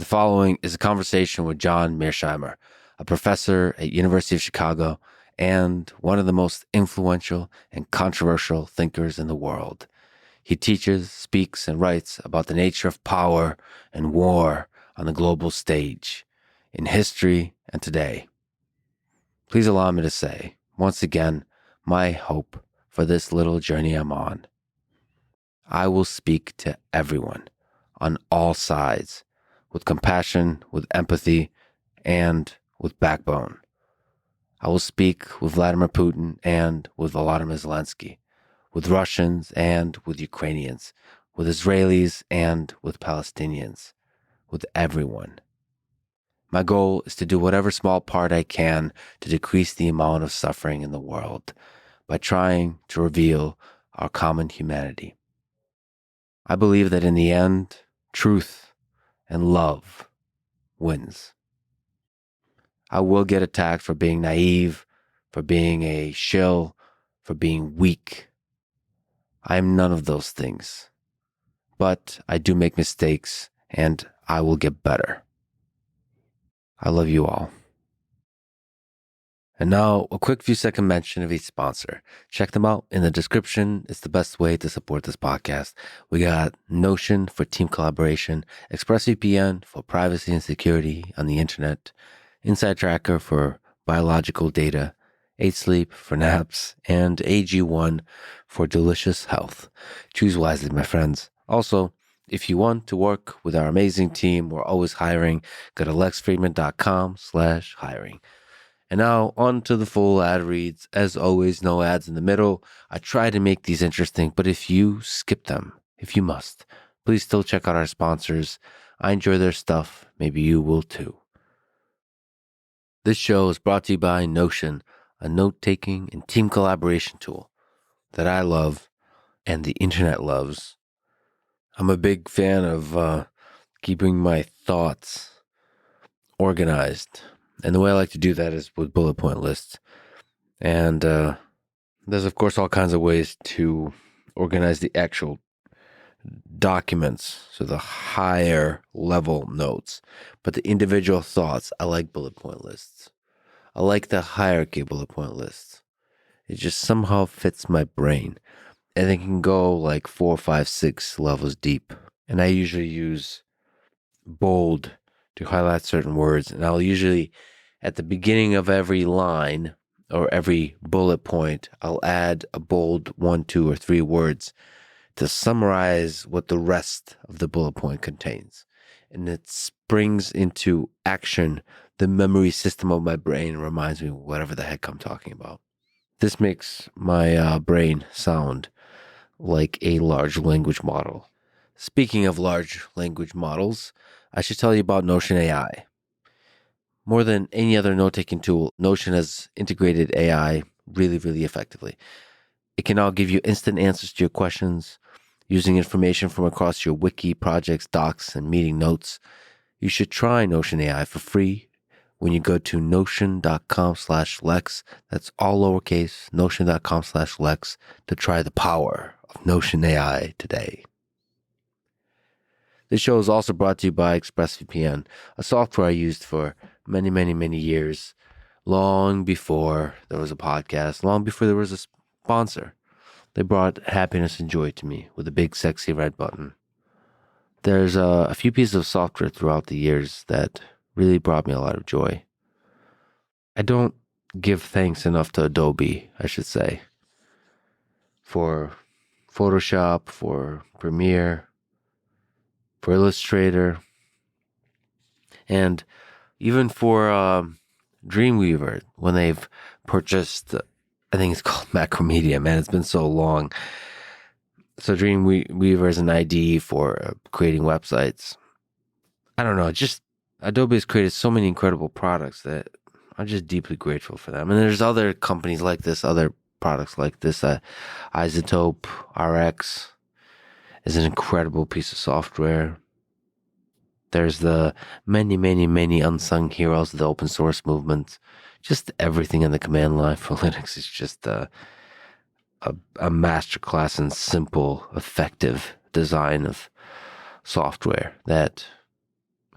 following is a conversation with John Mearsheimer, a professor at University of Chicago and one of the most influential and controversial thinkers in the world. He teaches, speaks, and writes about the nature of power and war on the global stage, in history and today. Please allow me to say, once again, my hope for this little journey I'm on. I will speak to everyone on all sides, with compassion, with empathy, and with backbone. I will speak with Vladimir Putin and with Volodymyr Zelensky, with Russians and with Ukrainians, with Israelis and with Palestinians, with everyone. My goal is to do whatever small part I can to decrease the amount of suffering in the world by trying to reveal our common humanity. I believe that in the end, truth and love wins. I will get attacked for being naive, for being a shill, for being weak. I am none of those things. But I do make mistakes, and I will get better. I love you all. And now, a quick few-second mention of each sponsor. Check them out in the description. It's the best way to support this podcast. We got Notion for team collaboration, ExpressVPN for privacy and security on the internet, Inside Tracker for biological data, 8 Sleep for naps, and AG1 for delicious health. Choose wisely, my friends. Also, if you want to work with our amazing team, we're always hiring. Go to lexfriedman.com/hiring. And now on to the full ad reads. As always, no ads in the middle. I try to make these interesting, but if you skip them, if you must, please still check out our sponsors. I enjoy their stuff. Maybe you will too. This show is brought to you by Notion, a note-taking and team collaboration tool that I love and the internet loves. I'm a big fan of keeping my thoughts organized. And the way I like to do that is with bullet point lists. And there's, of course, all kinds of ways to organize the actual documents, so the higher level notes. But the individual thoughts, I like bullet point lists. I like the hierarchy of bullet point lists. It just somehow fits my brain. And it can go like 4, 5, 6 levels deep. And I usually use bold to highlight certain words. And I'll usually, at the beginning of every line or every bullet point, I'll add a bold 1, 2, or 3 words to summarize what the rest of the bullet point contains. And it springs into action the memory system of my brain and reminds me whatever the heck I'm talking about. This makes my brain sound like a large language model. Speaking of large language models, I should tell you about Notion AI. More than any other note-taking tool, Notion has integrated AI really, really effectively. It can now give you instant answers to your questions using information from across your wiki, projects, docs, and meeting notes. You should try Notion AI for free when you go to notion.com/Lex. That's all lowercase, notion.com/Lex to try the power of Notion AI today. This show is also brought to you by ExpressVPN, a software I used for many, many, many years, long before there was a podcast, long before there was a sponsor. They brought happiness and joy to me with a big, sexy red button. There's a few pieces of software throughout the years that really brought me a lot of joy. I don't give thanks enough to Adobe, I should say, for Photoshop, for Premiere, for Illustrator, and even for Dreamweaver when they've purchased, I think it's called Macromedia. Man, it's been so long. So Dreamweaver is an IDE for creating websites. I don't know, just Adobe has created so many incredible products that I'm just deeply grateful for them. And there's other companies like this, other products like this. Isotope RX is an incredible piece of software. There's the many, many, many unsung heroes of the open source movement. Just everything in the command line for Linux is just a masterclass in simple, effective design of software that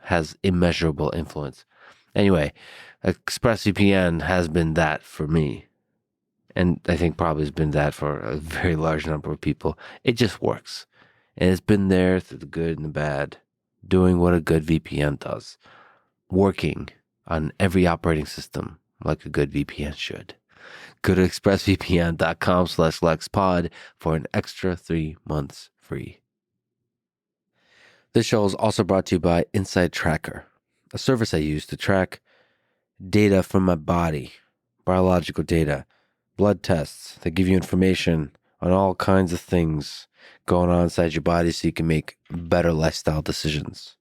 has immeasurable influence. Anyway, ExpressVPN has been that for me. And I think probably has been that for a very large number of people. It just works. And it's been there through the good and the bad, doing what a good VPN does, working on every operating system like a good VPN should. Go to expressvpn.com/LexPod for an extra 3 months free. This show is also brought to you by Inside Tracker, a service I use to track data from my body, biological data, blood tests that give you information on all kinds of things going on inside your body so you can make better lifestyle decisions.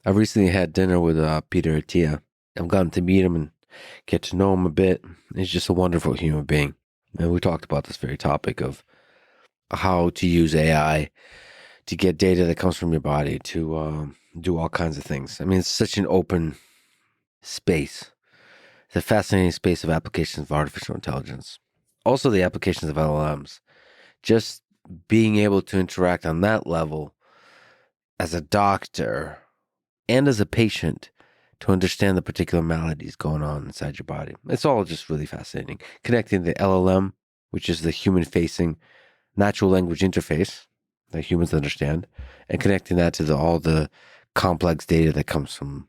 I recently had dinner with Peter Attia. I've gotten to meet him and get to know him a bit. He's just a wonderful human being. And we talked about this very topic of how to use AI to get data that comes from your body to do all kinds of things. I mean, it's such an open space. It's a fascinating space of applications of artificial intelligence. Also, the applications of LLMs. Just being able to interact on that level as a doctor and as a patient to understand the particular maladies going on inside your body. It's all just really fascinating. Connecting the LLM, which is the human-facing natural language interface that humans understand, and connecting that to all the complex data that comes from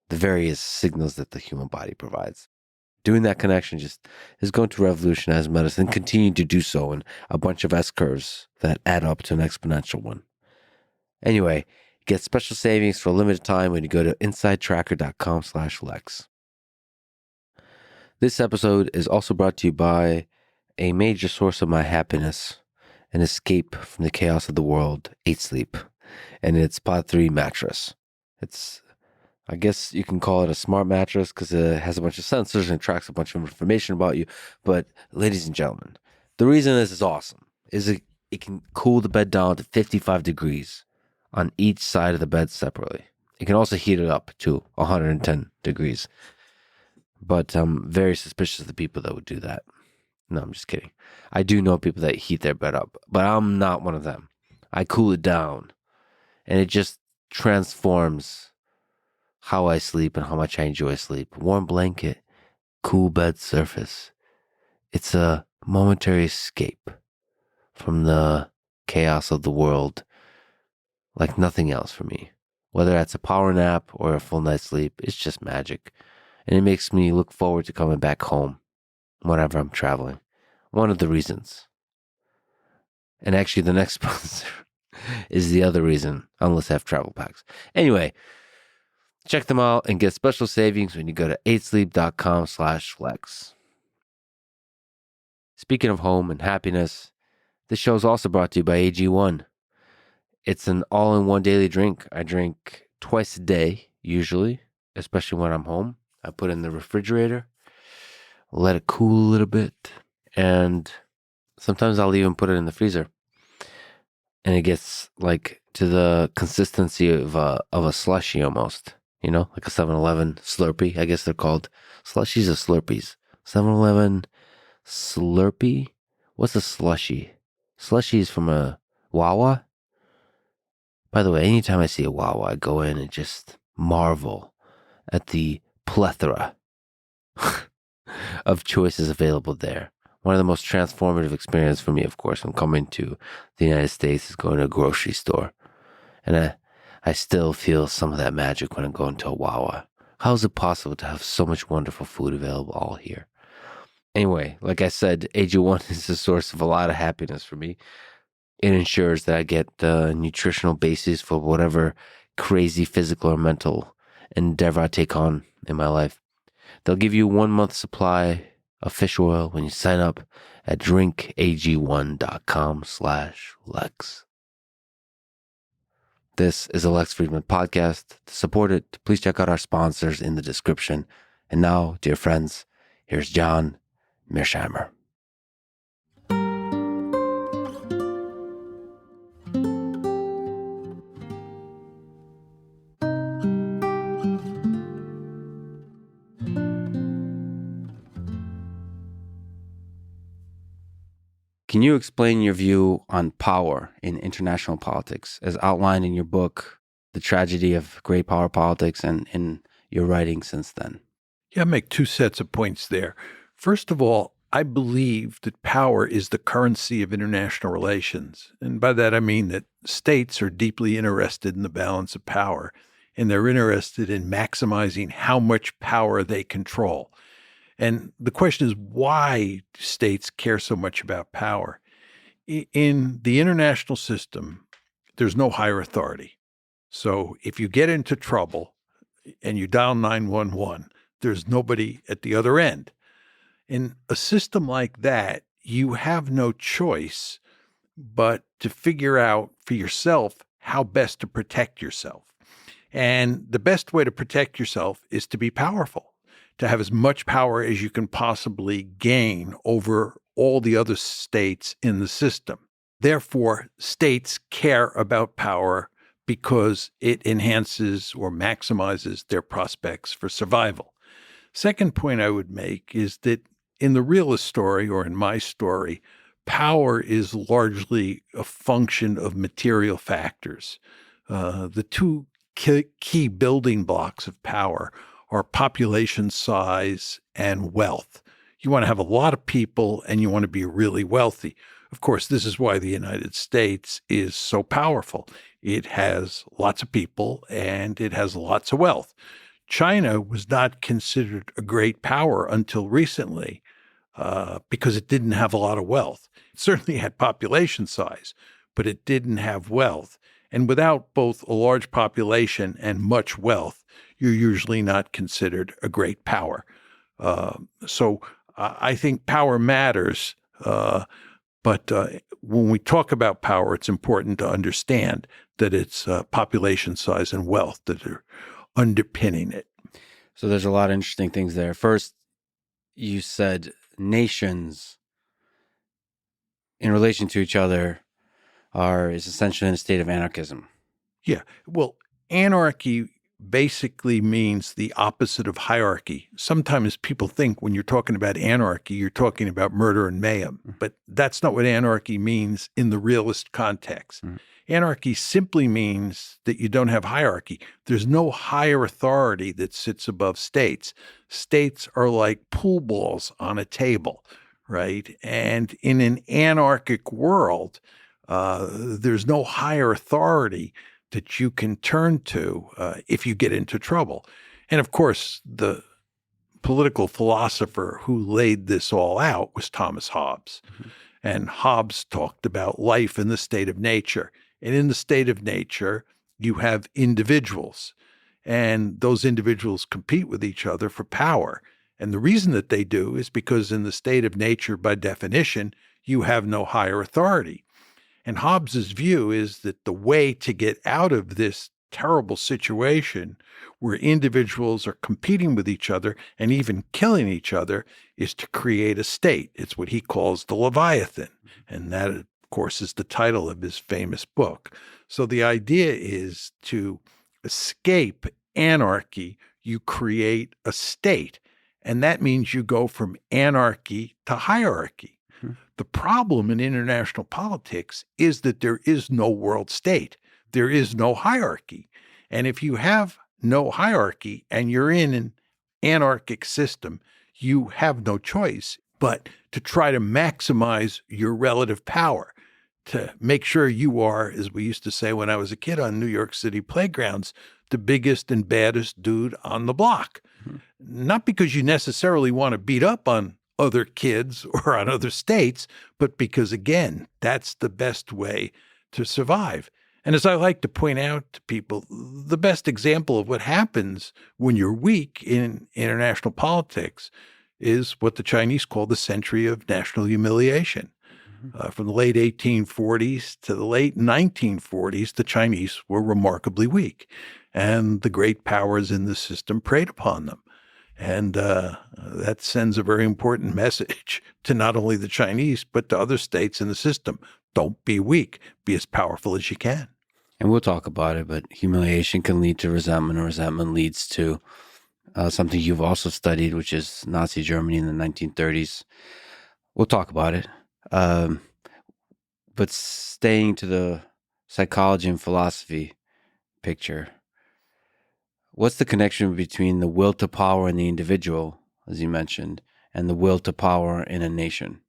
the various signals that the human body provides. Doing that connection just is going to revolutionize medicine and continue to do so in a bunch of S-curves that add up to an exponential one. Anyway, get special savings for a limited time when you go to insidetracker.com/Lex. This episode is also brought to you by a major source of my happiness, an escape from the chaos of the world, 8 Sleep, and its Pod 3 mattress. I guess you can call it a smart mattress because it has a bunch of sensors and tracks a bunch of information about you. But ladies and gentlemen, the reason this is awesome is it can cool the bed down to 55 degrees on each side of the bed separately. It can also heat it up to 110 degrees. But I'm very suspicious of the people that would do that. No, I'm just kidding. I do know people that heat their bed up, but I'm not one of them. I cool it down, and it just transforms how I sleep and how much I enjoy sleep. Warm blanket, cool bed surface. It's a momentary escape from the chaos of the world like nothing else for me. Whether that's a power nap or a full night's sleep, it's just magic. And it makes me look forward to coming back home whenever I'm traveling. One of the reasons. And actually the next sponsor is the other reason, unless I have travel packs. Anyway, check them out and get special savings when you go to 8sleep.com/Lex. Speaking of home and happiness, this show is also brought to you by AG1. It's an all-in-one daily drink. I drink twice a day, usually, especially when I'm home. I put it in the refrigerator, let it cool a little bit, and sometimes I'll even put it in the freezer. And it gets like to the consistency of a slushie almost, you know, like a 7-Eleven Slurpee. I guess they're called slushies or Slurpees. 7-Eleven Slurpee? What's a slushie? Slushie is from a Wawa. By the way, anytime I see a Wawa, I go in and just marvel at the plethora of choices available there. One of the most transformative experiences for me, of course, when coming to the United States is going to a grocery store. And I still feel some of that magic when I'm going to a Wawa. How is it possible to have so much wonderful food available all here? Anyway, like I said, AG1 is a source of a lot of happiness for me. It ensures that I get the nutritional basis for whatever crazy physical or mental endeavor I take on in my life. They'll give you 1 month supply of fish oil when you sign up at drinkag1.com/Lex. This is a Lex Friedman podcast. To support it, please check out our sponsors in the description. And now, dear friends, here's John Mearsheimer. Can you explain your view on power in international politics as outlined in your book, the tragedy of great power politics and in your writing since then? Yeah, I make two sets of points there. First of all, I believe that power is the currency of international relations. And by that, I mean that states are deeply interested in the balance of power, and they're interested in maximizing how much power they control. And the question is, why do states care so much about power? In the international system, there's no higher authority. So if you get into trouble and you dial 911, there's nobody at the other end. In a system like that, you have no choice but to figure out for yourself how best to protect yourself. And the best way to protect yourself is to be powerful, to have as much power as you can possibly gain over all the other states in the system. Therefore, states care about power because it enhances or maximizes their prospects for survival. Second point I would make is that in the realist story, or in my story, power is largely a function of material factors. The two key building blocks of power are population size and wealth. You want to have a lot of people and you want to be really wealthy. Of course, this is why the United States is so powerful. It has lots of people and it has lots of wealth. China was not considered a great power until recently because it didn't have a lot of wealth. It certainly had population size, but it didn't have wealth. And without both a large population and much wealth, you're usually not considered a great power. So I think power matters. But when we talk about power, it's important to understand that it's population size and wealth that are underpinning it. So there's a lot of interesting things there. First, you said nations in relation to each other is essentially in a state of anarchism. Yeah. Well, anarchy basically means the opposite of hierarchy. Sometimes people think when you're talking about anarchy, you're talking about murder and mayhem, but that's not what anarchy means in the realist context. Anarchy simply means that you don't have hierarchy. There's no higher authority that sits above states. States are like pool balls on a table, right? And in an anarchic world, there's no higher authority that you can turn to if you get into trouble. And of course, the political philosopher who laid this all out was Thomas Hobbes. And Hobbes talked about life in the state of nature. And in the state of nature, you have individuals. And those individuals compete with each other for power. And the reason that they do is because in the state of nature, by definition, you have no higher authority. And Hobbes's view is that the way to get out of this terrible situation where individuals are competing with each other and even killing each other is to create a state. It's what he calls the Leviathan. And that, of course, is the title of his famous book. So the idea is to escape anarchy, you create a state. And that means you go from anarchy to hierarchy. The problem in international politics is that there is no world state. There is no hierarchy. And if you have no hierarchy and you're in an anarchic system, you have no choice but to try to maximize your relative power, to make sure you are, as we used to say when I was a kid on New York City playgrounds, the biggest and baddest dude on the block. Not because you necessarily want to beat up on other kids or on other states, but because, again, that's the best way to survive. And as I like to point out to people, the best example of what happens when you're weak in international politics is what the Chinese call the century of national humiliation. From the late 1840s to the late 1940s, the Chinese were remarkably weak, and the great powers in the system preyed upon them. And that sends a very important message to not only the Chinese, but to other states in the system. Don't be weak. Be as powerful as you can. And we'll talk about it, but humiliation can lead to resentment, and resentment leads to something you've also studied, which is Nazi Germany in the 1930s. We'll talk about it. But staying to the psychology and philosophy picture. What's the connection between the will to power in the individual, as you mentioned, and the will to power in a nation?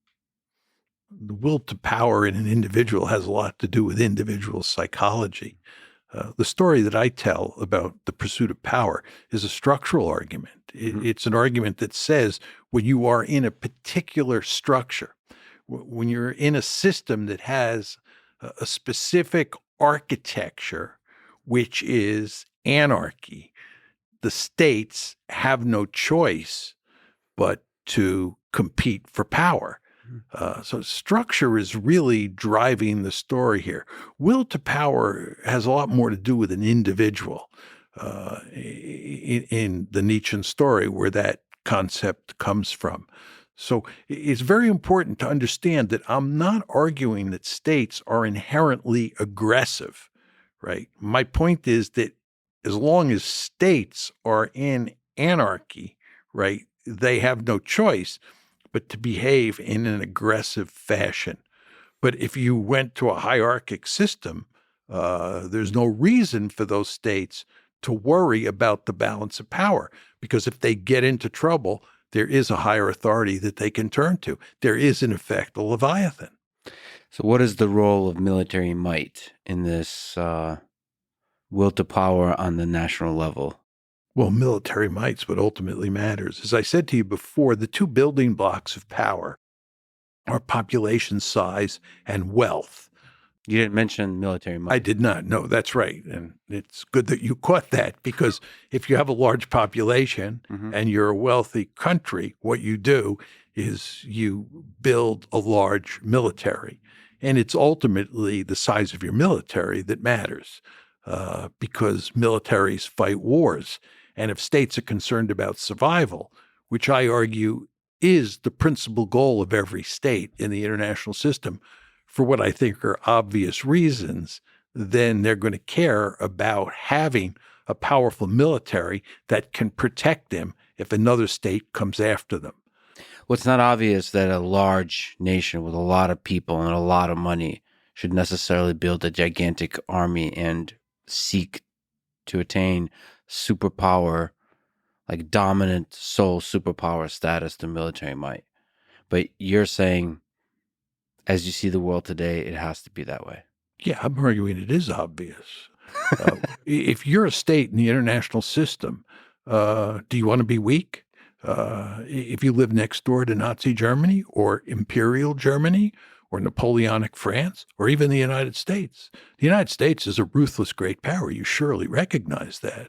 The will to power in an individual has a lot to do with individual psychology. The story that I tell about the pursuit of power is a structural argument. It's an argument that says when you are in a particular structure, when you're in a system that has a specific architecture, which is anarchy, the states have no choice but to compete for power. So structure is really driving the story here. Will to power has a lot more to do with an individual in the Nietzschean story where that concept comes from. So it's very important to understand that I'm not arguing that states are inherently aggressive, right? My point is that as long as states are in anarchy, right, they have no choice but to behave in an aggressive fashion. But if you went to a hierarchic system, there's no reason for those states to worry about the balance of power, because if they get into trouble, there is a higher authority that they can turn to. There is, in effect, a Leviathan. So what is the role of military might in this will to power on the national level? Well, military might's what ultimately matters. As I said to you before, the two building blocks of power are population size and wealth. You didn't mention military might. I did not. No, that's right. And it's good that you caught that, because if you have a large population and you're a wealthy country, what you do is you build a large military. And it's ultimately the size of your military that matters, because militaries fight wars. And if states are concerned about survival, which I argue is the principal goal of every state in the international system, for what I think are obvious reasons, then they're going to care about having a powerful military that can protect them if another state comes after them. Well, it's not obvious that a large nation with a lot of people and a lot of money should necessarily build a gigantic army and seek to attain superpower, like dominant sole superpower status through military might. But you're saying, as you see the world today, it has to be that way. Yeah, I'm arguing it is obvious. If you're a state in the international system, do you want to be weak? If you live next door to Nazi Germany or Imperial Germany or Napoleonic France or even the United States, the United States is a ruthless great power. You surely recognize that.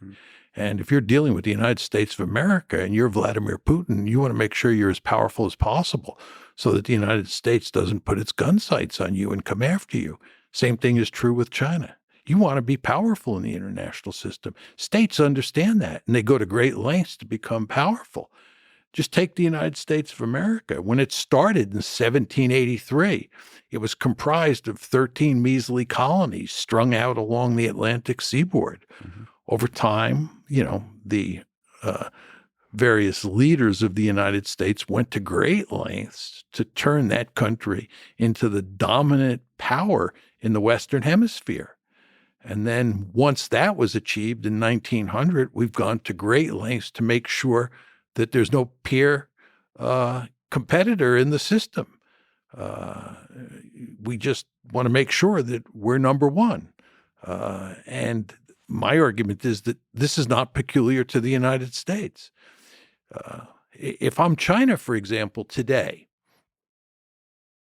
And if you're dealing with the United States of America and you're Vladimir Putin, you want to make sure you're as powerful as possible so that the United States doesn't put its gun sights on you and come after you. Same thing is true with China. You want to be powerful in the international system. States understand that, and they go to great lengths to become powerful. Just take the United States of America. When it started in 1783, it was comprised of 13 measly colonies strung out along the Atlantic seaboard. Over time, the various leaders of the United States went to great lengths to turn that country into the dominant power in the Western Hemisphere. And then once that was achieved in 1900, we've gone to great lengths to make sure that there's no peer competitor in the system. We just want to make sure that we're number one. And my argument is that this is not peculiar to the United States. If I'm China, for example, today,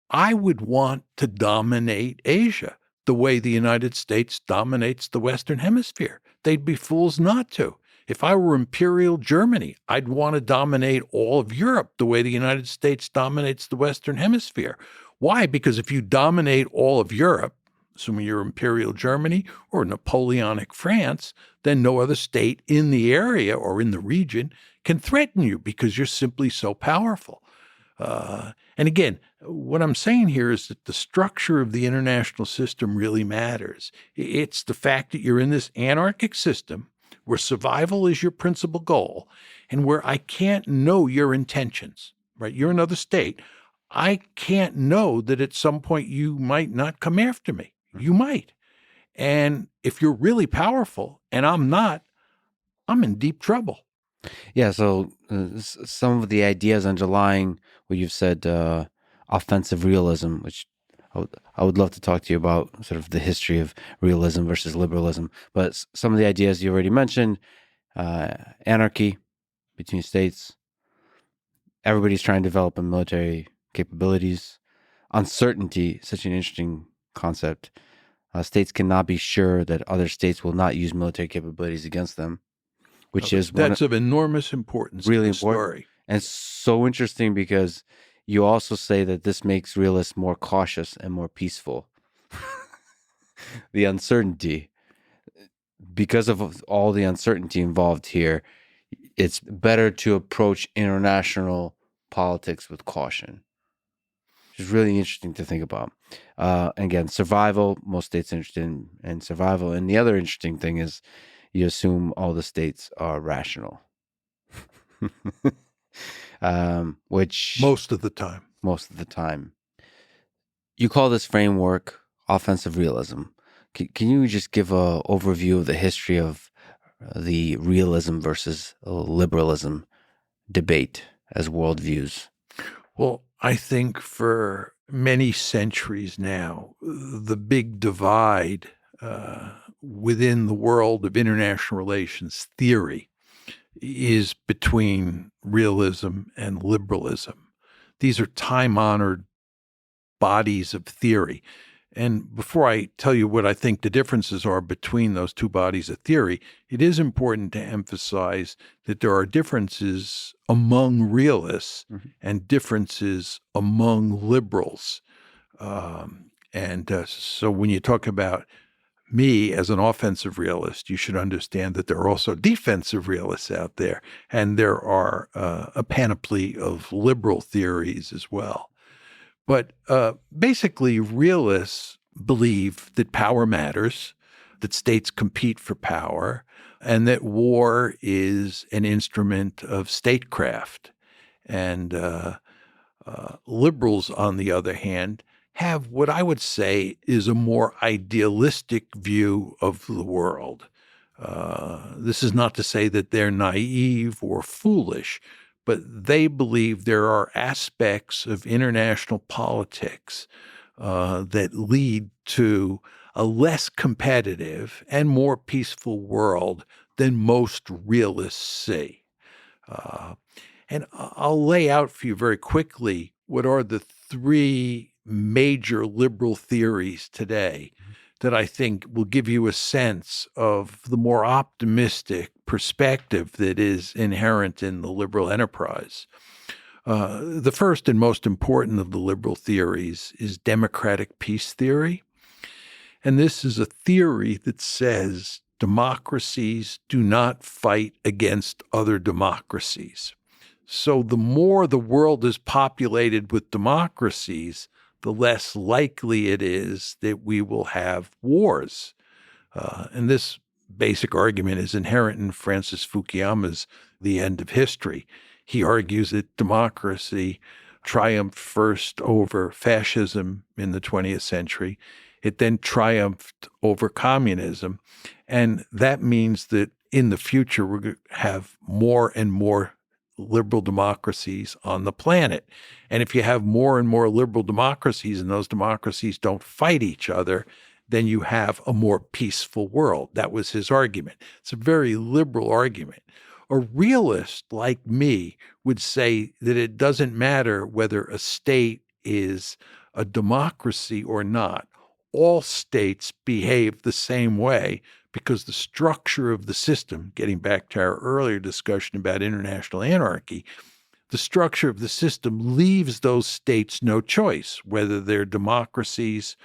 I would want to dominate Asia the way the United States dominates the Western Hemisphere. They'd be fools not to. If I were Imperial Germany, I'd want to dominate all of Europe the way the United States dominates the Western Hemisphere. Why? Because if you dominate all of Europe, assuming you're Imperial Germany or Napoleonic France, then no other state in the area or in the region can threaten you because you're simply so powerful. And again, what I'm saying here is that the structure of the international system really matters. It's the fact that you're in this anarchic system where survival is your principal goal and where I can't know your intentions, right? You're another state. I can't know that at some point you might not come after me. You might. And if you're really powerful and I'm not, I'm in deep trouble. Yeah, so some of the ideas underlying what you've said, offensive realism, which I would love to talk to you about, sort of the history of realism versus liberalism. But some of the ideas you already mentioned, anarchy between states, everybody's trying to develop a military capabilities, uncertainty, such an interesting concept. States cannot be sure that other states will not use military capabilities against them, which is That's of enormous importance really to the important. story. And it's so interesting because you also say that this makes realists more cautious and more peaceful. The uncertainty, because of all the uncertainty involved here, it's better to approach international politics with caution. Which is really interesting to think about. Again, survival, most states are interested in survival. And the other interesting thing is you assume all the states are rational. Which Most of the time. You call this framework offensive realism. Can you just give an overview of the history of the realism versus liberalism debate as worldviews? Well, I think for many centuries now, the big divide within the world of international relations theory is between realism and liberalism. These are time-honored bodies of theory. And before I tell you what I think the differences are between those two bodies of theory, it is important to emphasize that there are differences among realists and differences among liberals. So when you talk about me as an offensive realist, you should understand that there are also defensive realists out there, and there are a panoply of liberal theories as well. But basically, realists believe that power matters, that states compete for power, and that war is an instrument of statecraft. And liberals, on the other hand, have what I would say is a more idealistic view of the world. This is not to say that they're naive or foolish, but they believe there are aspects of international politics that lead to a less competitive and more peaceful world than most realists see. And I'll lay out for you very quickly what are the three major liberal theories today that I think will give you a sense of the more optimistic perspective that is inherent in the liberal enterprise. The first and most important of the liberal theories is democratic peace theory. And this is a theory that says democracies do not fight against other democracies. So the more the world is populated with democracies, the less likely it is that we will have wars. And this basic argument is inherent in Francis Fukuyama's The End of History. He argues that democracy triumphed first over fascism in the 20th century. It then triumphed over communism. And that means that in the future, we're going to have more and more liberal democracies on the planet. And if you have more and more liberal democracies and those democracies don't fight each other, then you have a more peaceful world. That was his argument. It's a very liberal argument. A realist like me would say that it doesn't matter whether a state is a democracy or not. All states behave the same way because the structure of the system, getting back to our earlier discussion about international anarchy, the structure of the system leaves those states no choice, whether they're democracies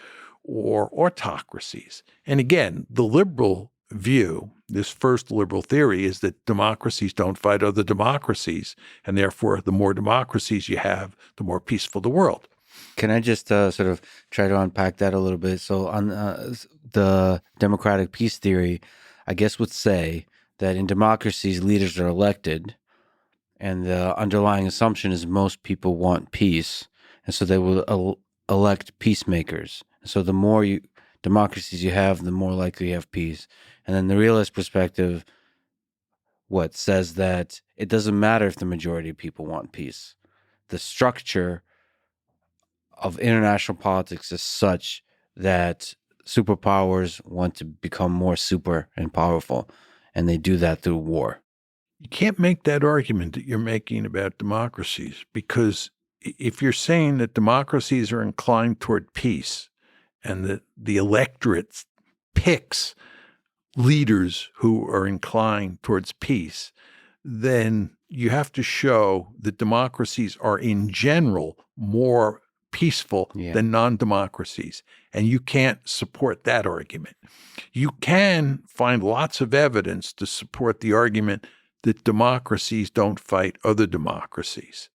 or autocracies. And again, the liberal view, this first liberal theory, is that democracies don't fight other democracies, and therefore the more democracies you have, the more peaceful the world. Can I just sort of try to unpack that a little bit? So on the democratic peace theory, I guess would say that in democracies, leaders are elected, and the underlying assumption is most people want peace, and so they will elect peacemakers. So the more democracies you have, the more likely you have peace. And then the realist perspective, what says that it doesn't matter if the majority of people want peace. The structure of international politics is such that superpowers want to become more super and powerful, and they do that through war. You can't make that argument that you're making about democracies, because if you're saying that democracies are inclined toward peace and that the electorate picks leaders who are inclined towards peace, then you have to show that democracies are in general more peaceful than non-democracies. And you can't support that argument. You can find lots of evidence to support the argument that democracies don't fight other democracies.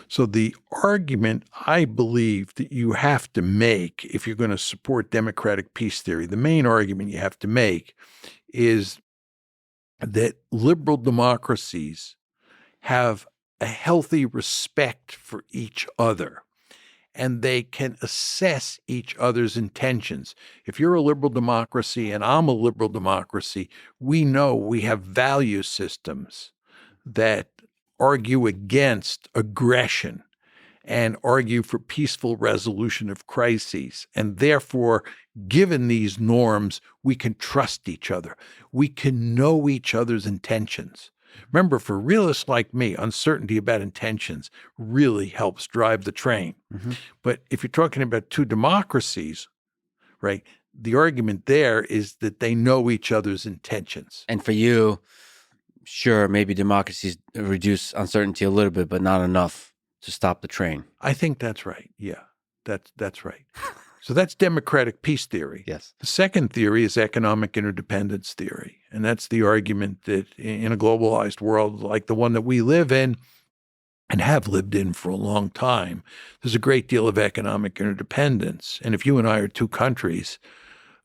So the argument I believe that you have to make if you're going to support democratic peace theory, the main argument you have to make is that liberal democracies have a healthy respect for each other, and they can assess each other's intentions. If you're a liberal democracy and I'm a liberal democracy, we know we have value systems that argue against aggression and argue for peaceful resolution of crises. And therefore, given these norms, we can trust each other. We can know each other's intentions. Remember, for realists like me, uncertainty about intentions really helps drive the train. Mm-hmm. But if you're talking about two democracies, right, the argument there is that they know each other's intentions. And for you, sure, maybe democracies reduce uncertainty a little bit, but not enough to stop the train. I think that's right. Yeah, that's right. So that's democratic peace theory. Yes. The second theory is economic interdependence theory. And that's the argument that in a globalized world like the one that we live in and have lived in for a long time, there's a great deal of economic interdependence. And if you and I are two countries,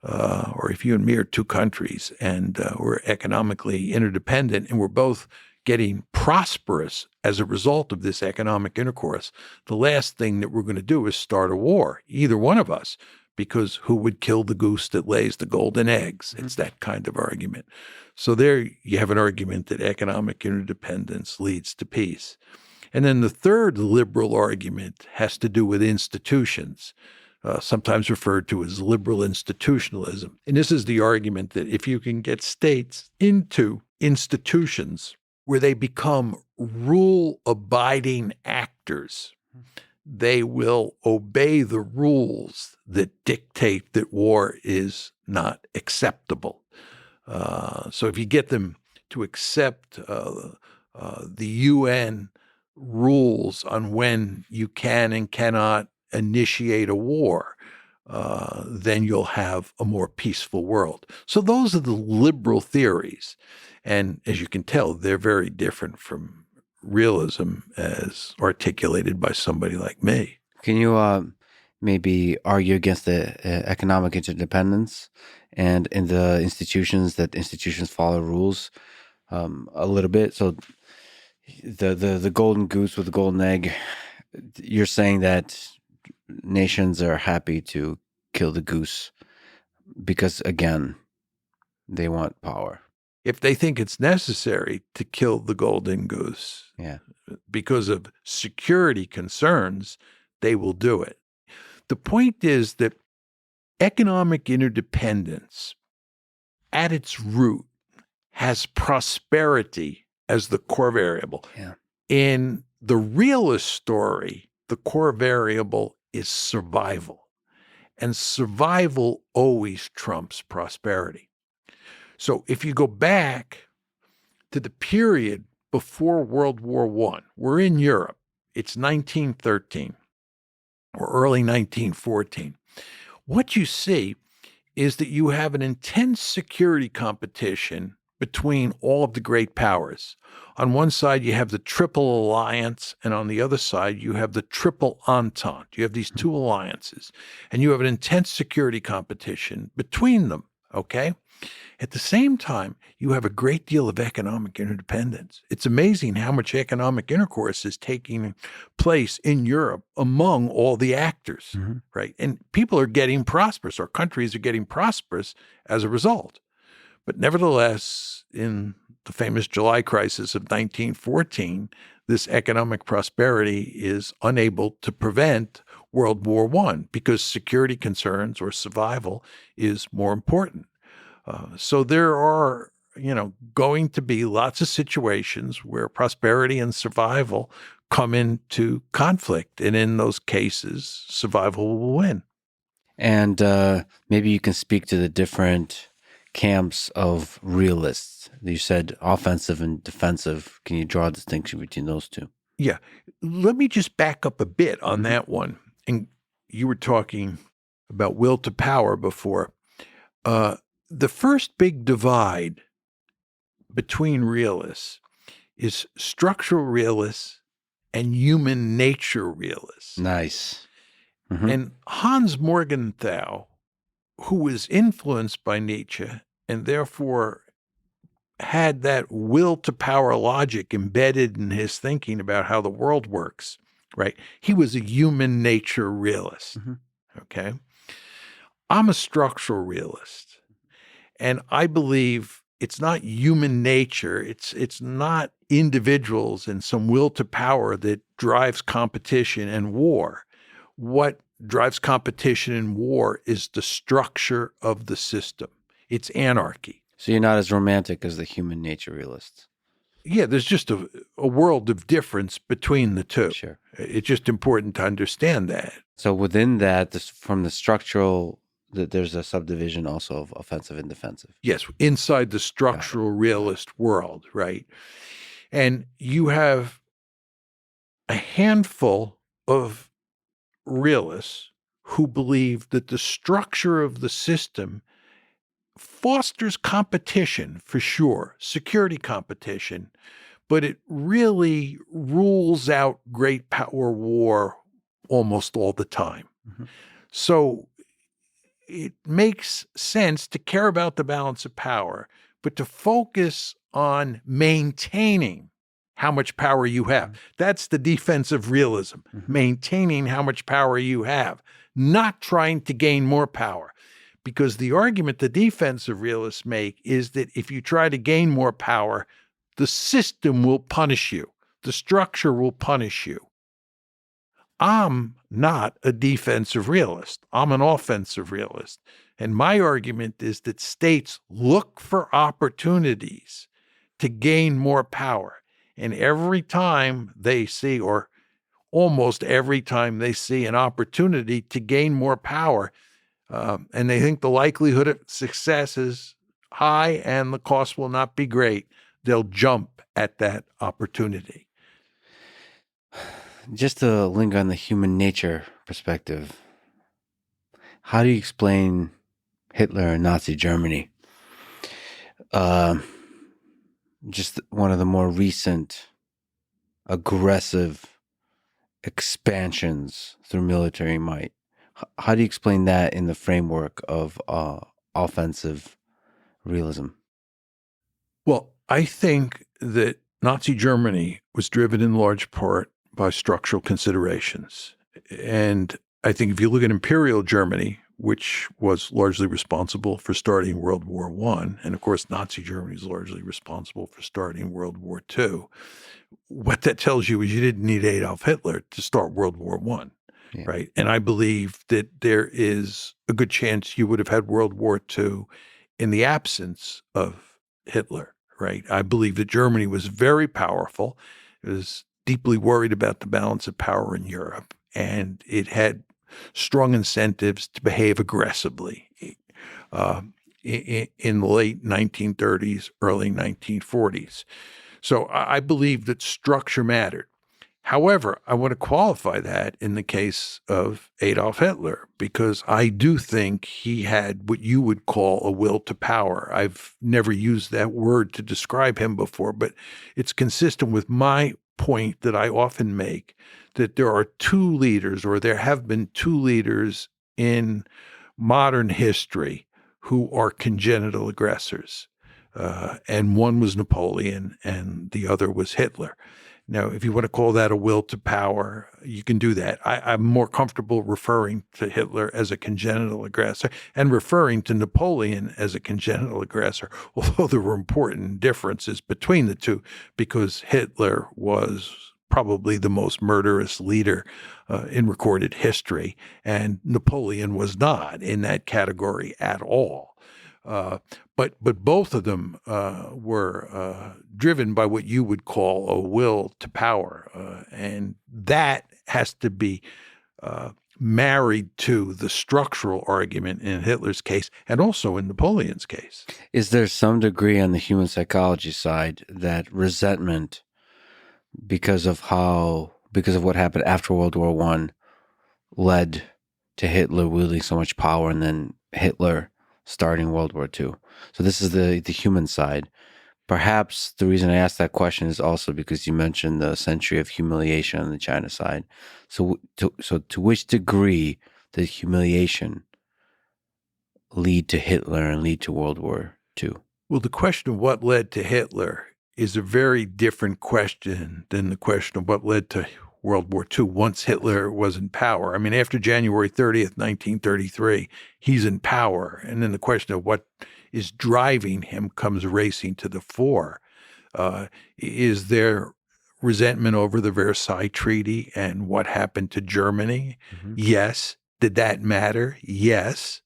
or if you and me are two countries and we're economically interdependent and we're both getting prosperous as a result of this economic intercourse, the last thing that we're going to do is start a war, either one of us, because who would kill the goose that lays the golden eggs? Mm-hmm. It's that kind of argument. So there you have an argument that economic interdependence leads to peace. And then the third liberal argument has to do with institutions, sometimes referred to as liberal institutionalism. And this is the argument that if you can get states into institutions where they become rule-abiding actors, they will obey the rules that dictate that war is not acceptable. So if you get them to accept the UN rules on when you can and cannot initiate a war, then you'll have a more peaceful world. So those are the liberal theories. And as you can tell, they're very different from realism as articulated by somebody like me. Can you maybe argue against the economic interdependence and in the institutions, that institutions follow rules a little bit? So the golden goose with the golden egg, you're saying that nations are happy to kill the goose because, again, they want power. If they think it's necessary to kill the golden goose because of security concerns, they will do it. The point is that economic interdependence at its root has prosperity as the core variable. Yeah. In the realist story, the core variable is survival. And survival always trumps prosperity. So if you go back to the period before World War I, we're in Europe. It's 1913 or early 1914. What you see is that you have an intense security competition between all of the great powers. On one side, you have the Triple Alliance, and on the other side, you have the Triple Entente. You have these two alliances, and you have an intense security competition between them Okay? At the same time, you have a great deal of economic interdependence. It's amazing how much economic intercourse is taking place in Europe among all the actors, Mhm. right? And people are getting prosperous, or countries are getting prosperous as a result. But nevertheless, in the famous July crisis of 1914, this economic prosperity is unable to prevent World War I because security concerns or survival is more important. So there are, going to be lots of situations where prosperity and survival come into conflict. And in those cases, survival will win. And maybe you can speak to the different camps of realists. You said offensive and defensive. Can you draw a distinction between those two? Yeah. Let me just back up a bit on Mhm. that one. And you were talking about will to power before. Uh, the first big divide between realists is structural realists and human nature realists. Nice. Hmm. And Hans Morgenthau, who was influenced by Nietzsche and therefore had that will to power logic embedded in his thinking about how the world works, right? He was a human nature realist. Hmm. Okay. I'm a structural realist. And I believe it's not human nature. It's not individuals and some will to power that drives competition and war. What drives competition and war is the structure of the system. It's anarchy. So you're not as romantic as the human nature realists. Yeah, there's just a world of difference between the two. Sure. It's just important to understand that. So within that, from the structural, there's a subdivision also of offensive and defensive. Yes, inside the structural realist world, right? And you have a handful of realists who believe that the structure of the system fosters competition for sure, security competition, but it really rules out great power war almost all the time. Mm-hmm. So it makes sense to care about the balance of power, but to focus on maintaining how much power you have. That's the defensive realism, maintaining how much power you have, not trying to gain more power. Because the argument the defensive realists make is that if you try to gain more power, the system will punish you. The structure will punish you. I'm not a defensive realist. I'm an offensive realist. And my argument is that states look for opportunities to gain more power. And every time they see, or almost every time they see an opportunity to gain more power, and they think the likelihood of success is high and the cost will not be great, they'll jump at that opportunity. Just to linger on the human nature perspective, how do you explain Hitler and Nazi Germany? Just one of the more recent aggressive expansions through military might. How do you explain that in the framework of offensive realism? Well, I think that Nazi Germany was driven in large part by structural considerations. And I think if you look at Imperial Germany, which was largely responsible for starting World War I, and of course, Nazi Germany is largely responsible for starting World War II, what that tells you is you didn't need Adolf Hitler to start World War I. Yeah. Right. And I believe that there is a good chance you would have had World War II in the absence of Hitler. Right. I believe that Germany was very powerful. It was deeply worried about the balance of power in Europe, and it had strong incentives to behave aggressively in the late 1930s, early 1940s. So I believe that structure mattered. However, I want to qualify that in the case of Adolf Hitler, because I do think he had what you would call a will to power. I've never used that word to describe him before, but it's consistent with my point that I often make, that there are two leaders, or there have been two leaders in modern history who are congenital aggressors. And one was Napoleon and the other was Hitler. Now, if you want to call that a will to power, you can do that. I'm more comfortable referring to Hitler as a congenital aggressor and referring to Napoleon as a congenital aggressor, although there were important differences between the two because Hitler was probably the most murderous leader in recorded history, and Napoleon was not in that category at all. But both of them were driven by what you would call a will to power, and that has to be married to the structural argument in Hitler's case and also in Napoleon's case. Is there some degree on the human psychology side that resentment, because of what happened after World War I, led to Hitler wielding so much power and then Hitler starting World War II? So this is the human side. Perhaps the reason I asked that question is also because you mentioned the century of humiliation on the China side. So to which degree did humiliation lead to Hitler and lead to World War II? Well, the question of what led to Hitler is a very different question than the question of what led to World War II once Hitler was in power. I mean, after January 30th, 1933, he's in power. And then the question of what is driving him comes racing to the fore. Is there resentment over the Versailles Treaty and what happened to Germany? Mm-hmm. Yes. Did that matter? Yes.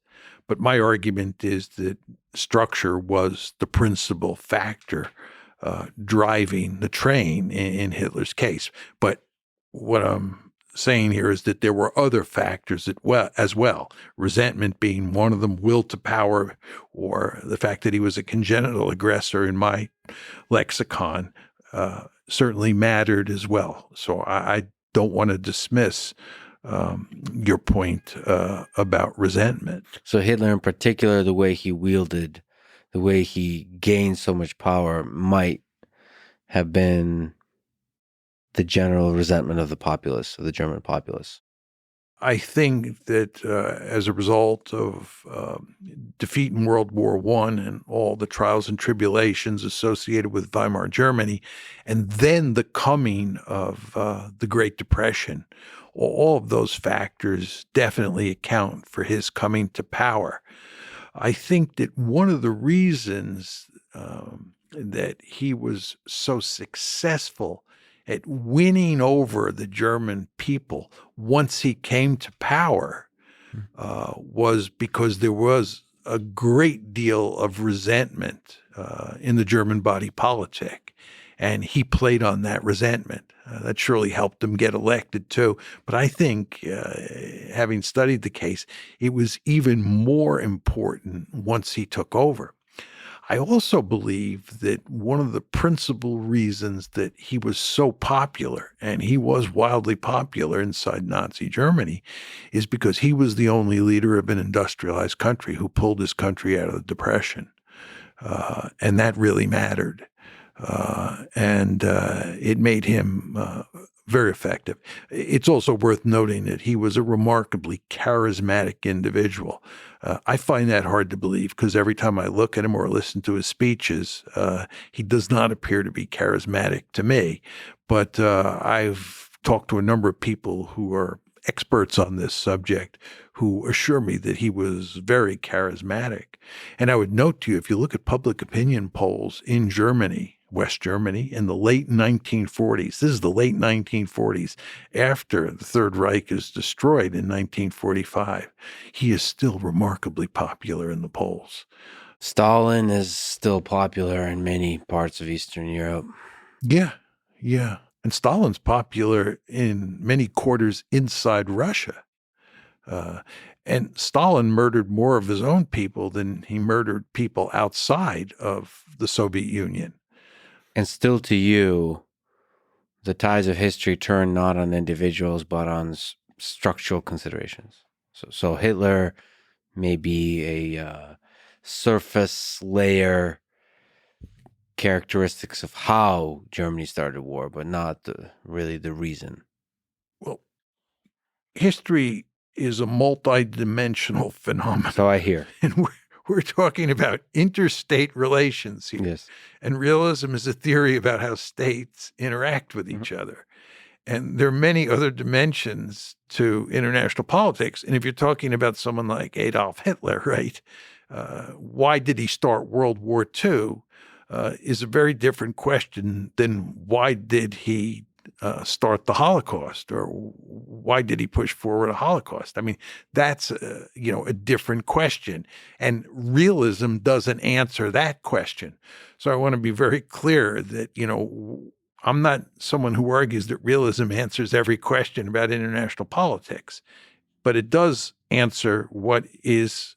But my argument is that structure was the principal factor driving the train in Hitler's case. But what I'm saying here is that there were other factors as well, resentment being one of them, will to power, or the fact that he was a congenital aggressor in my lexicon certainly mattered as well. So I don't want to dismiss your point about resentment. So Hitler in particular, the way he wielded, the way he gained so much power might have been the general resentment of the populace, of the German populace. I think that as a result of defeat in World War I and all the trials and tribulations associated with Weimar Germany, and then the coming of the Great Depression, all of those factors definitely account for his coming to power. I think that one of the reasons that he was so successful at winning over the German people once he came to power was because there was a great deal of resentment in the German body politic. And he played on that resentment. That surely helped him get elected too. But I think, having studied the case, it was even more important once he took over. I also believe that one of the principal reasons that he was so popular, and he was wildly popular inside Nazi Germany, is because he was the only leader of an industrialized country who pulled his country out of the Depression. And that really mattered. And it made him very effective. It's also worth noting that he was a remarkably charismatic individual. I find that hard to believe because every time I look at him or listen to his speeches, he does not appear to be charismatic to me. But I've talked to a number of people who are experts on this subject who assure me that he was very charismatic. And I would note to you, if you look at public opinion polls in Germany, West Germany, in the late 1940s. This is the late 1940s, after the Third Reich is destroyed in 1945. He is still remarkably popular in the polls. Stalin is still popular in many parts of Eastern Europe. Yeah. And Stalin's popular in many quarters inside Russia. And Stalin murdered more of his own people than he murdered people outside of the Soviet Union. And still to you, the tides of history turn not on individuals, but on structural considerations. So Hitler may be a surface layer characteristics of how Germany started war, but not really the reason. Well, history is a multi-dimensional phenomenon. So I hear. And We're talking about interstate relations here. Yes. And realism is a theory about how states interact with each other. And there are many other dimensions to international politics. And if you're talking about someone like Adolf Hitler, right, why did he start World War II is a very different question than why did he start the Holocaust, or why did he push forward a Holocaust? I mean, that's a different question, and realism doesn't answer that question. So I want to be very clear that I'm not someone who argues that realism answers every question about international politics, but it does answer what is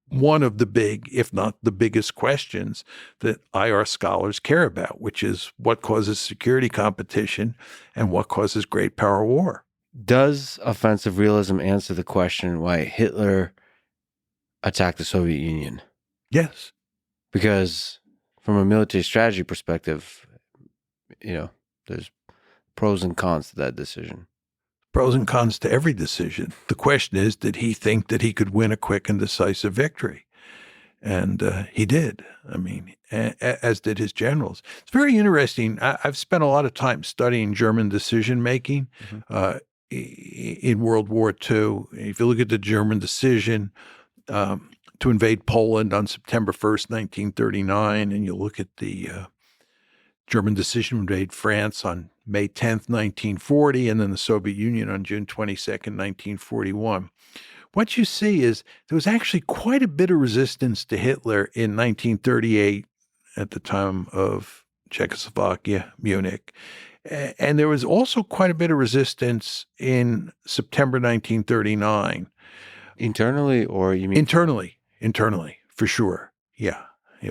one of the big, if not the biggest questions that IR scholars care about, which is what causes security competition and what causes great power war. Does offensive realism answer the question why Hitler attacked the Soviet Union? Yes. Because from a military strategy perspective, there's pros and cons to that decision. Pros and cons to every decision. The question is, did he think that he could win a quick and decisive victory? And he did. I mean, as did his generals. It's very interesting. I've spent a lot of time studying German decision-making in World War II. If you look at the German decision to invade Poland on September 1st, 1939, and you look at the German decision to invade France on May 10th, 1940, and then the Soviet Union on June 22nd, 1941. What you see is there was actually quite a bit of resistance to Hitler in 1938 at the time of Czechoslovakia, Munich. And there was also quite a bit of resistance in September 1939. Internally, or you mean? Internally, for sure. Yeah.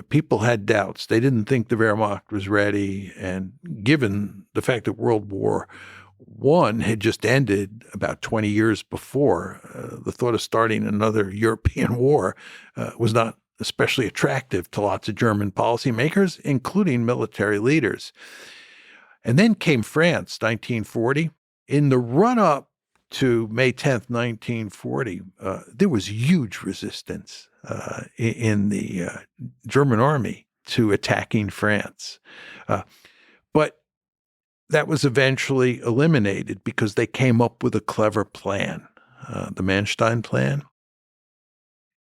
People had doubts. They didn't think the Wehrmacht was ready. And given the fact that World War I had just ended about 20 years before, the thought of starting another European war was not especially attractive to lots of German policymakers, including military leaders. And then came France, 1940. In the run-up to May 10th, 1940, there was huge resistance in the German army to attacking France. But that was eventually eliminated because they came up with a clever plan, the Mearsheimer plan.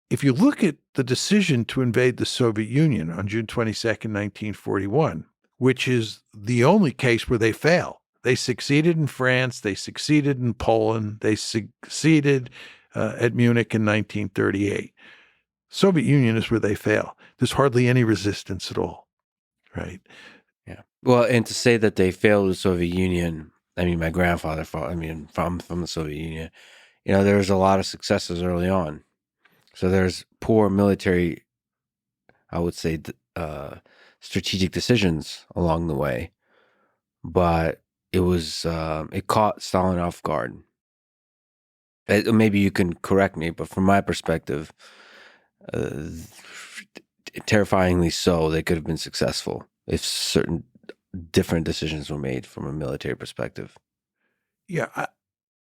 If you look at the decision to invade the Soviet Union on June 22nd, 1941, which is the only case where they fail. They succeeded in France, they succeeded in Poland, they succeeded at Munich in 1938. Soviet Union is where they fail. There's hardly any resistance at all, right? Yeah. Well, and to say that they failed the Soviet Union, I mean, my grandfather fought, from the Soviet Union, there was a lot of successes early on. So there's poor military, I would say, strategic decisions along the way. But it was, it caught Stalin off guard. Maybe you can correct me, but from my perspective, terrifyingly so, they could have been successful if certain different decisions were made from a military perspective. Yeah,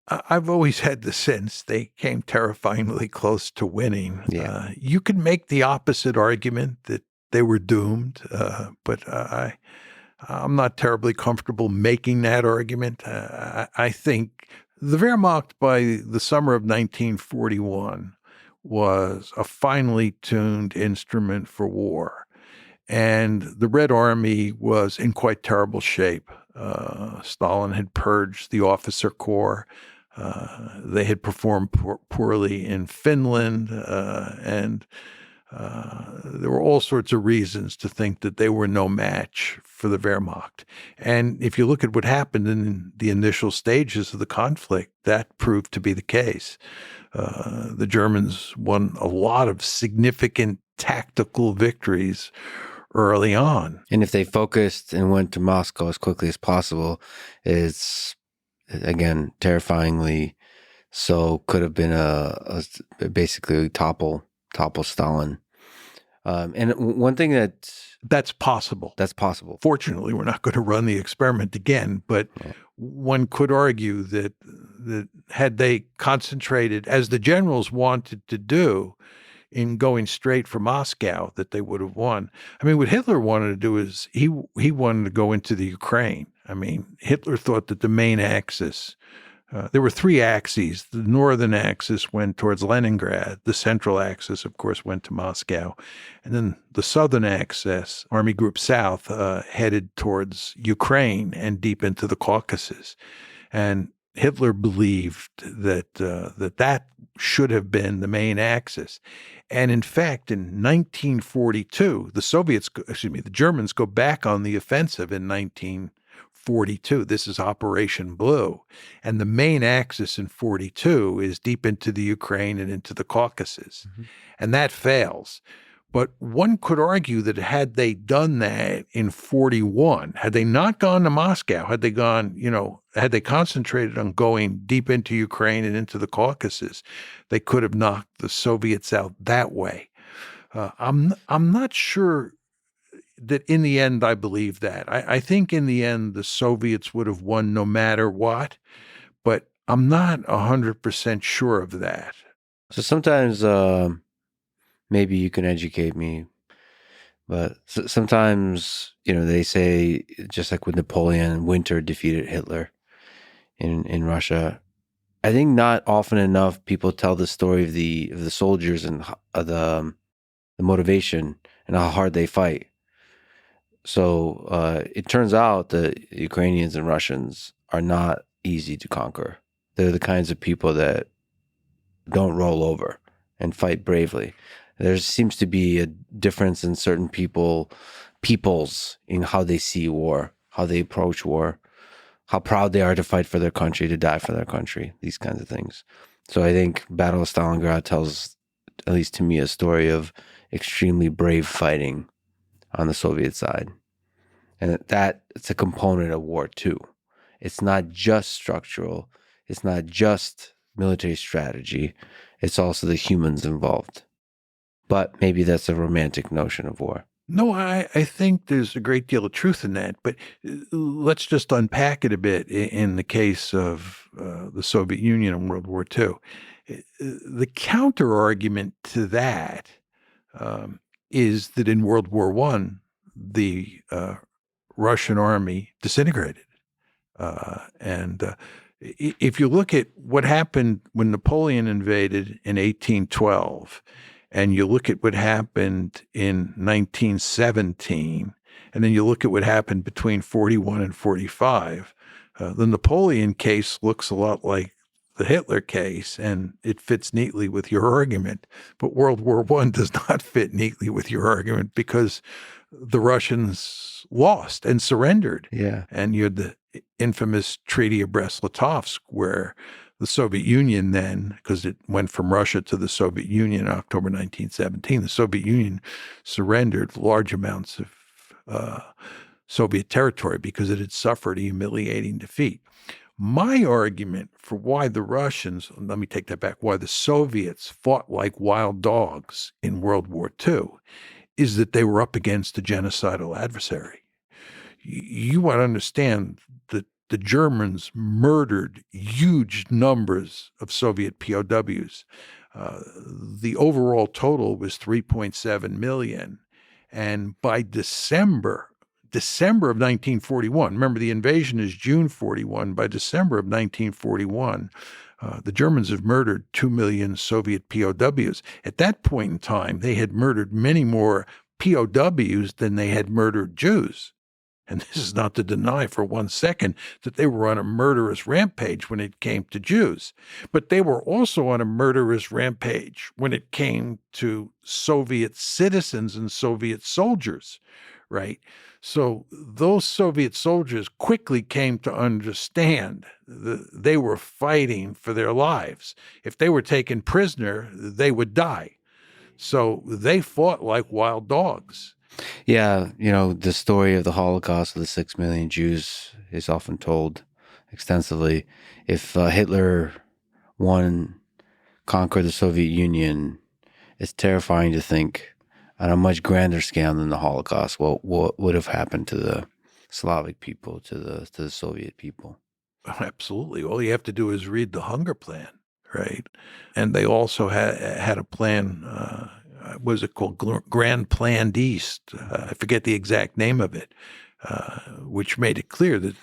I've always had the sense they came terrifyingly close to winning. Yeah. You could make the opposite argument that they were doomed, but I'm not terribly comfortable making that argument. I think the Wehrmacht by the summer of 1941 was a finely tuned instrument for war. And the Red Army was in quite terrible shape. Stalin had purged the officer corps. They had performed poorly in Finland, and there were all sorts of reasons to think that they were no match for the Wehrmacht. And if you look at what happened in the initial stages of the conflict, that proved to be the case. The Germans won a lot of significant tactical victories early on. And if they focused and went to Moscow as quickly as possible, it's, again, terrifyingly so, could have been a basically topple Stalin. And one thing that's possible. That's possible. Fortunately, we're not going to run the experiment again, but one could argue that had they concentrated, as the generals wanted to do, in going straight for Moscow that they would have won. I mean, what Hitler wanted to do is he wanted to go into the Ukraine. I mean, Hitler thought that the main axis, there were three axes. The northern axis went towards Leningrad. The central axis, of course, went to Moscow. And then the southern axis, Army Group South, headed towards Ukraine and deep into the Caucasus. And Hitler believed that that should have been the main axis. And in fact, in 1942, the Germans go back on the offensive in 1942. This is Operation Blue. And the main axis in 42 is deep into the Ukraine and into the Caucasus. Mm-hmm. And that fails. But one could argue that had they done that in 41, had they not gone to Moscow, had they concentrated on going deep into Ukraine and into the Caucasus, they could have knocked the Soviets out that way. I'm not sure that in the end I believe that. I think in the end the Soviets would have won no matter what, but I'm not 100% sure of that. So sometimes maybe you can educate me, but sometimes, they say, just like with Napoleon, winter defeated Hitler in Russia. I think not often enough people tell the story of the soldiers and the motivation and how hard they fight. So it turns out that Ukrainians and Russians are not easy to conquer. They're the kinds of people that don't roll over and fight bravely. There seems to be a difference in certain peoples in how they see war, how they approach war, how proud they are to fight for their country, to die for their country, these kinds of things. So I think Battle of Stalingrad tells, at least to me, a story of extremely brave fighting on the Soviet side. And that it's a component of war too. It's not just structural. It's not just military strategy. It's also the humans involved. But maybe that's a romantic notion of war. No, I think there's a great deal of truth in that. But let's just unpack it a bit in the case of the Soviet Union in World War II. The counter argument to that is that in World War I, the Russian army disintegrated. If you look at what happened when Napoleon invaded in 1812, and you look at what happened in 1917, and then you look at what happened between 41 and 45, the Napoleon case looks a lot like the Hitler case, and it fits neatly with your argument. But World War I does not fit neatly with your argument because the Russians lost and surrendered. Yeah. And you had the infamous Treaty of Brest-Litovsk, where the Soviet Union then, because it went from Russia to the Soviet Union in October 1917, the Soviet Union surrendered large amounts of Soviet territory because it had suffered a humiliating defeat. My argument for why the Russians, let me take that back, why the Soviets fought like wild dogs in World War II is that they were up against a genocidal adversary. You want to understand that the Germans murdered huge numbers of Soviet POWs. The overall total was 3.7 million. And by December of 1941, remember the invasion is June 41, by December of 1941, the Germans have murdered 2 million Soviet POWs. At that point in time, they had murdered many more POWs than they had murdered Jews. And this is not to deny for 1 second that they were on a murderous rampage when it came to Jews. But they were also on a murderous rampage when it came to Soviet citizens and Soviet soldiers, right? So those Soviet soldiers quickly came to understand that they were fighting for their lives. If they were taken prisoner, they would die. So they fought like wild dogs. Yeah, the story of the Holocaust of the 6 million Jews is often told extensively. If Hitler conquered the Soviet Union, it's terrifying to think on a much grander scale than the Holocaust what would have happened to the Slavic people, to the Soviet people. Absolutely. All you have to do is read the Hunger Plan, right? And they also had a plan was it called Grand Planned East? I forget the exact name of it, which made it clear that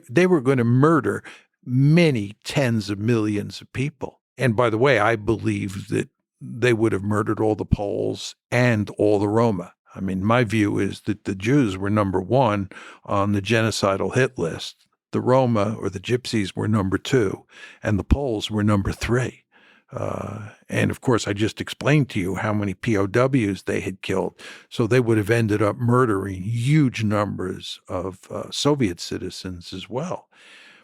they were going to murder many tens of millions of people. And by the way, I believe that they would have murdered all the Poles and all the Roma. I mean, my view is that the Jews were number one on the genocidal hit list. The Roma or the Gypsies were number two, and the Poles were number three. And of course, I just explained to you how many POWs they had killed. So they would have ended up murdering huge numbers of Soviet citizens as well.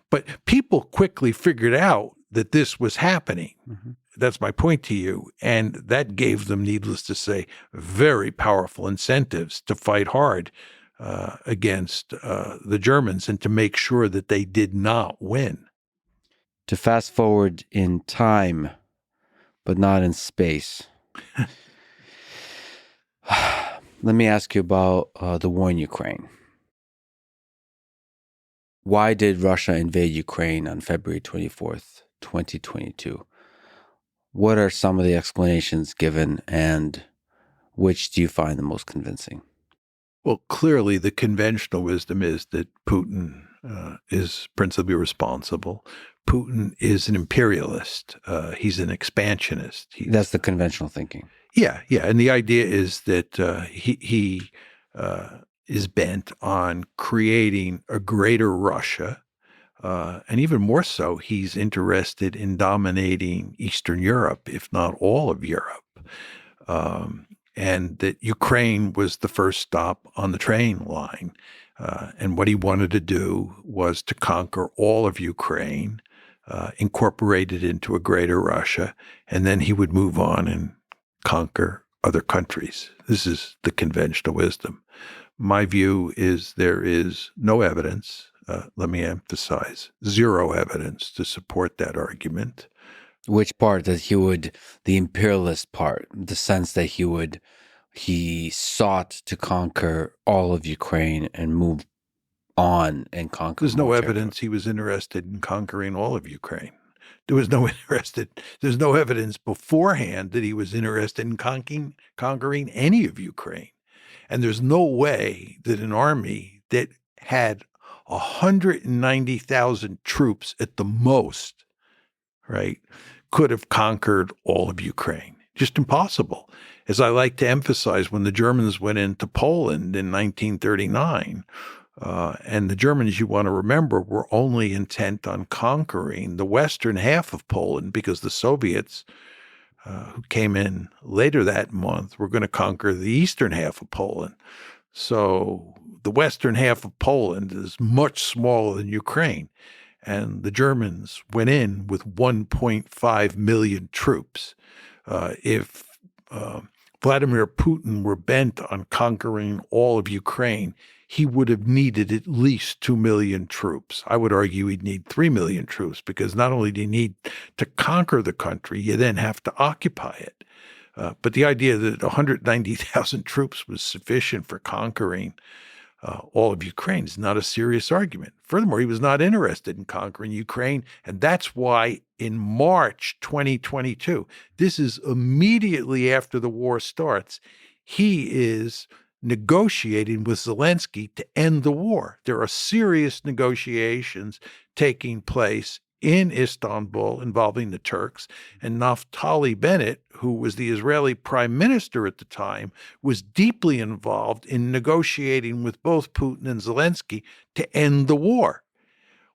But people quickly figured out that this was happening. Mm-hmm. That's my point to you. And that gave them, needless to say, very powerful incentives to fight hard against the Germans and to make sure that they did not win. To fast forward in time, but not in space. Let me ask you about the war in Ukraine. Why did Russia invade Ukraine on February 24th, 2022? What are some of the explanations given, and which do you find the most convincing? Well, clearly the conventional wisdom is that Putin is principally responsible. Putin is an imperialist. He's an expansionist. That's the conventional thinking. Yeah. And the idea is that he is bent on creating a greater Russia. And even more so, he's interested in dominating Eastern Europe, if not all of Europe. And that Ukraine was the first stop on the train line. And what he wanted to do was to conquer all of Ukraine, incorporate it into a greater Russia, and then he would move on and conquer other countries. This is the conventional wisdom. My view is there is no evidence, let me emphasize, zero evidence to support that argument. Which part that the imperialist part, the sense that he sought to conquer all of Ukraine and move on and conquer. There's no evidence he was interested in conquering all of Ukraine. There's no evidence beforehand that he was interested in conquering any of Ukraine. And there's no way that an army that had 190,000 troops at the most, right, could have conquered all of Ukraine. Just impossible. As I like to emphasize, when the Germans went into Poland in 1939, and the Germans, you want to remember, were only intent on conquering the western half of Poland because the Soviets, who came in later that month, were going to conquer the eastern half of Poland. So the western half of Poland is much smaller than Ukraine. And the Germans went in with 1.5 million troops. If Vladimir Putin were bent on conquering all of Ukraine, he would have needed at least 2 million troops. I would argue he'd need 3 million troops, because not only do you need to conquer the country, you then have to occupy it. But the idea that 190,000 troops was sufficient for conquering all of Ukraine is not a serious argument. Furthermore, he was not interested in conquering Ukraine, and that's why in March 2022, this is immediately after the war starts, he is negotiating with Zelensky to end the war. There are serious negotiations taking place in Istanbul involving the Turks, and Naftali Bennett, who was the Israeli prime minister at the time, was deeply involved in negotiating with both Putin and Zelensky to end the war.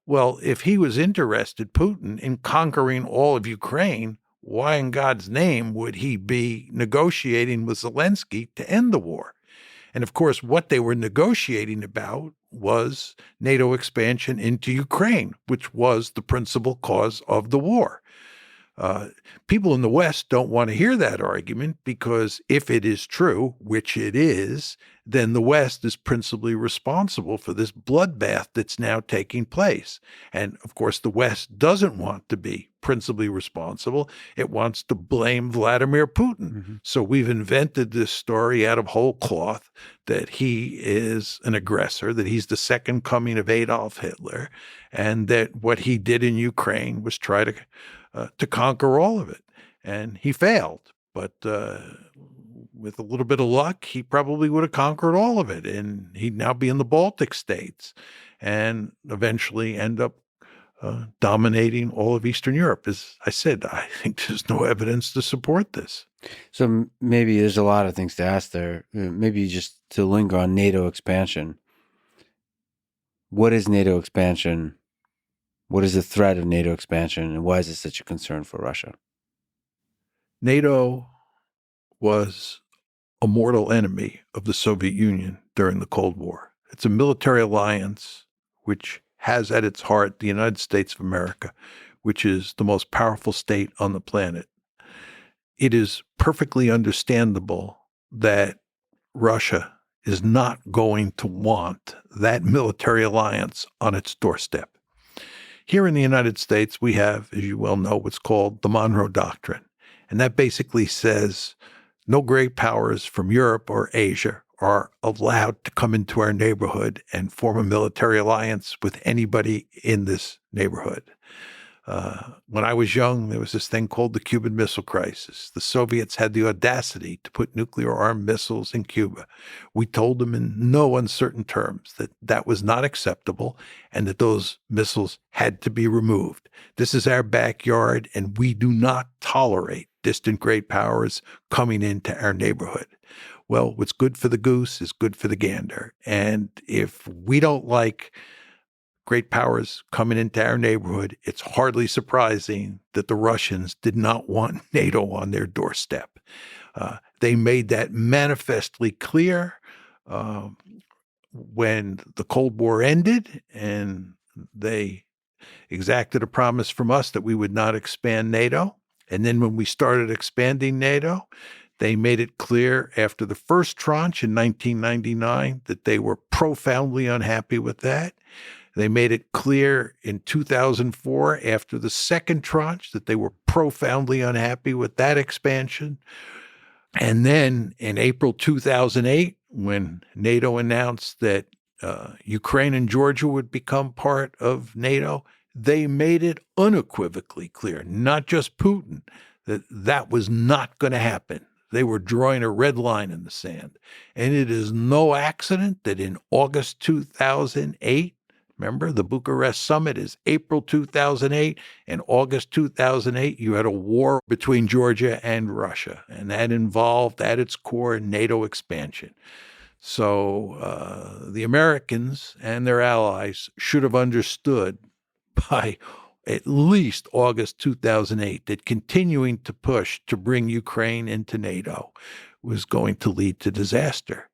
Well, if he was interested, Putin, in conquering all of Ukraine, why in God's name would he be negotiating with Zelensky to end the war? And of course, what they were negotiating about was NATO expansion into Ukraine, which was the principal cause of the war. People in the West don't want to hear that argument, because if it is true, which it is, then the West is principally responsible for this bloodbath that's now taking place. And of course, the West doesn't want to be principally responsible. It wants to blame Vladimir Putin. Mm-hmm. So we've invented this story out of whole cloth that he is an aggressor, that he's the second coming of Adolf Hitler, and that what he did in Ukraine was try to conquer all of it. And he failed. But with a little bit of luck, he probably would have conquered all of it, and he'd now be in the Baltic states and eventually end up dominating all of Eastern Europe. As I said, I think there's no evidence to support this. So maybe there's a lot of things to ask there. Maybe just to linger on NATO expansion. What is NATO expansion? What is the threat of NATO expansion, and why is it such a concern for Russia? NATO was a mortal enemy of the Soviet Union during the Cold War. It's a military alliance which has at its heart the United States of America, which is the most powerful state on the planet. It is perfectly understandable that Russia is not going to want that military alliance on its doorstep. Here in the United States, we have, as you well know, what's called the Monroe Doctrine. And that basically says no great powers from Europe or Asia are allowed to come into our neighborhood and form a military alliance with anybody in this neighborhood. When I was young, there was this thing called the Cuban Missile Crisis. The Soviets had the audacity to put nuclear-armed missiles in Cuba. We told them in no uncertain terms that that was not acceptable and that those missiles had to be removed. This is our backyard, and we do not tolerate distant great powers coming into our neighborhood. Well, what's good for the goose is good for the gander. And if we don't like great powers coming into our neighborhood, it's hardly surprising that the Russians did not want NATO on their doorstep. They made that manifestly clear when the Cold War ended, and they exacted a promise from us that we would not expand NATO. And then when we started expanding NATO, they made it clear after the first tranche in 1999 that they were profoundly unhappy with that. They made it clear in 2004, after the second tranche, that they were profoundly unhappy with that expansion. And then in April 2008, when NATO announced that Ukraine and Georgia would become part of NATO, they made it unequivocally clear, not just Putin, that that was not going to happen. They were drawing a red line in the sand. And it is no accident that in August 2008, remember, the Bucharest summit is April 2008. In August 2008, you had a war between Georgia and Russia, and that involved at its core NATO expansion. So the Americans and their allies should have understood by at least August 2008 that continuing to push to bring Ukraine into NATO was going to lead to disaster.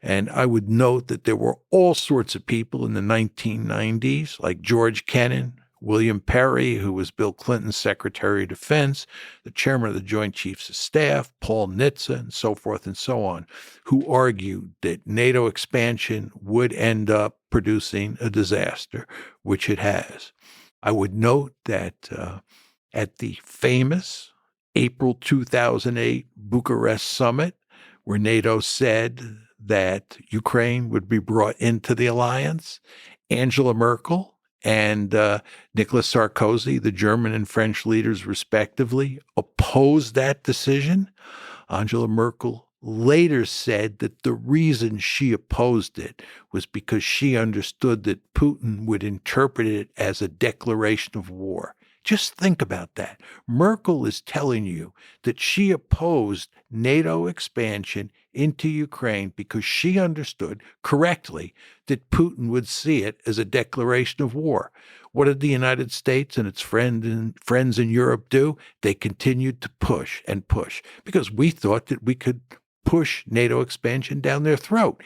And I would note that there were all sorts of people in the 1990s, like George Kennan, William Perry, who was Bill Clinton's Secretary of Defense, the chairman of the Joint Chiefs of Staff, Paul Nitze, and so forth and so on, who argued that NATO expansion would end up producing a disaster, which it has. I would note that at the famous April 2008 Bucharest summit, where NATO said that Ukraine would be brought into the alliance, Angela Merkel and Nicolas Sarkozy, the German and French leaders respectively, opposed that decision. Angela Merkel later said that the reason she opposed it was because she understood that Putin would interpret it as a declaration of war. Just think about that. Merkel is telling you that she opposed NATO expansion into Ukraine because she understood correctly that Putin would see it as a declaration of war. What did the United States and its friends in Europe do? They continued to push and push because we thought that we could push NATO expansion down their throat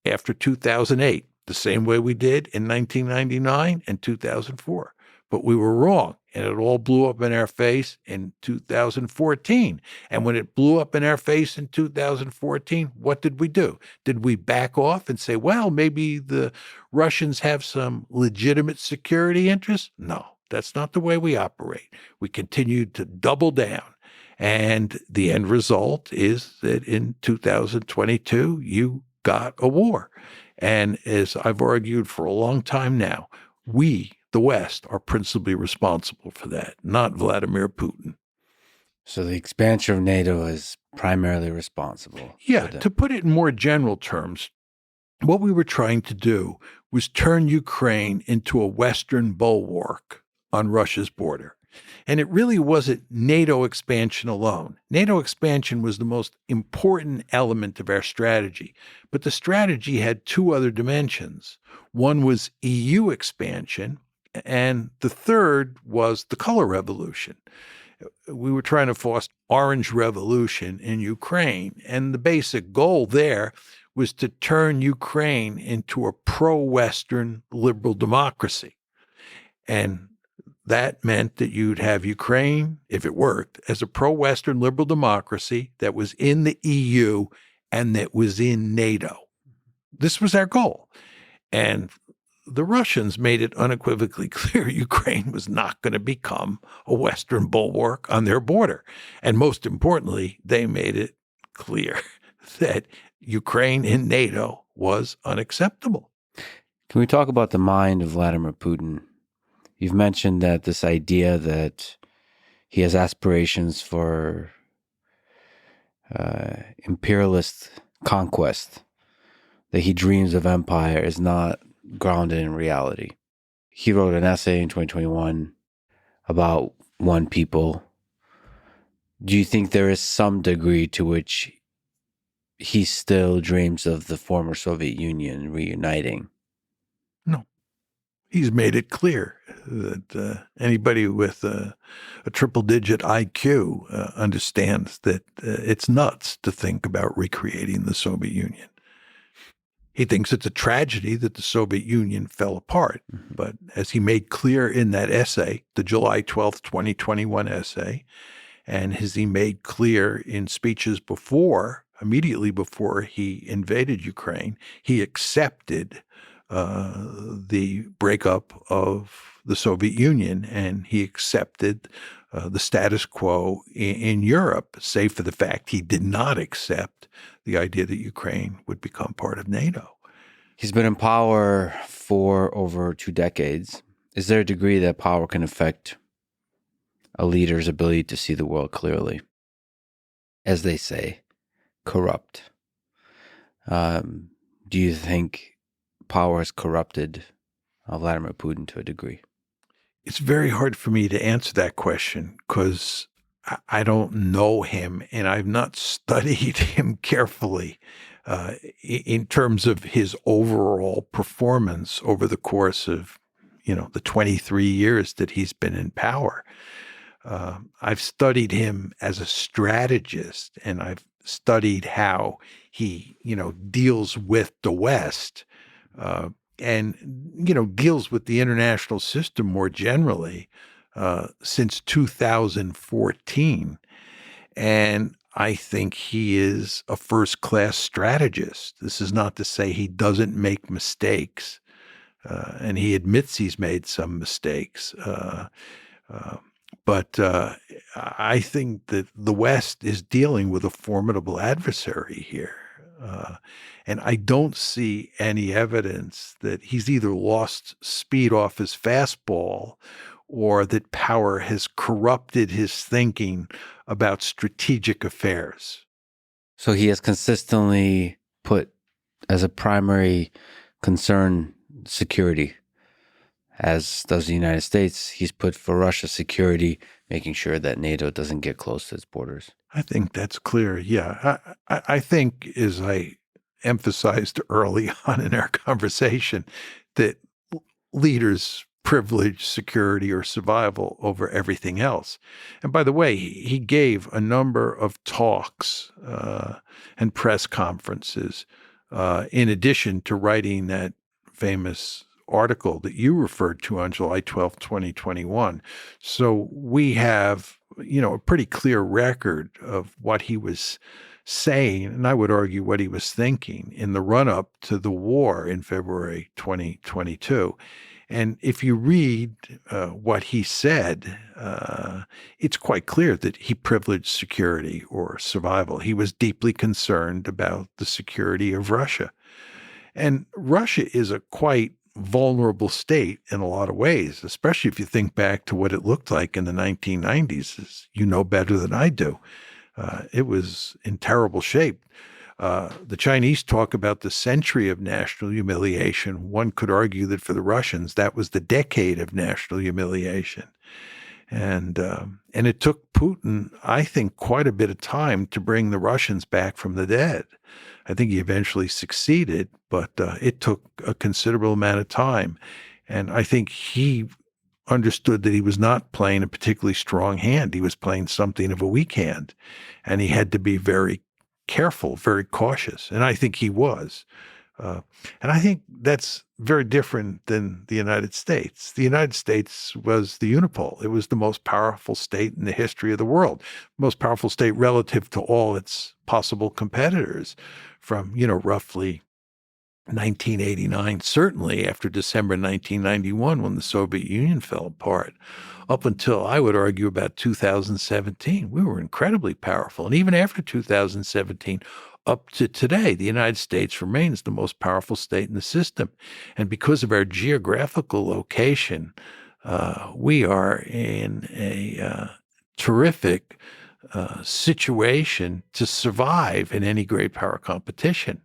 after 2008, the same way we did in 1999 and 2004. But we were wrong, and it all blew up in our face in 2014. And when it blew up in our face in 2014, what did we do? Did we back off and say, well, maybe the Russians have some legitimate security interests? No, that's not the way we operate. We continued to double down. And the end result is that in 2022, you got a war. And as I've argued for a long time now, we, the West, are principally responsible for that, not Vladimir Putin. So the expansion of NATO is primarily responsible Yeah, for to that. put it in more general terms, what we were trying to do was turn Ukraine into a Western bulwark on Russia's border. And it really wasn't NATO expansion alone. NATO expansion was the most important element of our strategy. But the strategy had two other dimensions. One was EU expansion, and the third was the color revolution. We were trying to foster orange revolution in Ukraine. And the basic goal there was to turn Ukraine into a pro-Western liberal democracy. And that meant that you'd have Ukraine, if it worked, as a pro-Western liberal democracy that was in the EU and that was in NATO. This was our goal. And the Russians made it unequivocally clear Ukraine was not going to become a Western bulwark on their border. And most importantly, they made it clear that Ukraine in NATO was unacceptable. Can we talk about the mind of Vladimir Putin? You've mentioned that this idea that he has aspirations for imperialist conquest, that he dreams of empire, is not grounded in reality. He wrote an essay in 2021 about one people. Do you think there is some degree to which he still dreams of the former Soviet Union reuniting? No. He's made it clear that anybody with a triple-digit IQ understands that it's nuts to think about recreating the Soviet Union. He thinks it's a tragedy that the Soviet Union fell apart. Mm-hmm. But as he made clear in that essay, the July 12th, 2021 essay, and as he made clear in speeches immediately before he invaded Ukraine, he accepted the breakup of the Soviet Union, and he accepted the status quo in Europe, save for the fact he did not accept the idea that Ukraine would become part of NATO. He's been in power for over 2 decades. Is there a degree that power can affect a leader's ability to see the world clearly? As they say, corrupt. Do you think power has corrupted Vladimir Putin to a degree? It's very hard for me to answer that question because I don't know him and I've not studied him carefully in terms of his overall performance over the course of, the 23 years that he's been in power. I've studied him as a strategist, and I've studied how he, deals with the West, and deals with the international system more generally since 2014. And I think he is a first-class strategist. This is not to say he doesn't make mistakes, and he admits he's made some mistakes. But I think that the West is dealing with a formidable adversary here. And I don't see any evidence that he's either lost speed off his fastball or that power has corrupted his thinking about strategic affairs. So he has consistently put as a primary concern security, as does the United States. He's put for Russia's security, making sure that NATO doesn't get close to its borders. I think that's clear. Yeah. I think, as I emphasized early on in our conversation, that leaders privilege security or survival over everything else. And by the way, he gave a number of talks and press conferences in addition to writing that famous article that you referred to on July 12th, 2021. So we have, a pretty clear record of what he was saying, and I would argue what he was thinking in the run-up to the war in February 2022. And if you read what he said, it's quite clear that he privileged security or survival. He was deeply concerned about the security of Russia. And Russia is a quite vulnerable state in a lot of ways, especially if you think back to what it looked like in the 1990s, as you know better than I do. It was in terrible shape. The Chinese talk about the century of national humiliation. One could argue that for the Russians, that was the decade of national humiliation. And it took Putin, I think, quite a bit of time to bring the Russians back from the dead. I think he eventually succeeded, but it took a considerable amount of time. And I think he understood that he was not playing a particularly strong hand. He was playing something of a weak hand. And he had to be very careful, very cautious. And I think he was. And I think that's very different than the United States. The United States was the unipole. It was the most powerful state in the history of the world, most powerful state relative to all its possible competitors from, roughly 1989, certainly after December 1991 when the Soviet Union fell apart, up until, I would argue, about 2017. We were incredibly powerful. And even after 2017, up to today, the United States remains the most powerful state in the system. And because of our geographical location, we are in a terrific situation to survive in any great power competition.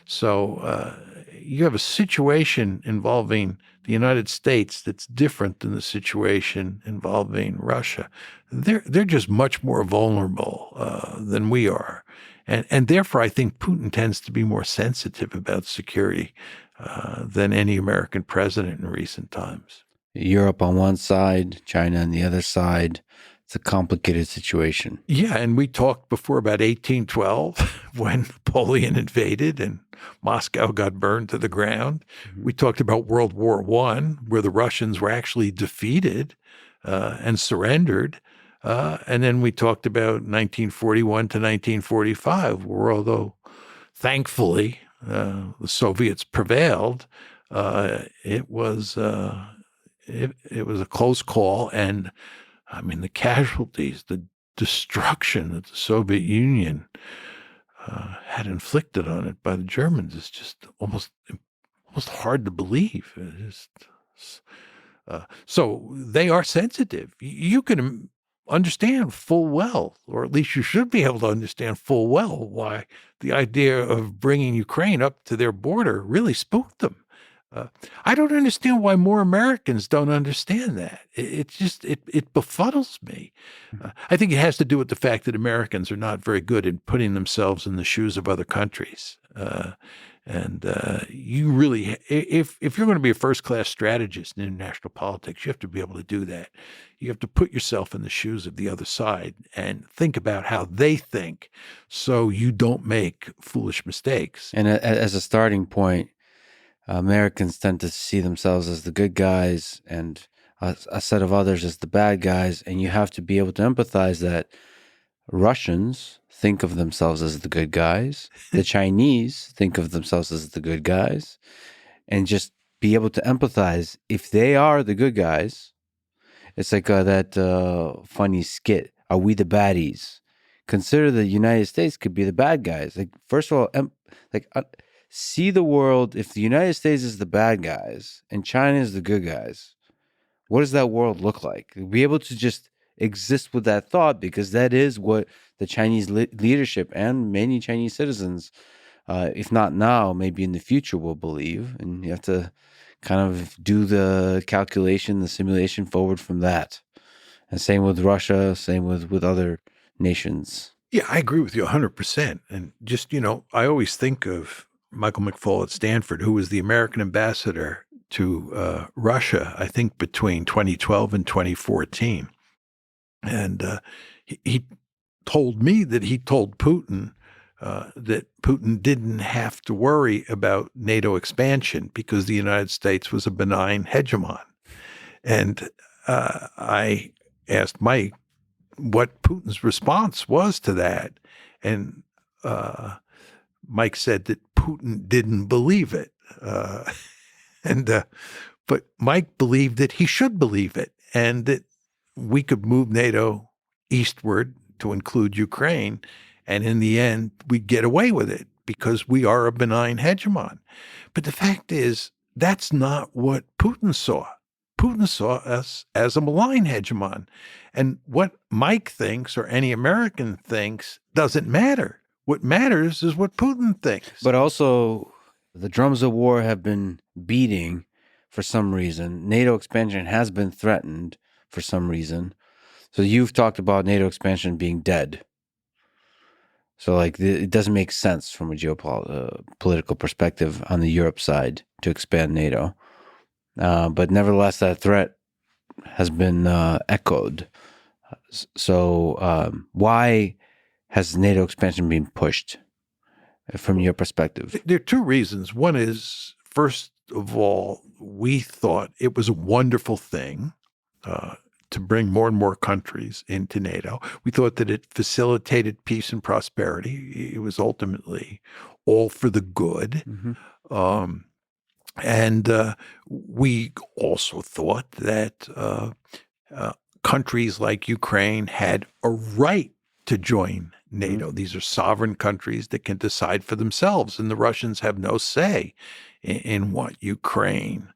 So you have a situation involving the United States that's different than the situation involving Russia. They're just much more vulnerable than we are. And therefore, I think Putin tends to be more sensitive about security than any American president in recent times. Europe on one side, China on the other side. It's a complicated situation. Yeah, and we talked before about 1812 when Napoleon invaded and Moscow got burned to the ground. Mm-hmm. We talked about World War I, where the Russians were actually defeated and surrendered. And then we talked about 1941 to 1945, where although thankfully the Soviets prevailed, it was a close call. And I mean, the casualties, the destruction that the Soviet Union had inflicted on it by the Germans is just almost hard to believe. So they are sensitive. You can understand full well, or at least you should be able to understand full well, why the idea of bringing Ukraine up to their border really spooked them. I don't understand why more Americans don't understand that. It befuddles me. I think it has to do with the fact that Americans are not very good in putting themselves in the shoes of other countries. You really, if you're going to be a first-class strategist in international politics, you have to be able to do that. You have to put yourself in the shoes of the other side and think about how they think so you don't make foolish mistakes. And as a starting point, Americans tend to see themselves as the good guys and a set of others as the bad guys. And you have to be able to empathize that Russians think of themselves as the good guys. The Chinese think of themselves as the good guys. And just be able to empathize. If they are the good guys, it's like that funny skit, Are We the Baddies? Consider the United States could be the bad guys. Like, first of all, see the world, if the United States is the bad guys and China is the good guys, what does that world look like? Be able to just exist with that thought, because that is what the Chinese leadership and many Chinese citizens, if not now, maybe in the future, will believe. And you have to kind of do the calculation, the simulation forward from that. And same with Russia, same with other nations. Yeah, I agree with you 100%. And just, I always think of Michael McFaul at Stanford, who was the American ambassador to Russia, I think between 2012 and 2014. And he told me that he told Putin that Putin didn't have to worry about NATO expansion because the United States was a benign hegemon. And I asked Mike what Putin's response was to that. And Mike said that Putin didn't believe it. But Mike believed that he should believe it, and that we could move NATO eastward to include Ukraine. And in the end, we'd get away with it because we are a benign hegemon. But the fact is, that's not what Putin saw. Putin saw us as a malign hegemon. And what Mike thinks or any American thinks doesn't matter. What matters is what Putin thinks. But also, the drums of war have been beating for some reason. NATO expansion has been threatened for some reason. So you've talked about NATO expansion being dead. So like it doesn't make sense from a geopolitical perspective on the Europe side to expand NATO. But nevertheless, that threat has been echoed. So why has NATO expansion been pushed from your perspective? There are two reasons. One is, first of all, we thought it was a wonderful thing to bring more and more countries into NATO. We thought that it facilitated peace and prosperity. It was ultimately all for the good. Mm-hmm. And we also thought that countries like Ukraine had a right to join NATO. Mm-hmm. These are sovereign countries that can decide for themselves, and the Russians have no say in what Ukraine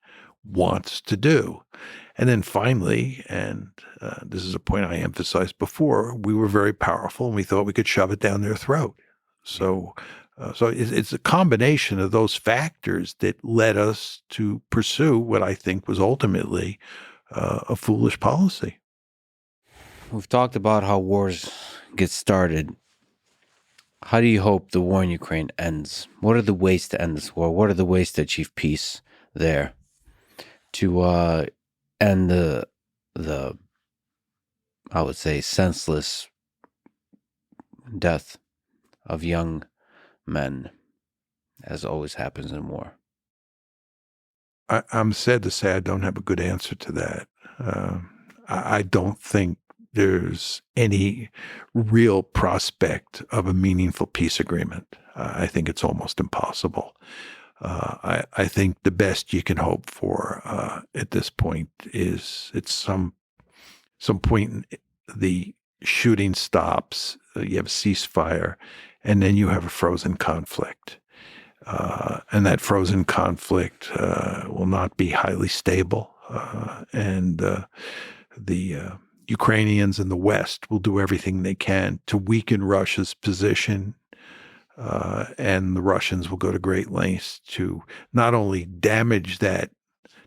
wants to do. And then finally, and this is a point I emphasized before, we were very powerful and we thought we could shove it down their throat. So it's a combination of those factors that led us to pursue what I think was ultimately a foolish policy. We've talked about how wars get started. How do you hope the war in Ukraine ends? What are the ways to end this war? What are the ways to achieve peace there? To end the I would say senseless death of young men, as always happens in war. I'm sad to say I don't have a good answer to that. I don't think there's any real prospect of a meaningful peace agreement. I think it's almost impossible. I think the best you can hope for at this point is at some point the shooting stops, you have a ceasefire, and then you have a frozen conflict. And that frozen conflict will not be highly stable. And the Ukrainians in the West will do everything they can to weaken Russia's position. And the Russians will go to great lengths to not only damage that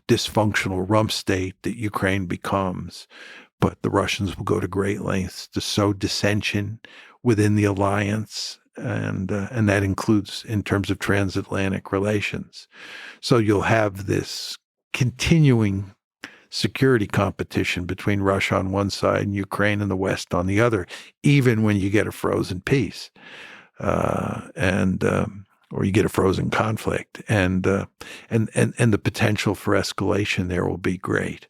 dysfunctional rump state that Ukraine becomes, but the Russians will go to great lengths to sow dissension within the alliance, and that includes in terms of transatlantic relations. So you'll have this continuing security competition between Russia on one side and Ukraine and the West on the other, even when you get a frozen peace. Or you get a frozen conflict, and the potential for escalation there will be great.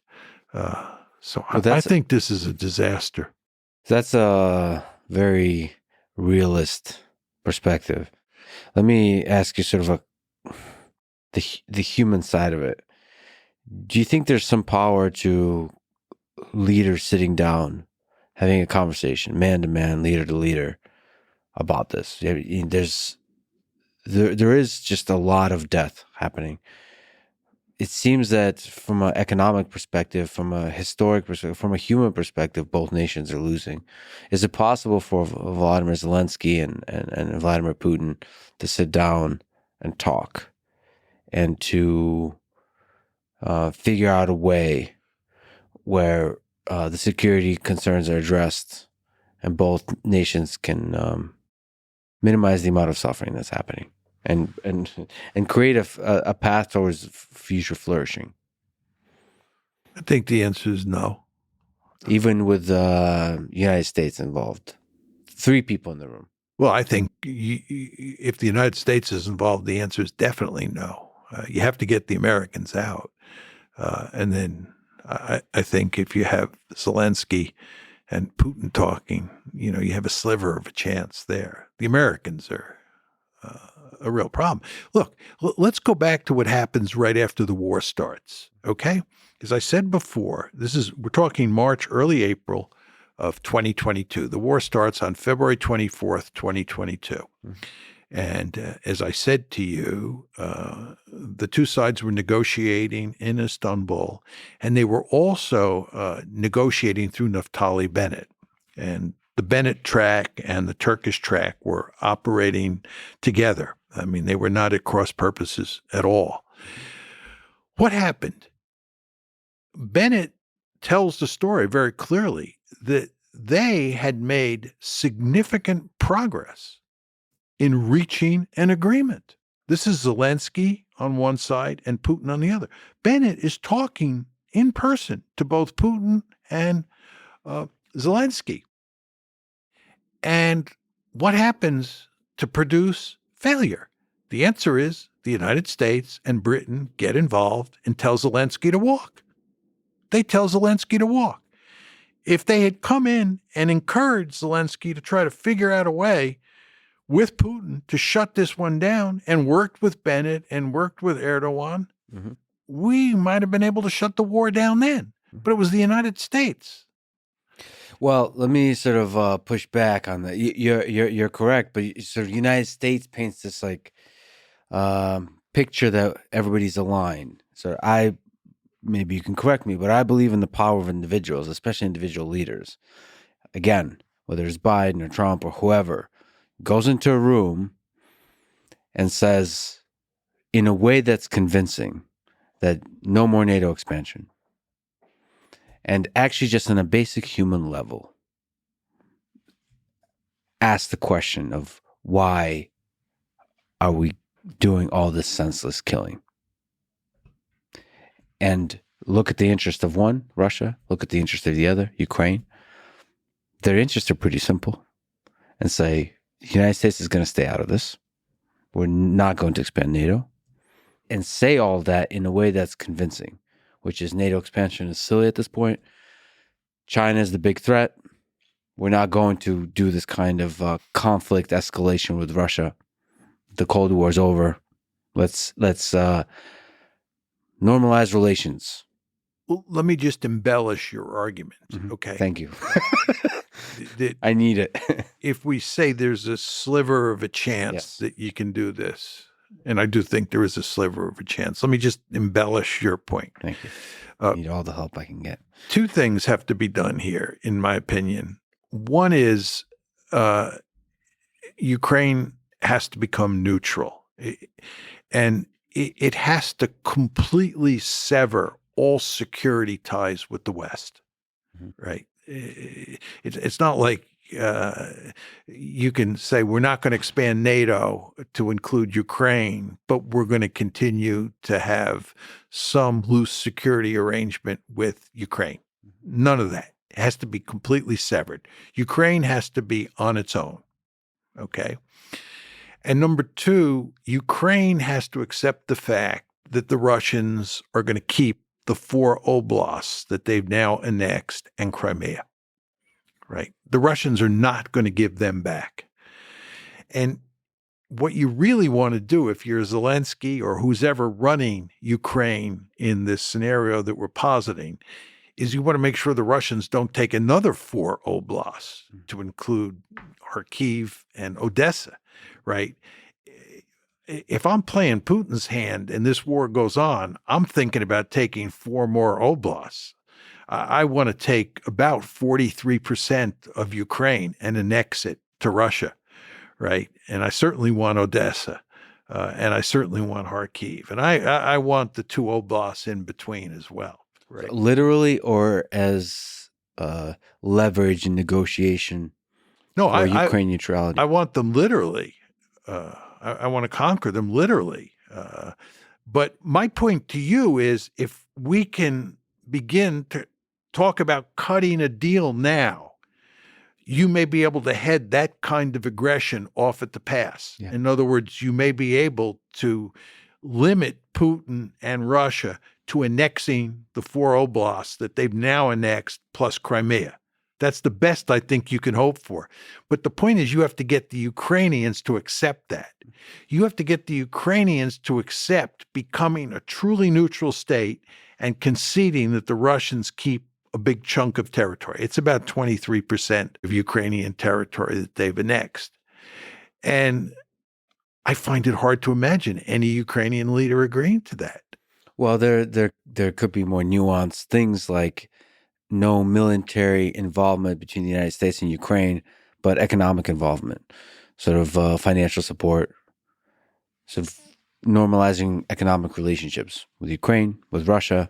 I think this is a disaster. That's a very realist perspective. Let me ask you sort of the human side of it. Do you think there's some power to leaders sitting down, having a conversation, man to man, leader to leader, about this? There is just a lot of death happening. It seems that from an economic perspective, from a historic perspective, from a human perspective, both nations are losing. Is it possible for Vladimir Zelensky and Vladimir Putin to sit down and talk and to figure out a way where the security concerns are addressed and both nations can minimize the amount of suffering that's happening and create a path towards future flourishing? I think the answer is no. Even with the United States involved. 3 people in the room. Well, I think if the United States is involved, the answer is definitely no. You have to get the Americans out. And then I think if you have Zelensky and Putin talking, you have a sliver of a chance there. The Americans are a real problem. Look, let's go back to what happens right after the war starts, okay? As I said before, we're talking March, early April of 2022. The war starts on February 24th, 2022. Mm-hmm. And as I said to you, the two sides were negotiating in Istanbul, and they were also negotiating through Naftali Bennett. And the Bennett track and the Turkish track were operating together. I mean, they were not at cross purposes at all. What happened? Bennett tells the story very clearly that they had made significant progress in reaching an agreement. This is Zelensky on one side and Putin on the other. Bennett is talking in person to both Putin and Zelensky. And what happens to produce failure? The answer is the United States and Britain get involved and tell Zelensky to walk. They tell Zelensky to walk. If they had come in and encouraged Zelensky to try to figure out a way with Putin to shut this one down and worked with Bennett and worked with Erdogan, we might have been able to shut the war down then. But it was the United States. Well, let me sort of push back on that. You're correct, but sort of the United States paints this like picture that everybody's aligned. So maybe you can correct me, but I believe in the power of individuals, especially individual leaders. Again, whether it's Biden or Trump or whoever, goes into a room and says, in a way that's convincing, that no more NATO expansion. And actually just on a basic human level, ask the question of why are we doing all this senseless killing? And look at the interest of one, Russia, look at the interest of the other, Ukraine. Their interests are pretty simple. And say, the United States is going to stay out of this. We're not going to expand NATO. And say all that in a way that's convincing, which is NATO expansion is silly at this point. China is the big threat. We're not going to do this kind of conflict escalation with Russia. The Cold War is over. Let's normalize relations. Well, let me just embellish your argument, okay? Thank you. I need it. If we say there's a sliver of a chance that you can do this, and I do think there is a sliver of a chance, let me just embellish your point. Thank you. I need all the help I can get. Two things have to be done here, in my opinion. One is Ukraine has to become neutral, and it has to completely sever all security ties with the West, right? It's not like you can say we're not going to expand NATO to include Ukraine, but we're going to continue to have some loose security arrangement with Ukraine. None of that. It has to be completely severed. Ukraine has to be on its own, okay? And number two, Ukraine has to accept the fact that the Russians are going to keep the 4 oblasts that they've now annexed and Crimea, right? The Russians are not going to give them back. And what you really want to do if you're Zelensky or who's ever running Ukraine in this scenario that we're positing is you want to make sure the Russians don't take another 4 oblasts to include Kharkiv and Odessa, right? If I'm playing Putin's hand and this war goes on, I'm thinking about taking 4 more oblasts. I want to take about 43% of Ukraine and annex it to Russia, right? And I certainly want Odessa, and I certainly want Kharkiv, and I want the 2 oblasts in between as well, right? Literally, or as leverage in negotiation for Ukraine neutrality? I want them literally. I want to conquer them literally. But my point to you is if we can begin to talk about cutting a deal now, you may be able to head that kind of aggression off at the pass. Yeah. In other words, you may be able to limit Putin and Russia to annexing the 4 oblasts that they've now annexed plus Crimea. That's the best I think you can hope for. But the point is you have to get the Ukrainians to accept that. You have to get the Ukrainians to accept becoming a truly neutral state and conceding that the Russians keep a big chunk of territory. It's about 23% of Ukrainian territory that they've annexed. And I find it hard to imagine any Ukrainian leader agreeing to that. Well, there could be more nuanced things like no military involvement between the United States and Ukraine, but economic involvement, sort of financial support, sort of normalizing economic relationships with Ukraine, with Russia,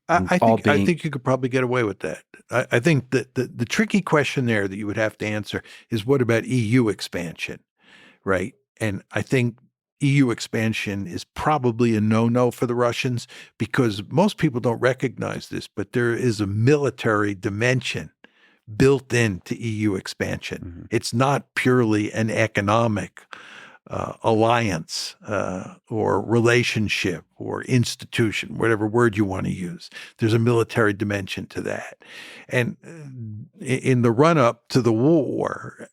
and all I being. think you could probably get away with that. I think that the tricky question there that you would have to answer is what about EU expansion, right? And I think EU expansion is probably a no-no for the Russians because most people don't recognize this, but there is a military dimension built into EU expansion. Mhm. It's not purely an economic alliance or relationship or institution, whatever word you want to use. There's a military dimension to that. And in the run up to the war,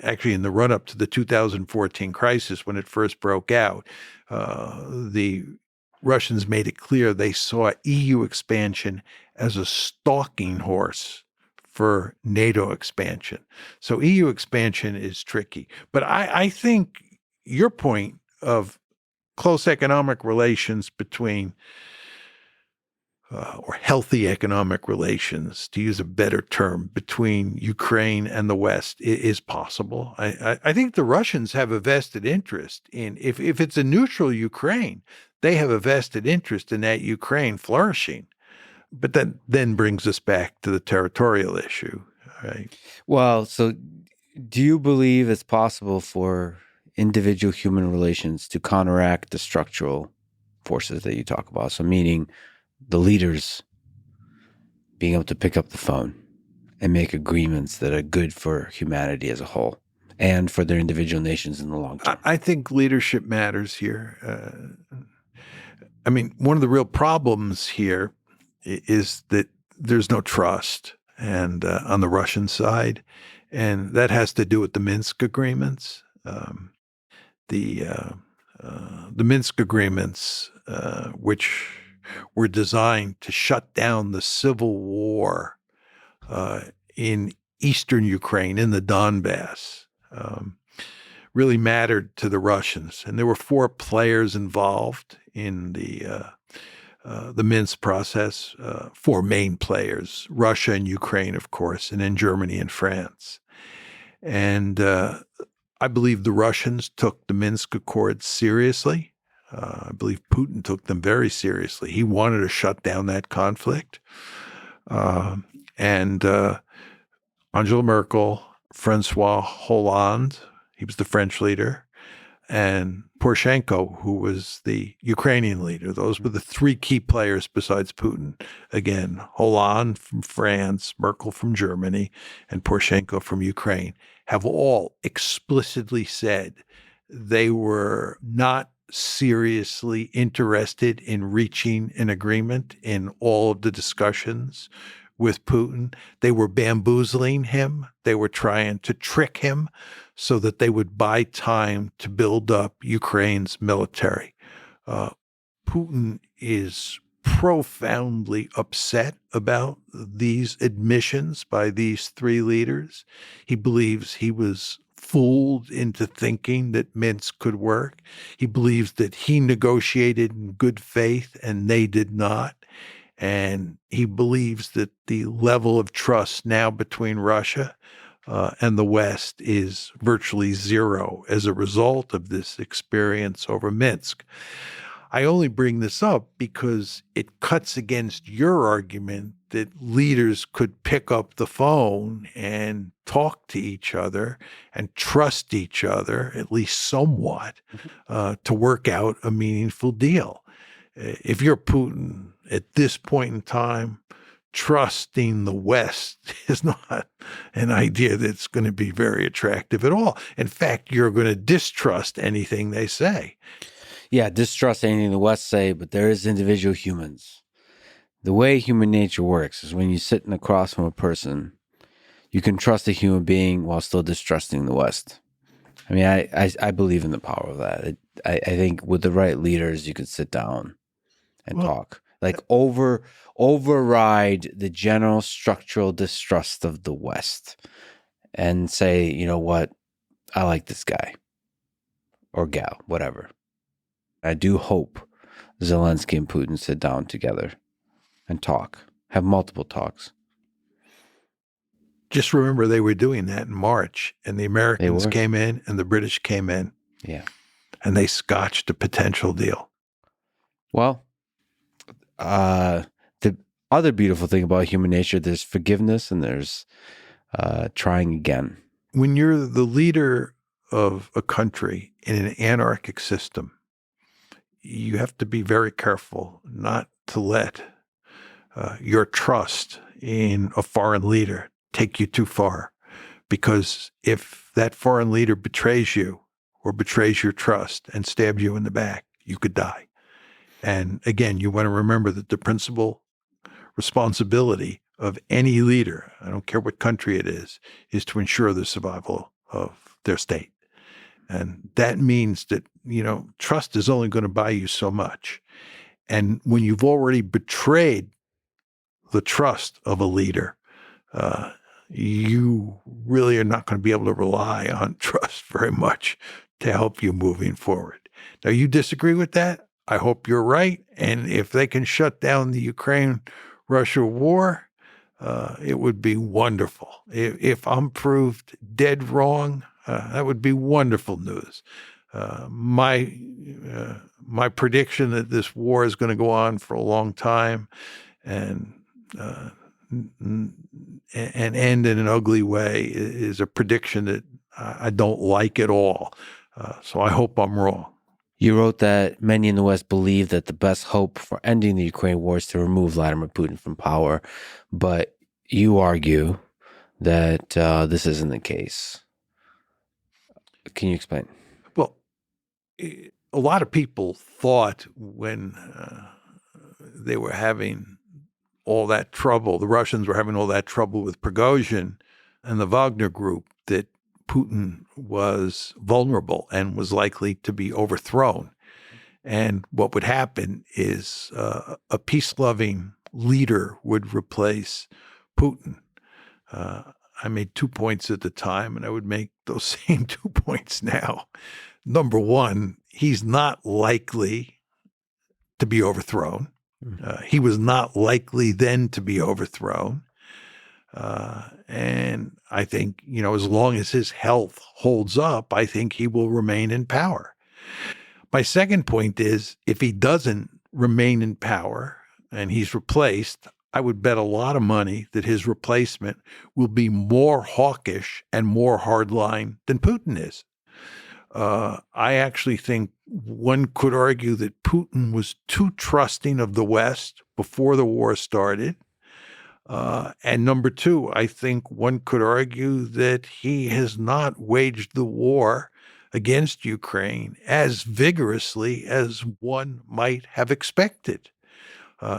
actually in the run up to the 2014 crisis when it first broke out, the Russians made it clear they saw EU expansion as a stalking horse for NATO expansion. So EU expansion is tricky. But I think your point of close economic relations between, or healthy economic relations, to use a better term, between Ukraine and the West is possible. I think the Russians have a vested interest in, if it's a neutral Ukraine, they have a vested interest in that Ukraine flourishing. But that then brings us back to the territorial issue, right? Well, so do you believe it's possible for individual human relations to counteract the structural forces that you talk about? So, meaning the leaders being able to pick up the phone and make agreements that are good for humanity as a whole and for their individual nations in the long term. I think leadership matters here. I mean, one of the real problems here is that there's no trust, and on the Russian side, and that has to do with the Minsk agreements. The Minsk agreements, which were designed to shut down the civil war in eastern Ukraine, in the Donbass, really mattered to the Russians. And there were four players involved in the Minsk process, four main players: Russia and Ukraine, of course, and then Germany and France. And I believe the Russians took the Minsk Accords seriously. I believe Putin took them very seriously. He wanted to shut down that conflict. And Angela Merkel, Francois Hollande, he was the French leader, and Poroshenko, who was the Ukrainian leader. Those were the three key players besides Putin. Again, Hollande from France, Merkel from Germany, and Poroshenko from Ukraine have all explicitly said they were not seriously interested in reaching an agreement in all of the discussions with Putin. They were bamboozling him. They were trying to trick him so that they would buy time to build up Ukraine's military. Putin is profoundly upset about these admissions by these three leaders. He believes he was fooled into thinking that Minsk could work. He believes that he negotiated in good faith and they did not. And he believes that the level of trust now between Russia and the West is virtually zero as a result of this experience over Minsk. I only bring this up because it cuts against your argument that leaders could pick up the phone and talk to each other and trust each other, at least somewhat, to work out a meaningful deal. If you're Putin at this point in time, trusting the West is not an idea that's going to be very attractive at all. In fact, you're going to distrust anything they say. Yeah, distrust anything the West say, but there is individual humans. The way human nature works is when you're sitting across from a person, you can trust a human being while still distrusting the West. I mean, I believe in the power of that. I think with the right leaders, you can sit down and talk. Like override the general structural distrust of the West and say, you know what, I like this guy. or gal, whatever. I do hope Zelensky and Putin sit down together and talk, have multiple talks. Just remember they were doing that in March, and the Americans came in and the British came in. Yeah. And they scotched a potential deal. Well, the other beautiful thing about human nature, there's forgiveness and there's trying again. When you're the leader of a country in an anarchic system, you have to be very careful not to let your trust in a foreign leader take you too far. Because if that foreign leader betrays you or betrays your trust and stabs you in the back, you could die. And again, you want to remember that the principal responsibility of any leader, I don't care what country it is to ensure the survival of their state. And that means that, trust is only going to buy you so much. And when you've already betrayed the trust of a leader, you really are not going to be able to rely on trust very much to help you moving forward. Now, you disagree with that? I hope you're right. And if they can shut down the Ukraine-Russia war, it would be wonderful. If I'm proved dead wrong, that would be wonderful news. My prediction that this war is going to go on for a long time and end in an ugly way is a prediction that I don't like at all. So I hope I'm wrong. You wrote that many in the West believe that the best hope for ending the Ukraine war is to remove Vladimir Putin from power, but you argue that this isn't the case. Can you explain? Well, a lot of people thought when they were having all that trouble, the Russians were having all that trouble with Prigozhin and the Wagner group, that Putin was vulnerable and was likely to be overthrown. And what would happen is a peace-loving leader would replace Putin. I made 2 points at the time, and I would make those same 2 points now. Number one, he's not likely to be overthrown. He was not likely then to be overthrown. And I think, as long as his health holds up, I think he will remain in power. My second point is, if he doesn't remain in power and he's replaced, I would bet a lot of money that his replacement will be more hawkish and more hardline than Putin is. I actually think one could argue that Putin was too trusting of the West before the war started. And number two, I think one could argue that he has not waged the war against Ukraine as vigorously as one might have expected.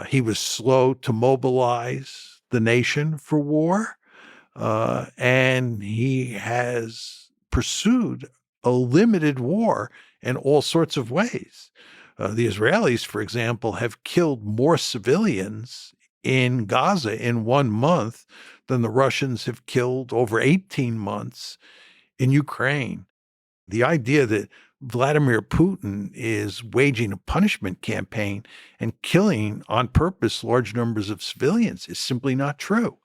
He was slow to mobilize the nation for war, and he has pursued a limited war in all sorts of ways. The Israelis, for example, have killed more civilians in Gaza in 1 month than the Russians have killed over 18 months in Ukraine. The idea that Vladimir Putin is waging a punishment campaign and killing on purpose large numbers of civilians is simply not true.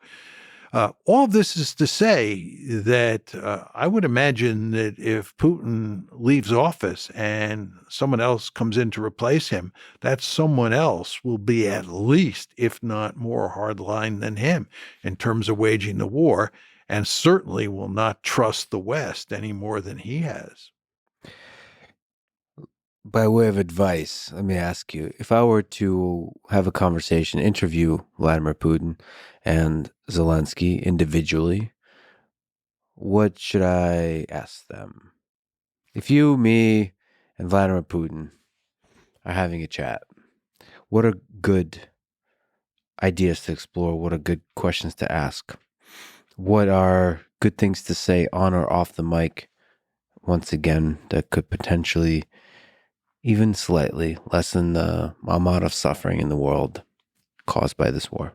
All of this is to say that I would imagine that if Putin leaves office and someone else comes in to replace him, that someone else will be at least, if not more hardline than him in terms of waging the war, and certainly will not trust the West any more than he has. By way of advice, let me ask you, if I were to have a conversation, interview Vladimir Putin and Zelensky individually, what should I ask them? If you, me, and Vladimir Putin are having a chat, what are good ideas to explore? What are good questions to ask? What are good things to say on or off the mic, once again, that could potentially even slightly lessen the amount of suffering in the world caused by this war?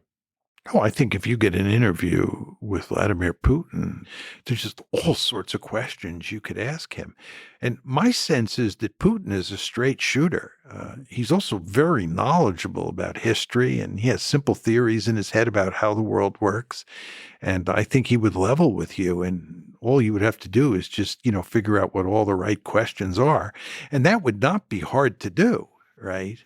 Oh, I think if you get an interview with Vladimir Putin, there's just all sorts of questions you could ask him. And my sense is that Putin is a straight shooter. He's also very knowledgeable about history, and he has simple theories in his head about how the world works. And I think he would level with you, and all you would have to do is just, figure out what all the right questions are. And that would not be hard to do, right?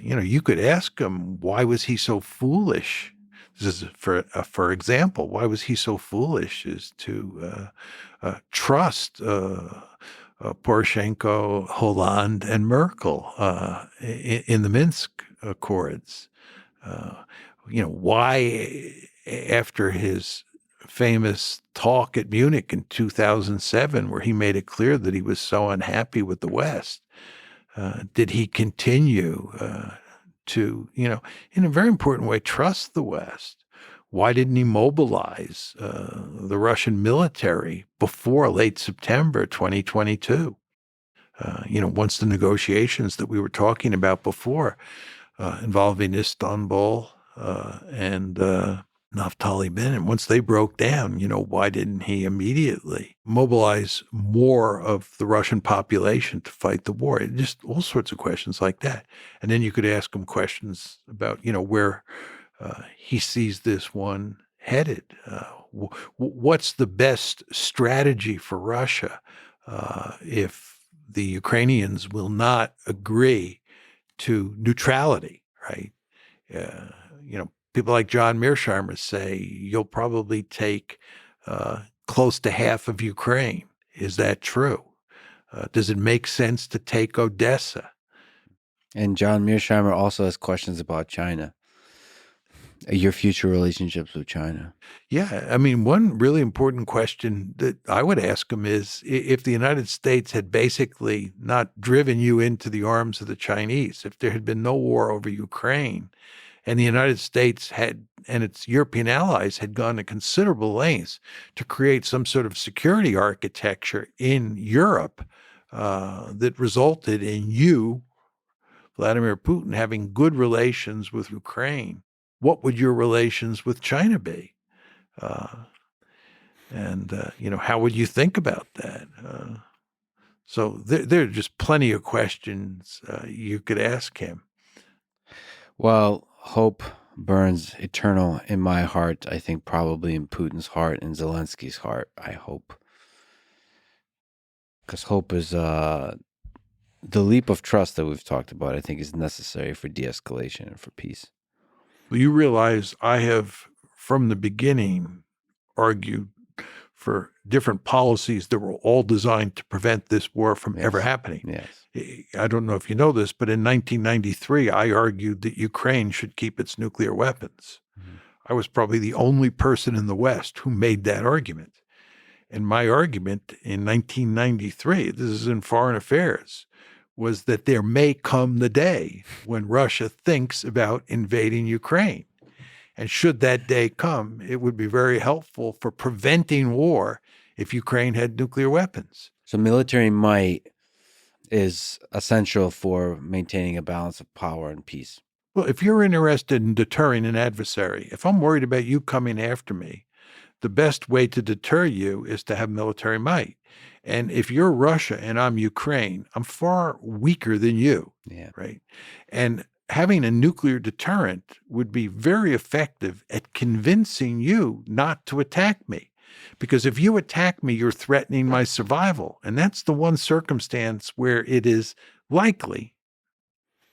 You could ask him, why was he so foolish? This is for example, why was he so foolish as to trust Poroshenko, Hollande, and Merkel in the Minsk Accords? Why, after his famous talk at Munich in 2007, where he made it clear that he was so unhappy with the West, did he continue to, in a very important way, trust the West? Why didn't he mobilize the Russian military before late September 2022? Once the negotiations that we were talking about before involving Istanbul and Naftali Bennett, once they broke down, why didn't he immediately mobilize more of the Russian population to fight the war? Just all sorts of questions like that. And then you could ask him questions about, where he sees this one headed. What's the best strategy for Russia if the Ukrainians will not agree to neutrality, right? People like John Mearsheimer say you'll probably take close to half of Ukraine. Is that true? Does it make sense to take Odessa? And John Mearsheimer also has questions about China, your future relationships with China. Yeah, I mean, one really important question that I would ask him is if the United States had basically not driven you into the arms of the Chinese, if there had been no war over Ukraine, and the United States had, and its European allies had gone to considerable lengths to create some sort of security architecture in Europe that resulted in you, Vladimir Putin, having good relations with Ukraine, what would your relations with China be? How would you think about that? So there are just plenty of questions you could ask him. Well, hope burns eternal in my heart. I think probably in Putin's heart and Zelensky's heart, I hope. Because hope is the leap of trust that we've talked about, I think is necessary for de-escalation and for peace. Well, you realize I have, from the beginning, argued for different policies that were all designed to prevent this war from ever happening. Yes. I don't know if you know this, but in 1993, I argued that Ukraine should keep its nuclear weapons. Mm-hmm. I was probably the only person in the West who made that argument. And my argument in 1993, this is in foreign affairs, was that there may come the day when Russia thinks about invading Ukraine. And should that day come, it would be very helpful for preventing war if Ukraine had nuclear weapons. So military might is essential for maintaining a balance of power and peace. Well, if you're interested in deterring an adversary, if I'm worried about you coming after me, the best way to deter you is to have military might. And if you're Russia and I'm Ukraine, I'm far weaker than you, right? And having a nuclear deterrent would be very effective at convincing you not to attack me. Because if you attack me, you're threatening my survival. And that's the one circumstance where it is likely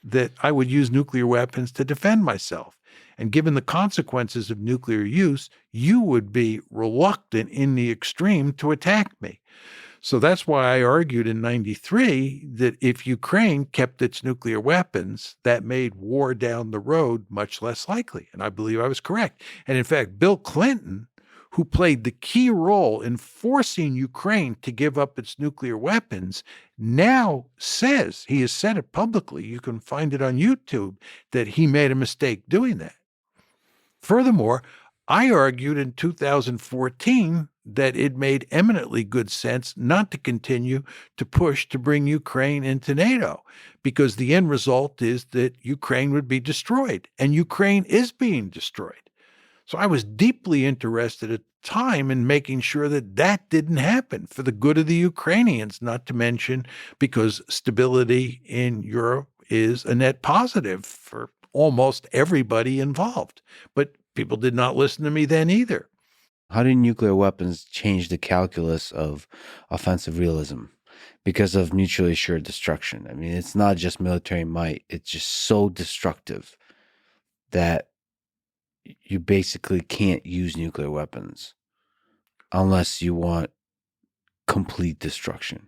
that I would use nuclear weapons to defend myself. And given the consequences of nuclear use, you would be reluctant in the extreme to attack me. So that's why I argued in 93 that if Ukraine kept its nuclear weapons, that made war down the road much less likely. And I believe I was correct. And in fact, Bill Clinton, who played the key role in forcing Ukraine to give up its nuclear weapons, now says, he has said it publicly, you can find it on YouTube, that he made a mistake doing that. Furthermore, I argued in 2014 that it made eminently good sense not to continue to push to bring Ukraine into NATO, because the end result is that Ukraine would be destroyed, and Ukraine is being destroyed. So I was deeply interested at the time in making sure that that didn't happen for the good of the Ukrainians, not to mention because stability in Europe is a net positive for almost everybody involved. But people did not listen to me then either. How do nuclear weapons change the calculus of offensive realism because of mutually assured destruction? I mean, it's not just military might, it's just so destructive that you basically can't use nuclear weapons unless you want complete destruction.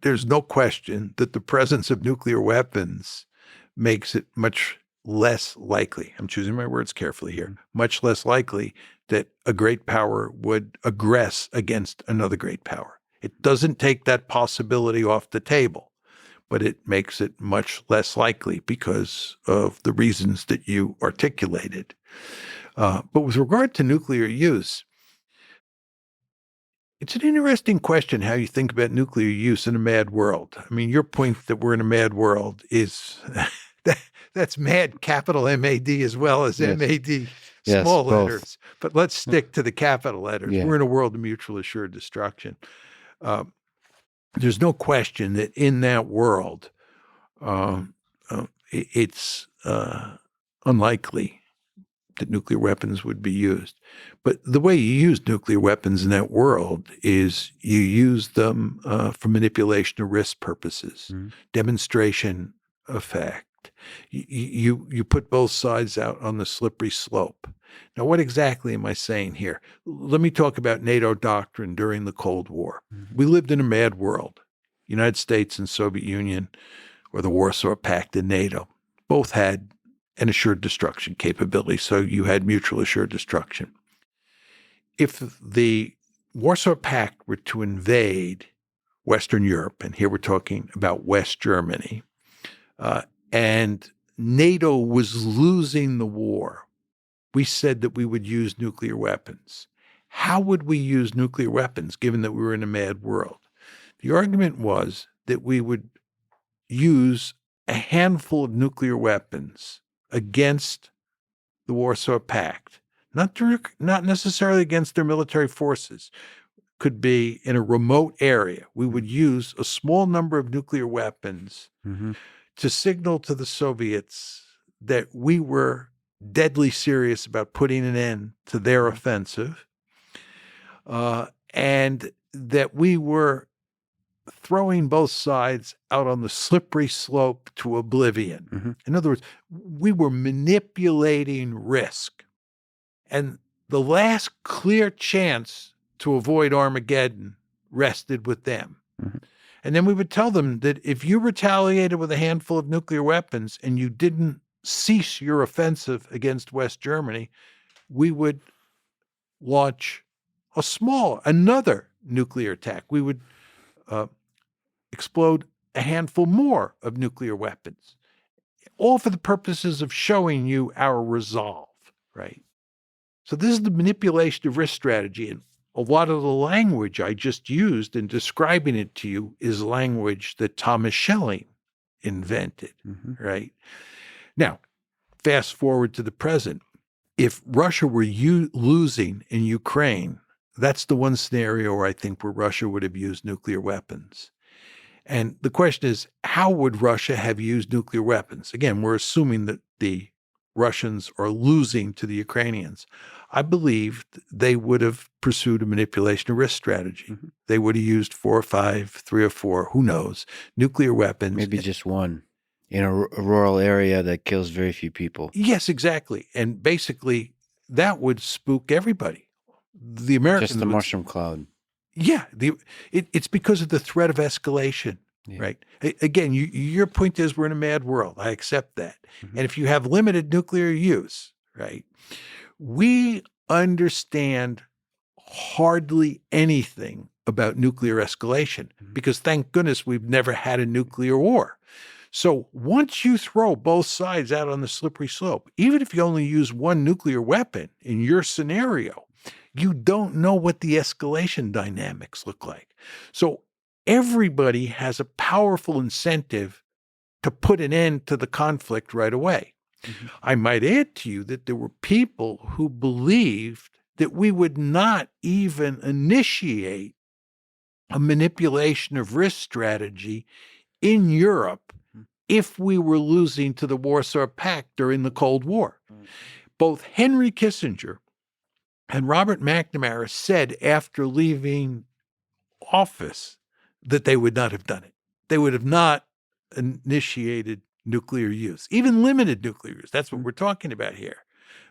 There's no question that the presence of nuclear weapons makes it much less likely, I'm choosing my words carefully here, much less likely that a great power would aggress against another great power. It doesn't take that possibility off the table, but it makes it much less likely because of the reasons that you articulated. But with regard to nuclear use, it's an interesting question how you think about nuclear use in a mad world. I mean, your point that we're in a mad world is that's mad, capital M-A-D, as well as Yes. M-A-D, Yes, small both. letters. But let's stick to the capital letters. Yeah. We're in a world of mutual assured destruction. There's no question that in that world, it's unlikely that nuclear weapons would be used. But the way you use nuclear weapons in that world is you use them for manipulation of risk purposes, demonstration effect. You put both sides out on the slippery slope. Now, what exactly am I saying here? Let me talk about NATO doctrine during the Cold War. We lived in a mad world. United States and Soviet Union, or the Warsaw Pact and NATO, both had an assured destruction capability. So you had mutual assured destruction. If the Warsaw Pact were to invade Western Europe, and here we're talking about West Germany, and NATO was losing the war, we said that we would use nuclear weapons. How would we use nuclear weapons given that we were in a mad world? The argument was that we would use a handful of nuclear weapons against the Warsaw Pact, not necessarily against their military forces. Could be in a remote area. We would use a small number of nuclear weapons to signal to the Soviets that we were deadly serious about putting an end to their offensive, and that we were throwing both sides out on the slippery slope to oblivion. In other words, we were manipulating risk. And the last clear chance to avoid Armageddon rested with them. And then we would tell them that if you retaliated with a handful of nuclear weapons and you didn't cease your offensive against West Germany, we would launch another nuclear attack. We would explode a handful more of nuclear weapons, all for the purposes of showing you our resolve, right? So this is the manipulation of risk strategy. And a lot of the language I just used in describing it to you is language that Thomas Schelling invented, right? Now, fast forward to the present. If Russia were losing in Ukraine, that's the one scenario where I think where Russia would have used nuclear weapons. And the question is, how would Russia have used nuclear weapons? Again, we're assuming that the Russians are losing to the Ukrainians. I believe they would have pursued a manipulation of risk strategy. They would have used 4 or 5, 3 or 4, who knows, nuclear weapons. Maybe just one in a rural area that kills very few people. Yes, exactly. And basically, that would spook everybody. The Americans Just the mushroom cloud. Yeah, it's because of the threat of escalation, right? Again, your point is we're in a mad world. I accept that. And if you have limited nuclear use, right, we understand hardly anything about nuclear escalation because thank goodness we've never had a nuclear war. So once you throw both sides out on the slippery slope, even if you only use one nuclear weapon in your scenario, you don't know what the escalation dynamics look like. So everybody has a powerful incentive to put an end to the conflict right away. Mm-hmm. I might add to you that there were people who believed that we would not even initiate a manipulation of risk strategy in Europe if we were losing to the Warsaw Pact during the Cold War. Both Henry Kissinger and Robert McNamara said after leaving office that they would not have done it. They would have not initiated nuclear use, even limited nuclear use. That's what we're talking about here.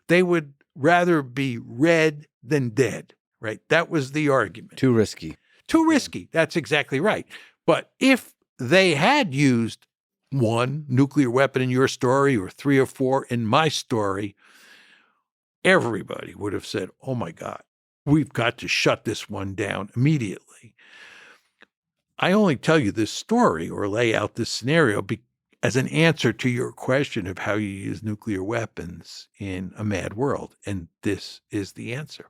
They would rather be red than dead, right? That was the argument. Too risky. Too risky. That's exactly right. But if they had used one nuclear weapon in your story or 3 or 4 in my story, everybody would have said, oh my God, we've got to shut this one down immediately. I only tell you this story or lay out this scenario as an answer to your question of how you use nuclear weapons in a mad world. And this is the answer.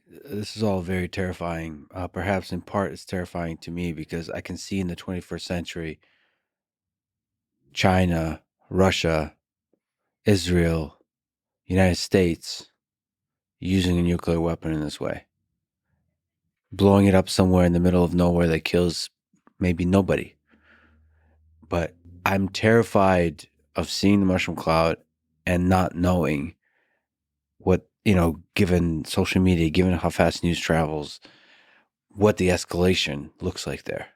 This is all very terrifying. Perhaps in part it's terrifying to me because I can see in the 21st century, China, Russia, Israel, United States using a nuclear weapon in this way. Blowing it up somewhere in the middle of nowhere that kills maybe nobody. But I'm terrified of seeing the mushroom cloud and not knowing what, given social media, given how fast news travels, what the escalation looks like there.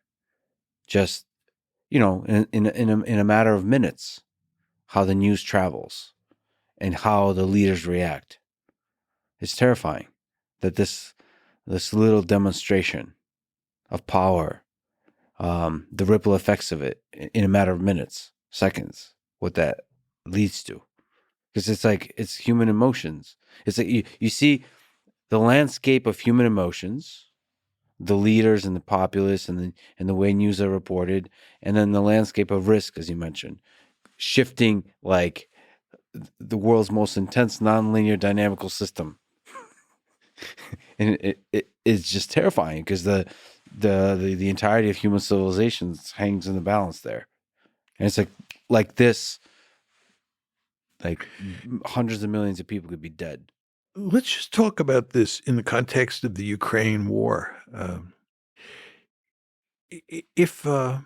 Just, in a matter of minutes, how the news travels and how the leaders react. It's terrifying that this little demonstration of power, the ripple effects of it in a matter of minutes, seconds, what that leads to. Because it's human emotions. It's like you see the landscape of human emotions, the leaders and the populace and the way news are reported, and then the landscape of risk, as you mentioned, shifting like the world's most intense nonlinear dynamical system. And it's just terrifying because the entirety of human civilization hangs in the balance there. And it's like this, like hundreds of millions of people could be dead. Let's just talk about this in the context of the Ukraine war. If the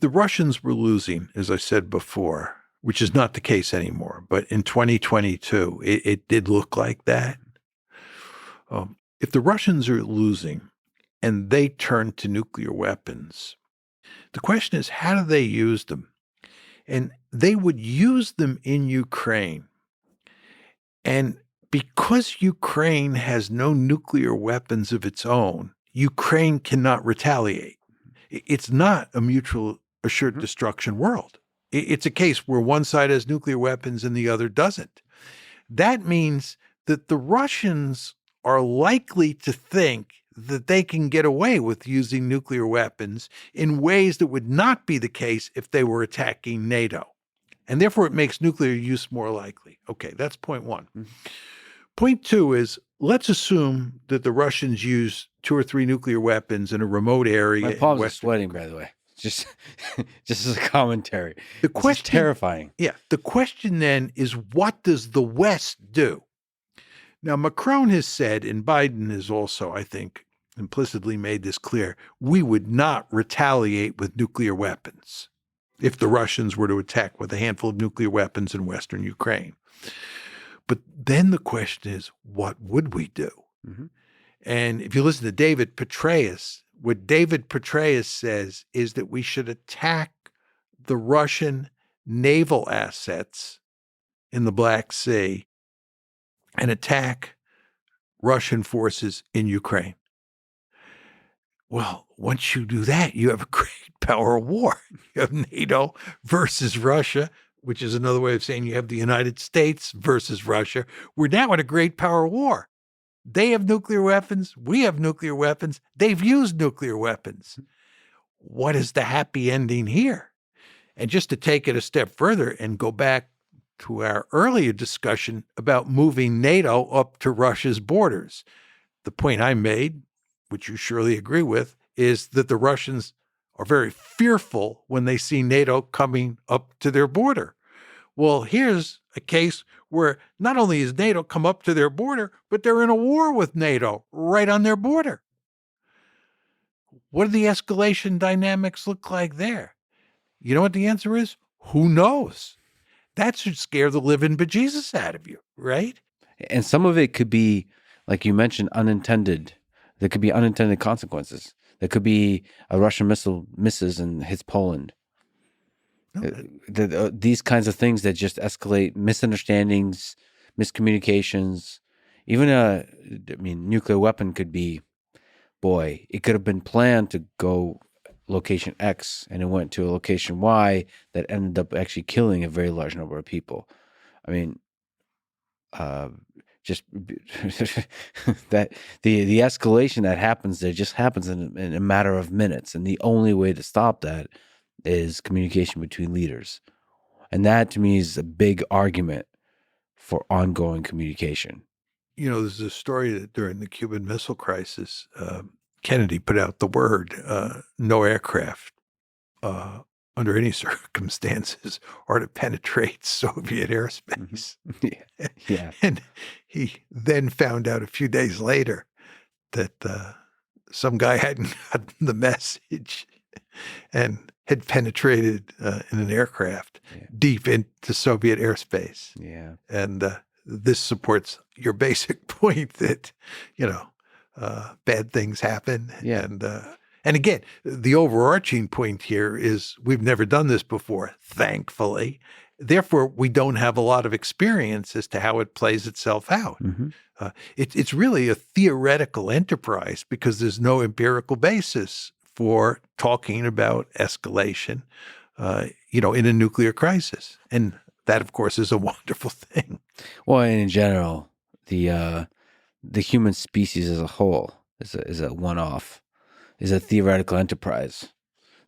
Russians were losing, as I said before, which is not the case anymore, but in 2022, it did look like that. If the Russians are losing and they turn to nuclear weapons, the question is, how do they use them? And they would use them in Ukraine. And because Ukraine has no nuclear weapons of its own, Ukraine cannot retaliate. It's not a mutual assured destruction world. It's a case where one side has nuclear weapons and the other doesn't. That means that the Russians are likely to think that they can get away with using nuclear weapons in ways that would not be the case if they were attacking NATO. And therefore, it makes nuclear use more likely. Okay, that's point one. Mm-hmm. Point two is, let's assume that the Russians use 2 or 3 nuclear weapons in a remote area. My palms are sweating, by the way. Just as a commentary. The question, it's terrifying. Yeah. The question then is, what does the West do? Now, Macron has said, and Biden has also, I think, implicitly made this clear, we would not retaliate with nuclear weapons if the Russians were to attack with a handful of nuclear weapons in Western Ukraine. But then the question is, what would we do? Mm-hmm. And if you listen to David Petraeus, what David Petraeus says is that we should attack the Russian naval assets in the Black Sea and attack Russian forces in Ukraine. Well, once you do that, you have a great power war. You have NATO versus Russia, which is another way of saying you have the United States versus Russia. We're now in a great power war. They have nuclear weapons. We have nuclear weapons. They've used nuclear weapons. What is the happy ending here? And just to take it a step further and go back to our earlier discussion about moving NATO up to Russia's borders, the point I made, which you surely agree with, is that the Russians are very fearful when they see NATO coming up to their border. Well, here's a case where not only has NATO come up to their border, but they're in a war with NATO right on their border. What do the escalation dynamics look like there? You know what the answer is? Who knows? That should scare the living bejesus out of you, right? And some of it could be, like you mentioned, unintended. There could be unintended consequences. There could be a Russian missile misses and hits Poland. These kinds of things that just escalate misunderstandings, miscommunications. Even nuclear weapon could be, it could have been planned to go location X and it went to a location Y that ended up actually killing a very large number of people. I mean, just that the escalation that happens there just happens in a matter of minutes, and the only way to stop that is communication between leaders. And that to me is a big argument for ongoing communication. You know, there's a story that during the Cuban Missile Crisis, Kennedy put out the word, no aircraft under any circumstances are to penetrate Soviet airspace. Mm-hmm. Yeah. And he then found out a few days later that some guy hadn't gotten the message and had penetrated in an aircraft deep into Soviet airspace. Yeah. And this supports your basic point that, bad things happen. Yeah. And again, the overarching point here is we've never done this before, thankfully. Therefore, we don't have a lot of experience as to how it plays itself out. Mm-hmm. It's really a theoretical enterprise because there's no empirical basis for talking about escalation, in a nuclear crisis. And that, of course, is a wonderful thing. Well, and in general, the human species as a whole is a one-off, is a theoretical enterprise.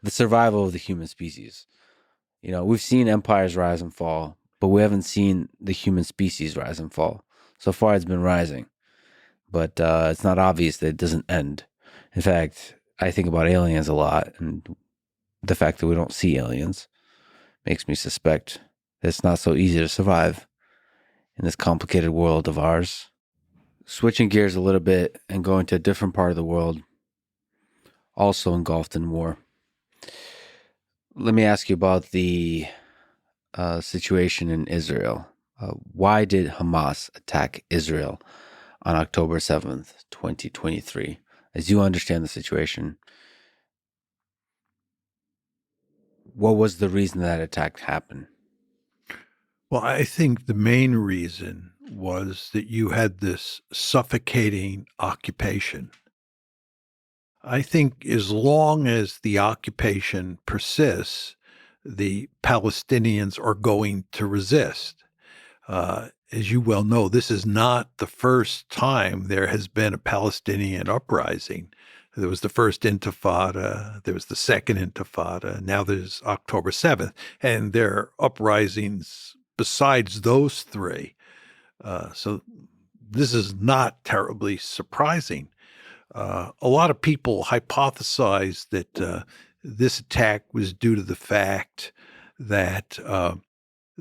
The survival of the human species. We've seen empires rise and fall, but we haven't seen the human species rise and fall. So far, it's been rising, but it's not obvious that it doesn't end. In fact, I think about aliens a lot, and the fact that we don't see aliens makes me suspect that it's not so easy to survive in this complicated world of ours. Switching gears a little bit and going to a different part of the world, also engulfed in war. Let me ask you about the situation in Israel. Why did Hamas attack Israel on October 7th, 2023? As you understand the situation, what was the reason that attack happened? Well, I think the main reason was that you had this suffocating occupation. I think as long as the occupation persists, the Palestinians are going to resist. As you well know, this is not the first time there has been a Palestinian uprising. There was the first Intifada, there was the second Intifada, now there's October 7th, and there are uprisings besides those three. So this is not terribly surprising. A lot of people hypothesize that this attack was due to the fact that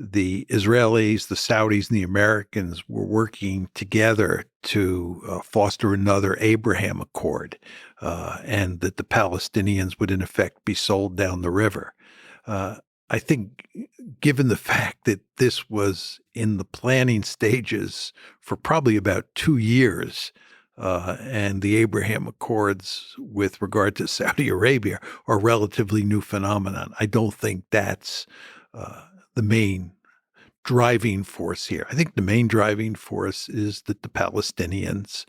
the Israelis, the Saudis, and the Americans were working together to foster another Abraham Accord, and that the Palestinians would in effect be sold down the river. I think given the fact that this was in the planning stages for probably about 2 years, and the Abraham Accords with regard to Saudi Arabia are a relatively new phenomenon, I don't think that's the main driving force here. I think the main driving force is that the Palestinians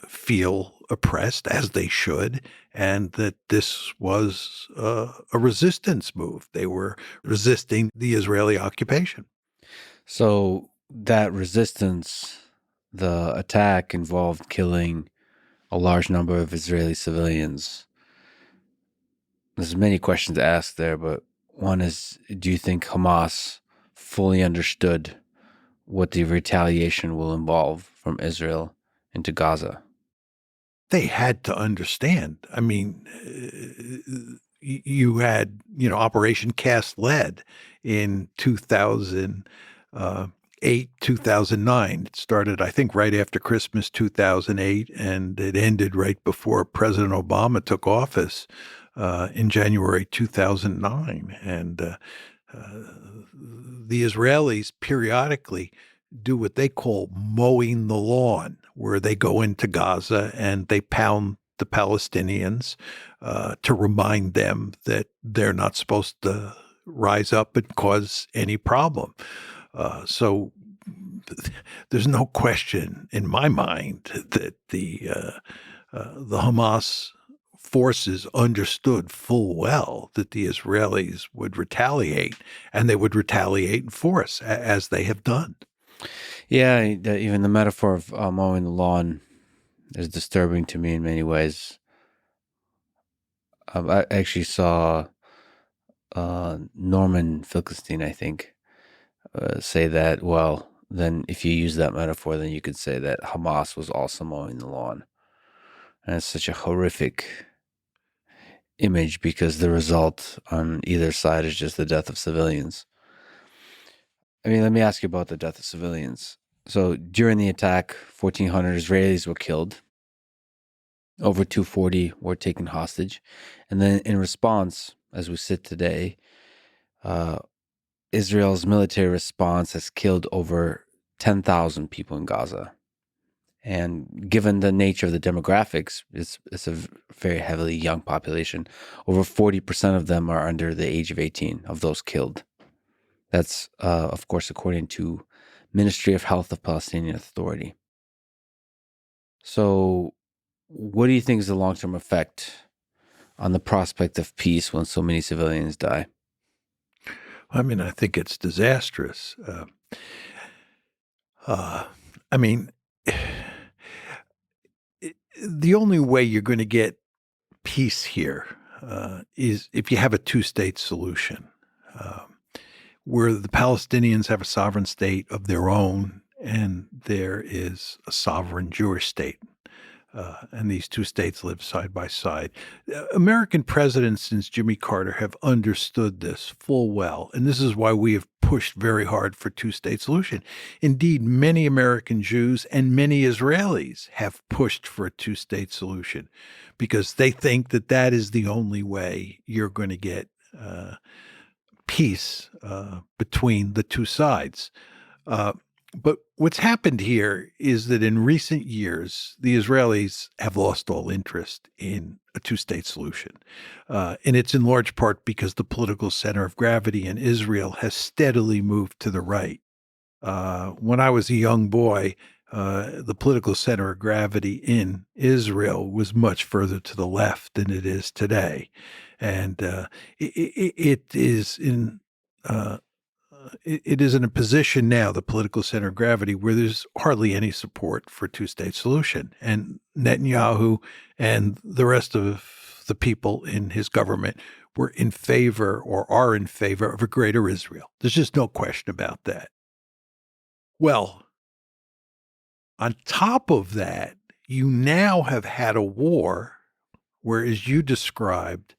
feel oppressed, as they should, and that this was a resistance move. They were resisting the Israeli occupation. So that resistance, the attack involved killing a large number of Israeli civilians. There's many questions to ask there, but One is, do you think Hamas fully understood what the retaliation will involve from Israel into Gaza? They had to understand. I mean, you had, Operation Cast Lead in 2008, 2009. It started, I think, right after Christmas 2008, and it ended right before President Obama took office in January 2009. And the Israelis periodically do what they call mowing the lawn, where they go into Gaza and they pound the Palestinians to remind them that they're not supposed to rise up and cause any problem. So there's no question in my mind that the Hamas forces understood full well that the Israelis would retaliate, and they would retaliate in force, as they have done. Yeah, even the metaphor of mowing the lawn is disturbing to me in many ways. I actually saw Norman Finkelstein, I think, say that, well, then if you use that metaphor, then you could say that Hamas was also mowing the lawn. And it's such a horrific image because the result on either side is just the death of civilians. I mean, let me ask you about the death of civilians. So during the attack, 1,400 Israelis were killed. Over 240 were taken hostage. And then in response, as we sit today, Israel's military response has killed over 10,000 people in Gaza. And given the nature of the demographics, it's a very heavily young population. Over 40% of them are under the age of 18 of those killed. That's, of course, according to Ministry of Health of Palestinian Authority. So what do you think is the long-term effect on the prospect of peace when so many civilians die? I mean, I think it's disastrous. I mean, the only way you're going to get peace here is if you have a two-state solution, where the Palestinians have a sovereign state of their own and there is a sovereign Jewish state. And these two states live side by side. American presidents since Jimmy Carter have understood this full well, and this is why we have pushed very hard for two-state solution. Indeed, many American Jews and many Israelis have pushed for a two-state solution because they think that that is the only way you're going to get peace between the two sides. But what's happened here is that in recent years, the Israelis have lost all interest in a two-state solution. And it's in large part because the political center of gravity in Israel has steadily moved to the right. When I was a young boy, the political center of gravity in Israel was much further to the left than it is today. And it is in it is in a position now, the political center of gravity, where there's hardly any support for a two-state solution. And Netanyahu and the rest of the people in his government were in favor or are in favor of a greater Israel. There's just no question about that. Well, on top of that, you now have had a war where, as you described,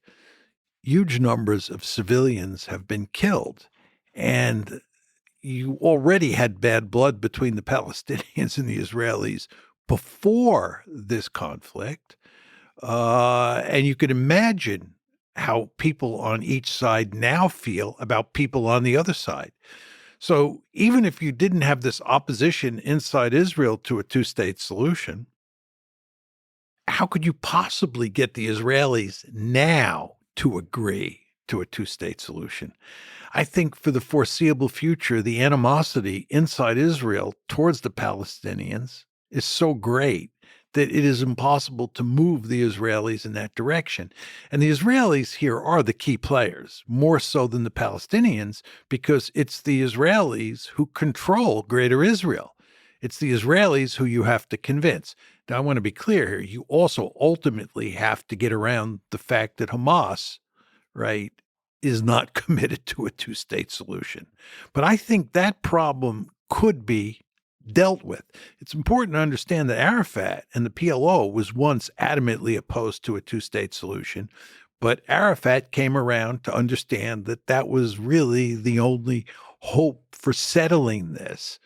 huge numbers of civilians have been killed. And you already had bad blood between the Palestinians and the Israelis before this conflict. And you can imagine how people on each side now feel about people on the other side. So even if you didn't have this opposition inside Israel to a two-state solution, how could you possibly get the Israelis now to agree to a two-state solution? I think for the foreseeable future, the animosity inside Israel towards the Palestinians is so great that it is impossible to move the Israelis in that direction. And the Israelis here are the key players, more so than the Palestinians, because it's the Israelis who control Greater Israel. It's the Israelis who you have to convince. Now, I want to be clear here. You also ultimately have to get around the fact that Hamas, right, is not committed to a two-state solution. But I think that problem could be dealt with. It's important to understand that Arafat and the PLO was once adamantly opposed to a two-state solution, but Arafat came around to understand that that was really the only hope for settling this.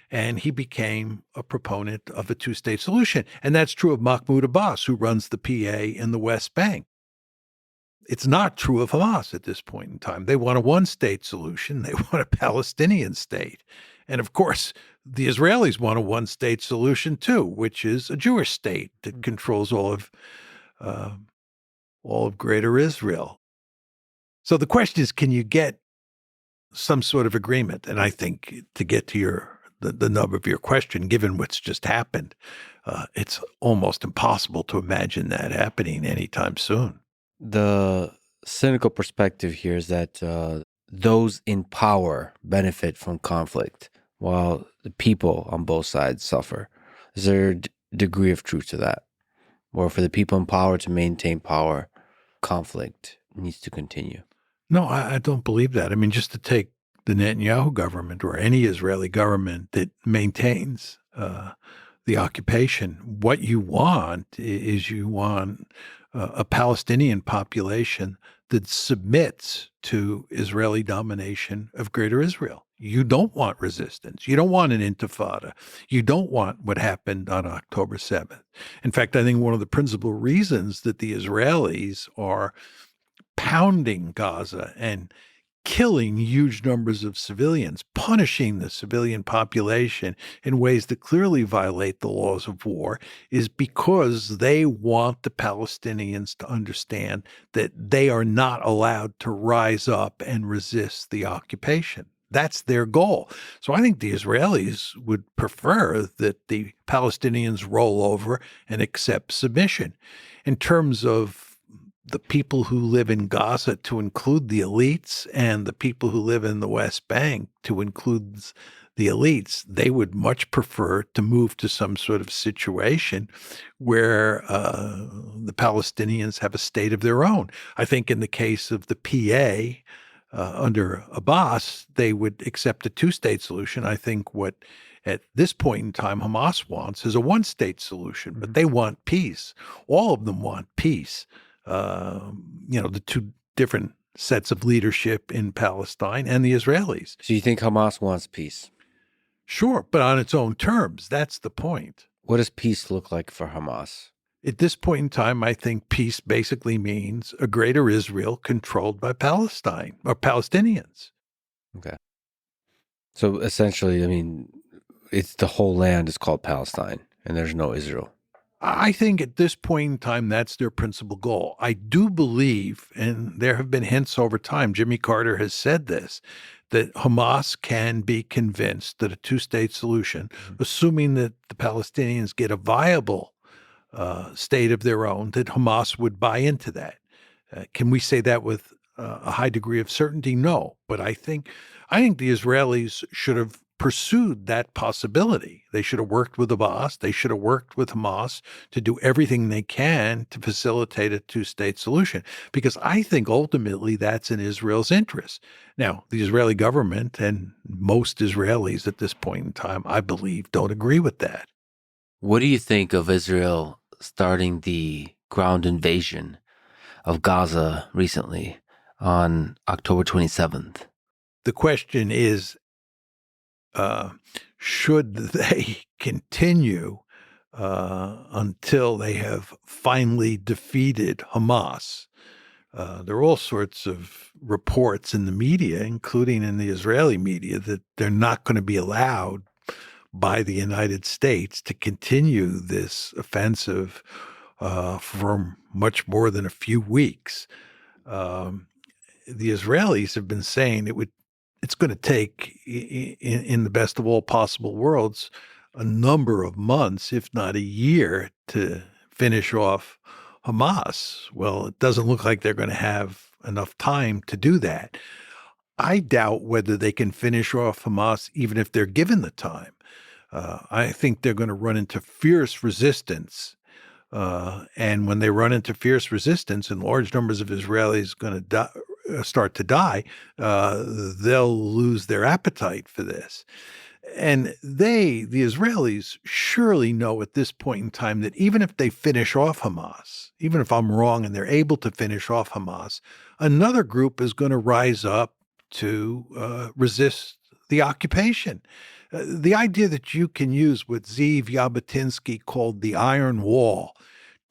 And he became a proponent of a two-state solution. And that's true of Mahmoud Abbas, who runs the PA in the West Bank. It's not true of Hamas at this point in time. They want a one-state solution. They want a Palestinian state. And of course, the Israelis want a one-state solution too, which is a Jewish state that controls all of Greater Israel. So the question is, can you get some sort of agreement? And I think to get to the nub of your question, given what's just happened, it's almost impossible to imagine that happening anytime soon. The cynical perspective here is that those in power benefit from conflict, while the people on both sides suffer. Is there a degree of truth to that? Or for the people in power to maintain power, conflict needs to continue? No, I don't believe that. I mean, just to take the Netanyahu government or any Israeli government that maintains the occupation, what you want is you want a Palestinian population that submits to Israeli domination of Greater Israel. You don't want resistance. You don't want an intifada. You don't want what happened on October 7th. In fact, I think one of the principal reasons that the Israelis are pounding Gaza and killing huge numbers of civilians, punishing the civilian population in ways that clearly violate the laws of war, is because they want the Palestinians to understand that they are not allowed to rise up and resist the occupation. That's their goal. So I think the Israelis would prefer that the Palestinians roll over and accept submission. In terms of the people who live in Gaza, to include the elites, and the people who live in the West Bank, to include the elites, they would much prefer to move to some sort of situation where the Palestinians have a state of their own. I think in the case of the PA, under Abbas, they would accept a two-state solution. I think what at this point in time Hamas wants is a one-state solution, but they want peace. All of them want peace. The two different sets of leadership in Palestine and the Israelis. So you think Hamas wants peace? Sure, but on its own terms. That's the point. What does peace look like for Hamas? At this point in time, I think peace basically means a greater Israel controlled by Palestine or Palestinians. Okay. So essentially, I mean, it's the whole land is called Palestine and there's no Israel. I think at this point in time, that's their principal goal. I do believe, and there have been hints over time, Jimmy Carter has said this, that Hamas can be convinced that a two-state solution, assuming that the Palestinians get a viable state of their own, that Hamas would buy into that. Can we say that with a high degree of certainty? No, but I think the Israelis should have pursued that possibility. They should have worked with Abbas. They should have worked with Hamas to do everything they can to facilitate a two-state solution, because I think ultimately that's in Israel's interest. Now, the Israeli government and most Israelis at this point in time, I believe, don't agree with that. What do you think of Israel starting the ground invasion of Gaza recently on October 27th? The question is, should they continue until they have finally defeated Hamas? There are all sorts of reports in the media, including in the Israeli media, that they're not going to be allowed by the United States to continue this offensive for much more than a few weeks. The Israelis have been saying it's going to take, in the best of all possible worlds, a number of months, if not a year, to finish off Hamas. Well, it doesn't look like they're going to have enough time to do that. I doubt whether they can finish off Hamas even if they're given the time. I think they're going to run into fierce resistance. And when they run into fierce resistance and large numbers of Israelis start to die, they'll lose their appetite for this. And the Israelis, surely know at this point in time that even if they finish off Hamas, even if I'm wrong and they're able to finish off Hamas, another group is going to rise up to resist the occupation. The idea that you can use what Zeev Jabotinsky called the Iron Wall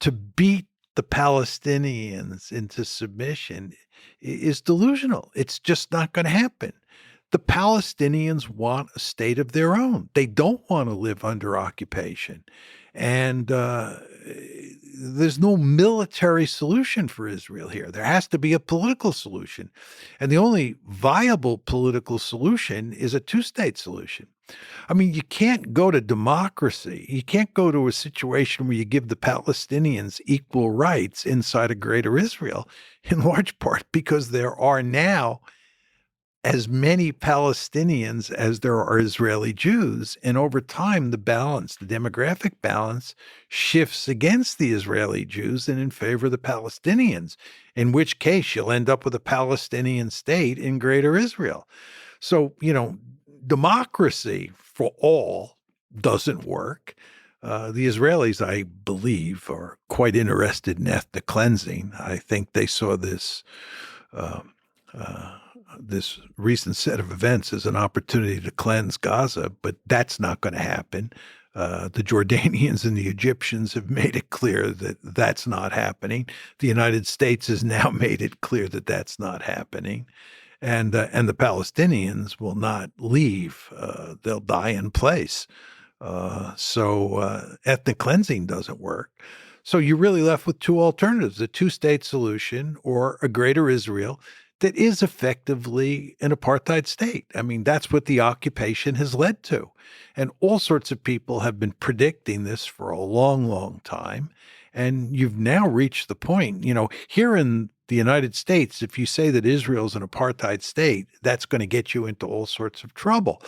to beat the Palestinians into submission is delusional. It's just not going to happen. The Palestinians want a state of their own. They don't want to live under occupation. And there's no military solution for Israel here. There has to be a political solution. And the only viable political solution is a two-state solution. I mean, you can't go to democracy. You can't go to a situation where you give the Palestinians equal rights inside a greater Israel, in large part because there are now as many Palestinians as there are Israeli Jews. And over time, the demographic balance shifts against the Israeli Jews and in favor of the Palestinians, in which case you'll end up with a Palestinian state in greater Israel. So, democracy for all doesn't work. The Israelis, I believe, are quite interested in ethnic cleansing. I think they saw this recent set of events as an opportunity to cleanse Gaza, but that's not going to happen. The Jordanians and the Egyptians have made it clear that that's not happening. The United States has now made it clear that that's not happening. And the Palestinians will not leave. They'll die in place. So ethnic cleansing doesn't work. So you're really left with two alternatives, a two-state solution or a greater Israel that is effectively an apartheid state. I mean, that's what the occupation has led to. And all sorts of people have been predicting this for a long, long time. And you've now reached the point, here in the United States, if you say that Israel is an apartheid state, that's going to get you into all sorts of trouble.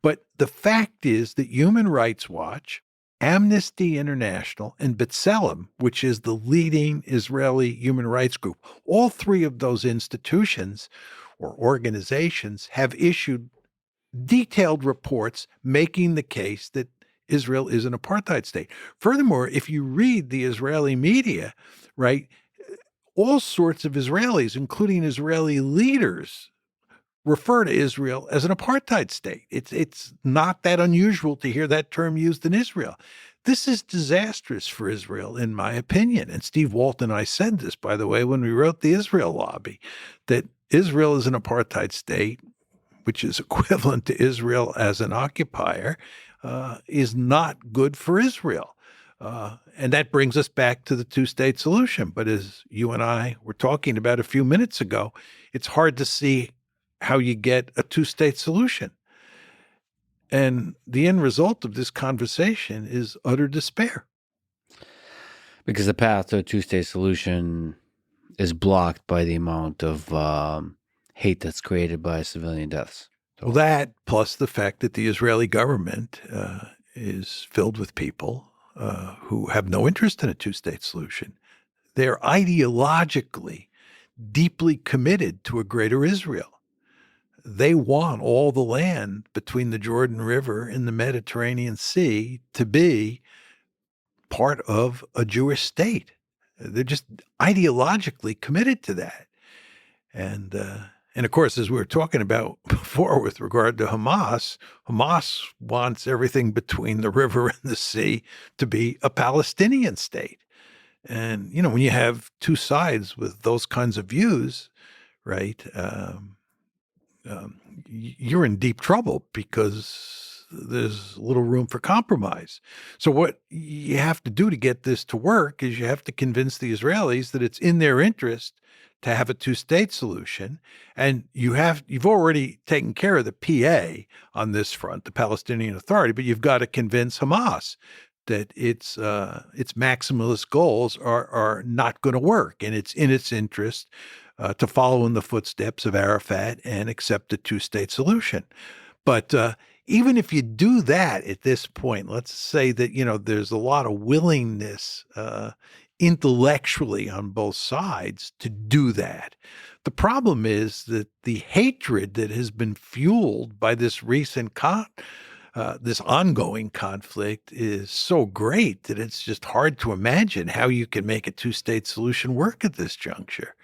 But the fact is that Human Rights Watch, Amnesty International, and B'Tselem, which is the leading Israeli human rights group, all three of those institutions or organizations have issued detailed reports making the case that Israel is an apartheid state. Furthermore, if you read the Israeli media, right, all sorts of Israelis, including Israeli leaders, refer to Israel as an apartheid state. It's not that unusual to hear that term used in Israel. This is disastrous for Israel, in my opinion. And Steve Walton and I said this, by the way, when we wrote the Israel Lobby, that Israel is an apartheid state, which is equivalent to Israel as an occupier, is not good for Israel. And that brings us back to the two-state solution. But as you and I were talking about a few minutes ago, it's hard to see how you get a two-state solution. And the end result of this conversation is utter despair. Because the path to a two-state solution is blocked by the amount of hate that's created by civilian deaths. Well, that plus the fact that the Israeli government is filled with people who have no interest in a two-state solution. They're ideologically deeply committed to a greater Israel. They want all the land between the Jordan River and the Mediterranean Sea to be part of a Jewish state. They're just ideologically committed to that. And of course, as we were talking about before with regard to Hamas, Hamas wants everything between the river and the sea to be a Palestinian state. And, when you have two sides with those kinds of views, right, you're in deep trouble because there's little room for compromise. So what you have to do to get this to work is you have to convince the Israelis that it's in their interest to have a two-state solution. And you've already taken care of the PA on this front, the Palestinian Authority, but you've got to convince Hamas that its maximalist goals are not going to work, and it's in its interest to follow in the footsteps of Arafat and accept a two-state solution. But even if you do that at this point, let's say that, there's a lot of willingness intellectually on both sides to do that. The problem is that the hatred that has been fueled by this recent this ongoing conflict is so great that it's just hard to imagine how you can make a two-state solution work at this juncture.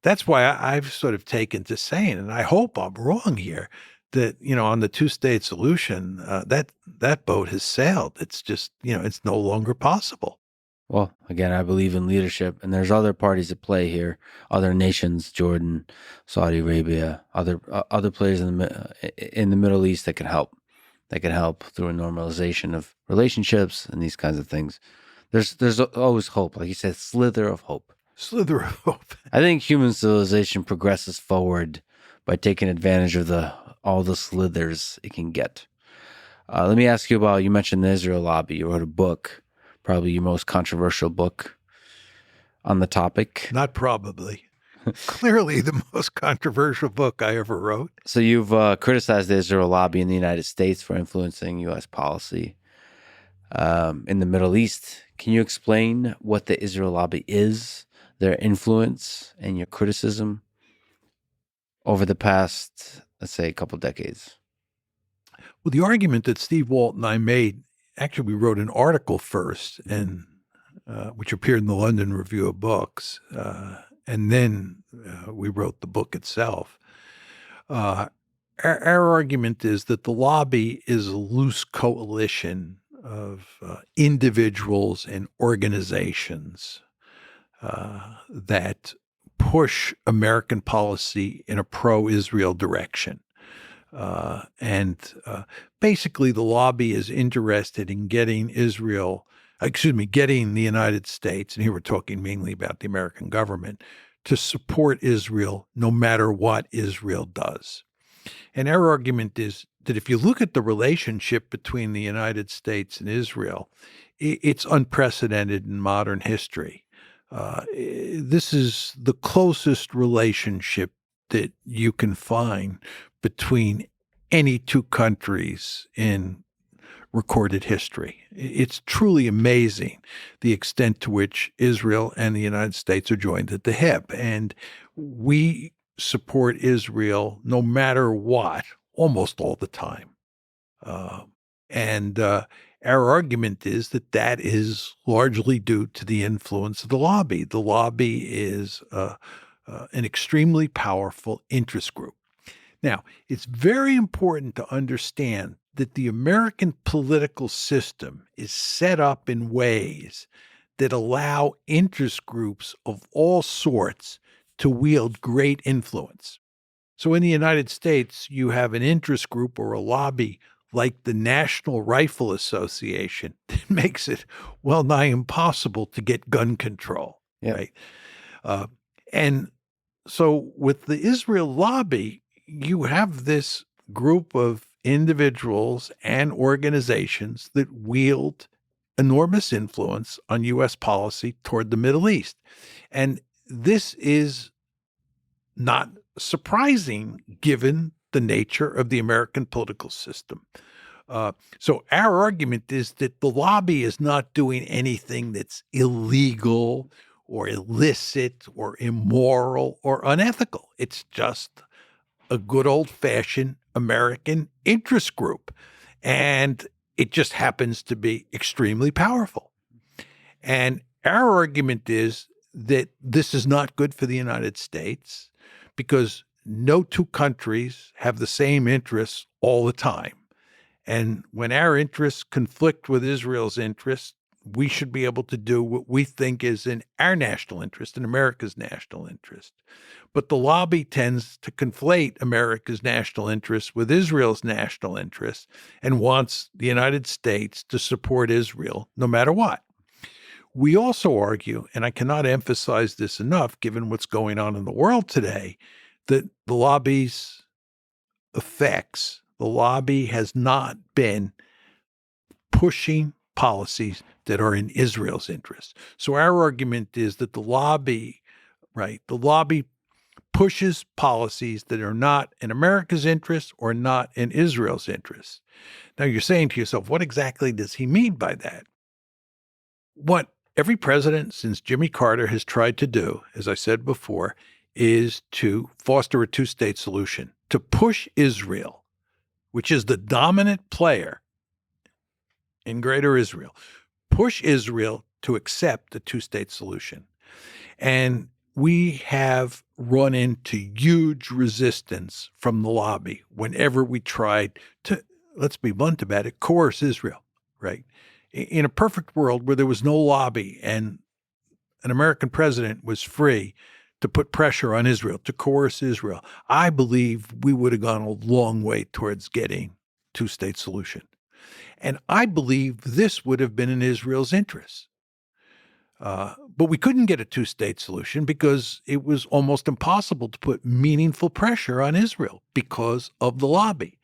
That's why I've sort of taken to saying, and I hope I'm wrong here, that, on the two-state solution, that boat has sailed. It's just, it's no longer possible. Well, again, I believe in leadership, and there's other parties at play here, other nations, Jordan, Saudi Arabia, other players in the Middle East that can help. That can help through a normalization of relationships and these kinds of things. There's always hope, like you said, slither of hope. Slither of hope. I think human civilization progresses forward by taking advantage of all the slithers it can get. Let me ask you about, you mentioned the Israel lobby. You wrote a book, probably your most controversial book on the topic. Not probably. Clearly the most controversial book I ever wrote. So you've criticized the Israel lobby in the United States for influencing U.S. policy in the Middle East. Can you explain what the Israel lobby is, their influence, and your criticism over the past, let's say, a couple decades? Well, the argument that Steve Walt and I made, actually we wrote an article first, and which appeared in the London Review of Books, and then we wrote the book itself. Our argument is that the lobby is a loose coalition of individuals and organizations that push American policy in a pro-Israel direction. Basically, the lobby is interested in getting the United States, and here we're talking mainly about the American government, to support Israel no matter what Israel does. And our argument is that if you look at the relationship between the United States and Israel, it's unprecedented in modern history. This is the closest relationship that you can find between any two countries in recorded history. It's truly amazing the extent to which Israel and the United States are joined at the hip. And we support Israel no matter what, almost all the time. Our argument is that is largely due to the influence of the lobby. The lobby is an extremely powerful interest group. Now, it's very important to understand that the American political system is set up in ways that allow interest groups of all sorts to wield great influence. So in the United States, you have an interest group or a lobby like the National Rifle Association that makes it well nigh impossible to get gun control, right? And so with the Israel lobby, you have this group of individuals and organizations that wield enormous influence on U.S. policy toward the Middle East. And this is not surprising given the nature of the American political system. So our argument is that the lobby is not doing anything that's illegal or illicit or immoral or unethical. It's just a good old-fashioned American interest group. And it just happens to be extremely powerful. And our argument is that this is not good for the United States because no two countries have the same interests all the time. And when our interests conflict with Israel's interests, we should be able to do what we think is in our national interest, in America's national interest. But the lobby tends to conflate America's national interest with Israel's national interest and wants the United States to support Israel no matter what. We also argue, and I cannot emphasize this enough given what's going on in the world today, that the lobby's effects, the lobby has not been pushing policies that are in Israel's interest. So our argument is that the lobby pushes policies that are not in America's interest or not in Israel's interest. Now you're saying to yourself, what exactly does he mean by that? What every president since Jimmy Carter has tried to do, as I said before, is to foster a two-state solution, to push Israel, which is the dominant player in Greater Israel, push Israel to accept the two-state solution. And we have run into huge resistance from the lobby whenever we tried to, let's be blunt about it, coerce Israel, right? In a perfect world where there was no lobby and an American president was free to put pressure on Israel, to coerce Israel, I believe we would have gone a long way towards getting two-state solution. And I believe this would have been in Israel's interest. But we couldn't get a two-state solution because it was almost impossible to put meaningful pressure on Israel because of the lobby.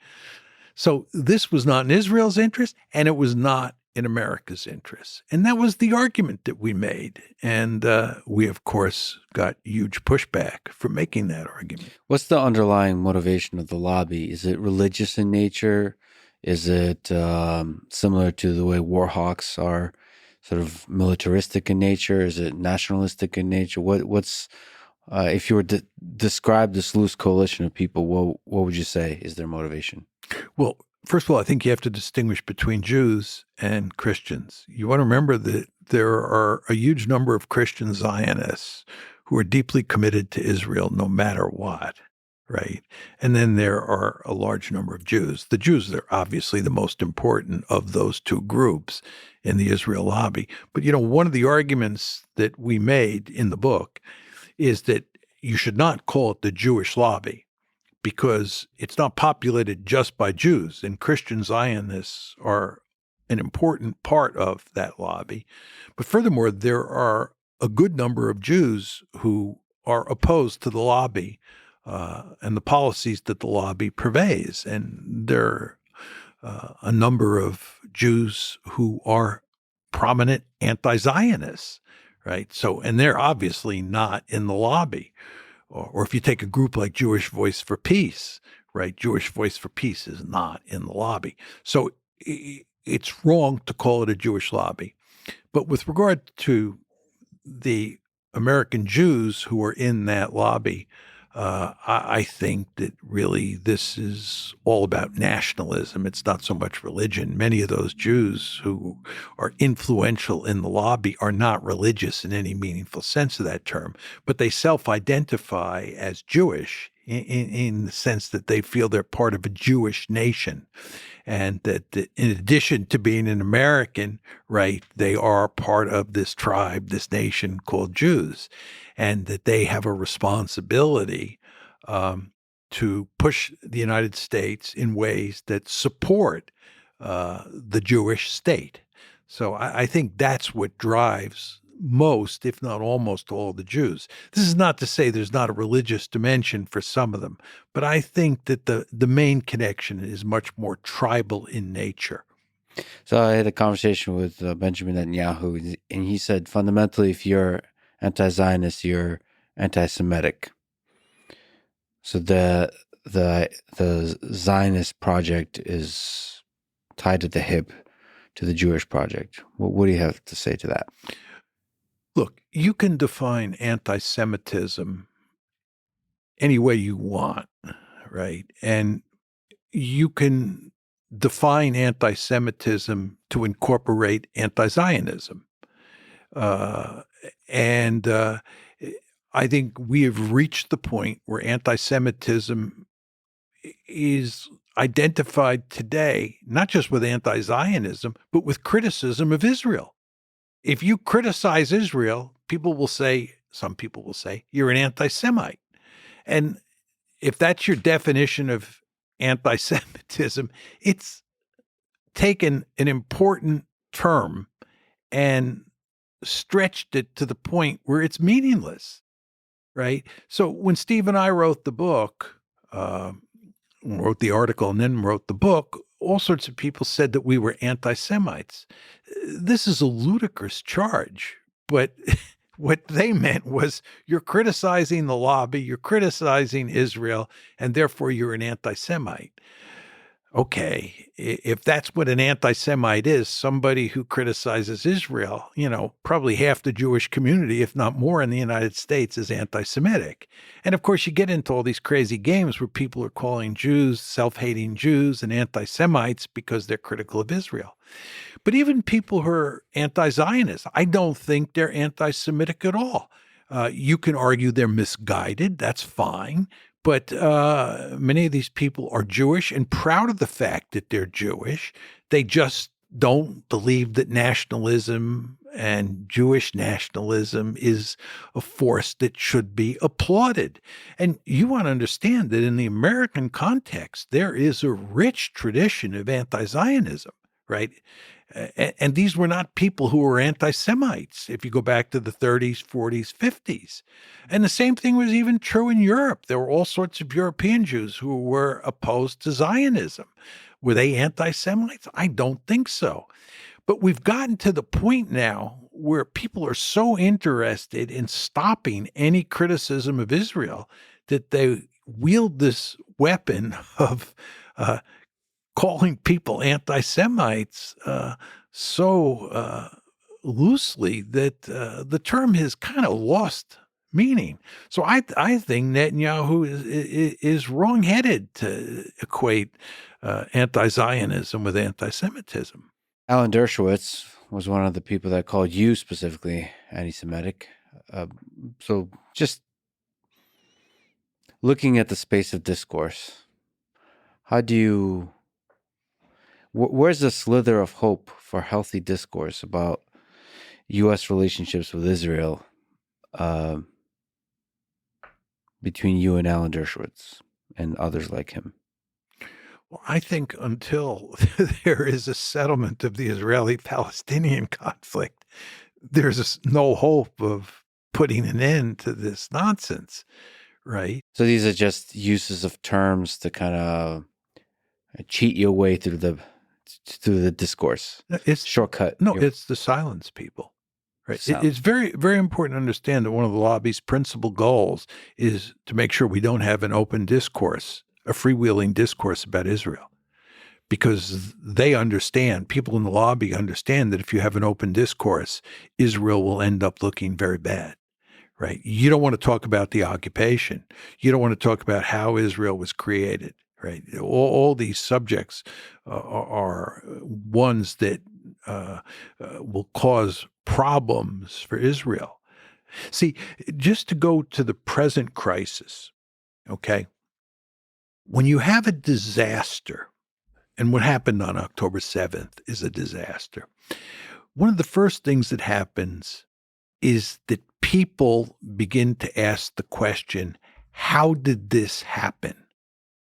So this was not in Israel's interest, and it was not in America's interest. And that was the argument that we made. And we, of course, got huge pushback for making that argument. What's the underlying motivation of the lobby? Is it religious in nature? Is it similar to the way war hawks are sort of militaristic in nature? Is it nationalistic in nature? What's if you were to describe this loose coalition of people, what would you say is their motivation? Well, first of all, I think you have to distinguish between Jews and Christians. You want to remember that there are a huge number of Christian Zionists who are deeply committed to Israel no matter what, right? And then there are a large number of Jews. The Jews are obviously the most important of those two groups in the Israel lobby. But, one of the arguments that we made in the book is that you should not call it the Jewish lobby, because it's not populated just by Jews, and Christian Zionists are an important part of that lobby. But furthermore, there are a good number of Jews who are opposed to the lobby and the policies that the lobby purveys. And there are a number of Jews who are prominent anti-Zionists, right? So, and they're obviously not in the lobby. Or if you take a group like Jewish Voice for Peace, right? Jewish Voice for Peace is not in the lobby. So it's wrong to call it a Jewish lobby. But with regard to the American Jews who are in that lobby, I think that really this is all about nationalism. It's not so much religion. Many of those Jews who are influential in the lobby are not religious in any meaningful sense of that term, but they self-identify as Jewish in the sense that they feel they're part of a Jewish nation. And that in addition to being an American, right, they are part of this tribe, this nation called Jews, and that they have a responsibility to push the United States in ways that support the Jewish state. So I think that's what drives most, if not almost all, the Jews. This is not to say there's not a religious dimension for some of them, but I think that the main connection is much more tribal in nature. So I had a conversation with Benjamin Netanyahu, and he said fundamentally, if you're anti-Zionist, you're anti-Semitic. So the Zionist project is tied at the hip to the Jewish project. What do you have to say to that? Look, you can define anti-Semitism any way you want, right? And you can define anti-Semitism to incorporate anti-Zionism. And I think we have reached the point where anti-Semitism is identified today, not just with anti-Zionism, but with criticism of Israel. If you criticize Israel, some people will say, you're an anti-Semite. And if that's your definition of anti-Semitism, it's taken an important term and stretched it to the point where it's meaningless, right? So when Steve and I wrote the book, wrote the article and then wrote the book, all sorts of people said that we were anti-Semites. This is a ludicrous charge, but what they meant was you're criticizing the lobby, you're criticizing Israel, and therefore you're an anti-Semite. Okay, if that's what an anti-Semite is, somebody who criticizes Israel, probably half the Jewish community, if not more in the United States, is anti-Semitic. And of course, you get into all these crazy games where people are calling Jews self-hating Jews and anti-Semites because they're critical of Israel. But even people who are anti-Zionist, I don't think they're anti-Semitic at all. You can argue they're misguided. That's fine. But many of these people are Jewish and proud of the fact that they're Jewish. They just don't believe that nationalism and Jewish nationalism is a force that should be applauded. And you want to understand that in the American context, there is a rich tradition of anti-Zionism, right? And these were not people who were anti-Semites, if you go back to the 30s, 40s, 50s. And the same thing was even true in Europe. There were all sorts of European Jews who were opposed to Zionism. Were they anti-Semites? I don't think so. But we've gotten to the point now where people are so interested in stopping any criticism of Israel that they wield this weapon of calling people anti-Semites so loosely that the term has kind of lost meaning. So I think Netanyahu is wrong-headed to equate anti-Zionism with anti-Semitism. Alan Dershowitz was one of the people that called you specifically anti-Semitic. So just looking at the space of discourse, how do you... Where's the slither of hope for healthy discourse about U.S. relationships with Israel between you and Alan Dershowitz and others like him? Well, I think until there is a settlement of the Israeli-Palestinian conflict, there's no hope of putting an end to this nonsense, right? So these are just uses of terms to kind of cheat your way through the discourse. It's shortcut. No, it's to silence people. Right. It's very, very important to understand that one of the lobby's principal goals is to make sure we don't have an open discourse, a freewheeling discourse about Israel, because they understand, people in the lobby understand that if you have an open discourse, Israel will end up looking very bad. Right. You don't want to talk about the occupation. You don't want to talk about how Israel was created. Right. All these subjects are ones that will cause problems for Israel. See, just to go to the present crisis, okay, when you have a disaster, and what happened on October 7th is a disaster, one of the first things that happens is that people begin to ask the question, how did this happen?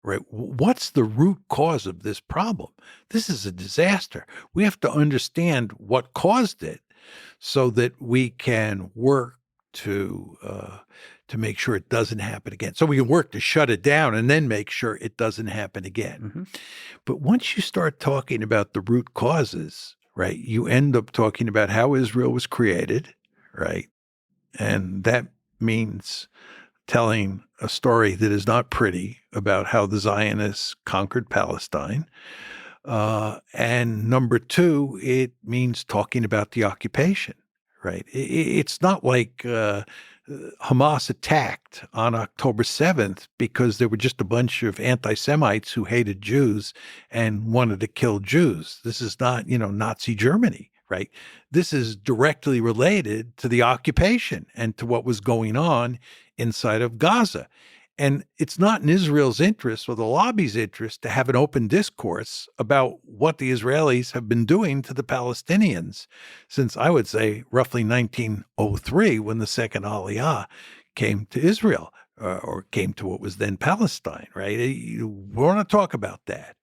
Right? What's the root cause of this problem? This is a disaster. We have to understand what caused it so that we can work to make sure it doesn't happen again. So we can work to shut it down and then make sure it doesn't happen again. Mm-hmm. But once you start talking about the root causes, right, you end up talking about how Israel was created, right? And that means telling a story that is not pretty about how the Zionists conquered Palestine. And number two, it means talking about the occupation, right? It's not like Hamas attacked on October 7th because there were just a bunch of anti-Semites who hated Jews and wanted to kill Jews. This is not, Nazi Germany. Right. This is directly related to the occupation and to what was going on inside of Gaza. And it's not in Israel's interest or the lobby's interest to have an open discourse about what the Israelis have been doing to the Palestinians since, I would say, roughly 1903, when the second Aliyah came to Israel or came to what was then Palestine. Right. We want to talk about that.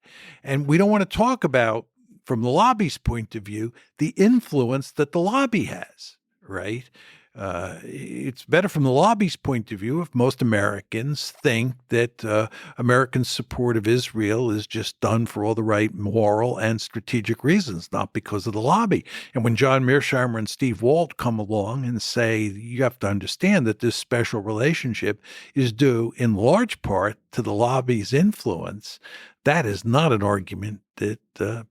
And we don't want to talk about, from the lobby's point of view, the influence that the lobby has, right? It's better from the lobby's point of view if most Americans think that American support of Israel is just done for all the right moral and strategic reasons, not because of the lobby. And when John Mearsheimer and Steve Walt come along and say, you have to understand that this special relationship is due in large part to the lobby's influence, that is not an argument that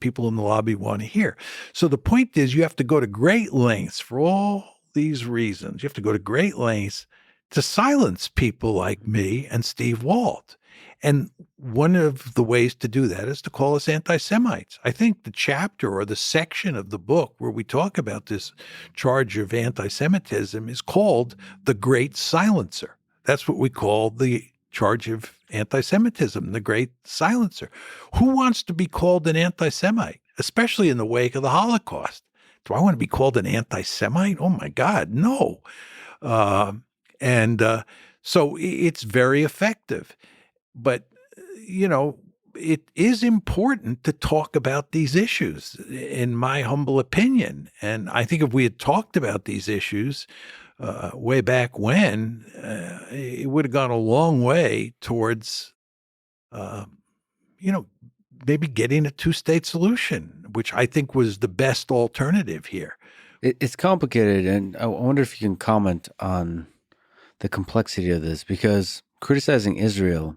people in the lobby want to hear. So the point is you have to go to great lengths for all these reasons. You have to go to great lengths to silence people like me and Steve Walt. And one of the ways to do that is to call us anti-Semites. I think the chapter or the section of the book where we talk about this charge of anti-Semitism is called The Great Silencer. That's what we call the charge of anti-Semitism, the Great Silencer. Who wants to be called an anti-Semite, especially in the wake of the Holocaust? Do I want to be called an anti-Semite? Oh my God, no. So it's very effective. But, it is important to talk about these issues, in my humble opinion. And I think if we had talked about these issues way back when, it would have gone a long way towards, maybe getting a two-state solution, which I think was the best alternative here. It's complicated, and I wonder if you can comment on the complexity of this, because criticizing Israel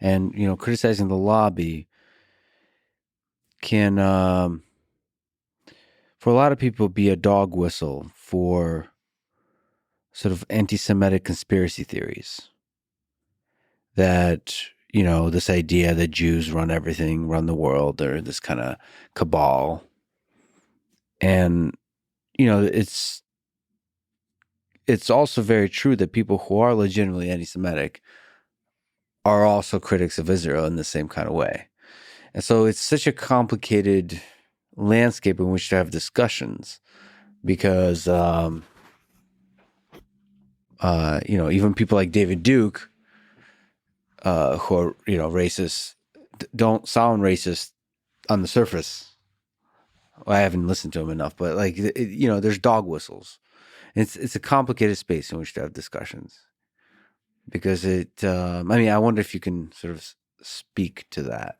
and, criticizing the lobby can, for a lot of people, be a dog whistle for sort of anti-Semitic conspiracy theories. That, this idea that Jews run everything, run the world, or this kind of cabal. And, it's also very true that people who are legitimately anti-Semitic are also critics of Israel in the same kind of way. And so it's such a complicated landscape in which to have discussions, because, even people like David Duke, who are, racist, don't sound racist on the surface. Well, I haven't listened to him enough, but there's dog whistles. It's a complicated space in which to have discussions, because I wonder if you can sort of speak to that.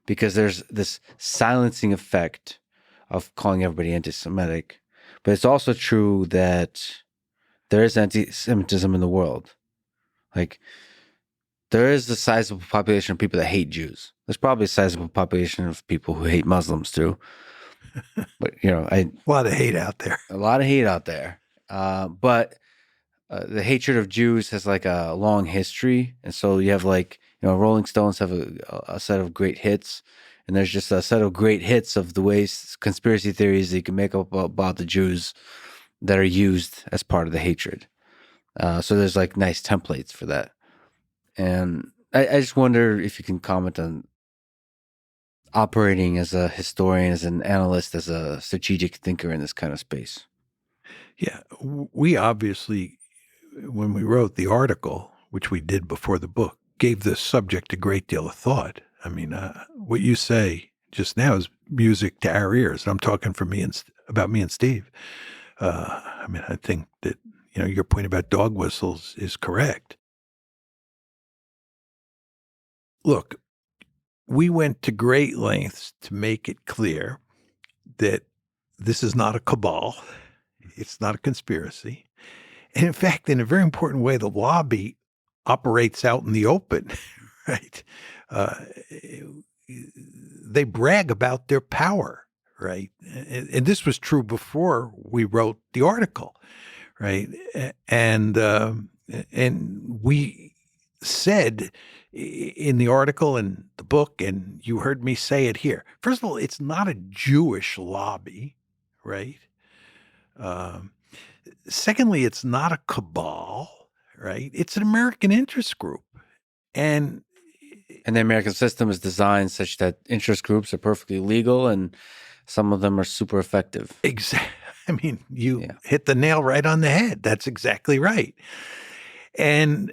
Because there's this silencing effect of calling everybody anti-Semitic, but it's also true that there is anti-Semitism in the world. Like, there is a sizable population of people that hate Jews. There's probably a sizable population of people who hate Muslims too. But, a lot of hate out there. A lot of hate out there. But the hatred of Jews has like a long history. And so you have Rolling Stones have a set of great hits. And there's just a set of great hits of the ways conspiracy theories that you can make up about the Jews that are used as part of the hatred. So there's nice templates for that. And I just wonder if you can comment on operating as a historian, as an analyst, as a strategic thinker in this kind of space. Yeah, we obviously, when we wrote the article, which we did before the book, gave this subject a great deal of thought. I mean, what you say just now is music to our ears. I'm talking about me and Steve. I think that, your point about dog whistles is correct. Look, we went to great lengths to make it clear that this is not a cabal. It's not a conspiracy. And in fact, in a very important way, the lobby operates out in the open, right? They brag about their power, right? And this was true before we wrote the article, right? And we said in the article and the book, and you heard me say it here. First of all, it's not a Jewish lobby, right? Secondly, it's not a cabal, right? It's an American interest group. And the American system is designed such that interest groups are perfectly legal, and some of them are super effective. Exactly. I mean, you hit the nail right on the head. That's exactly right. And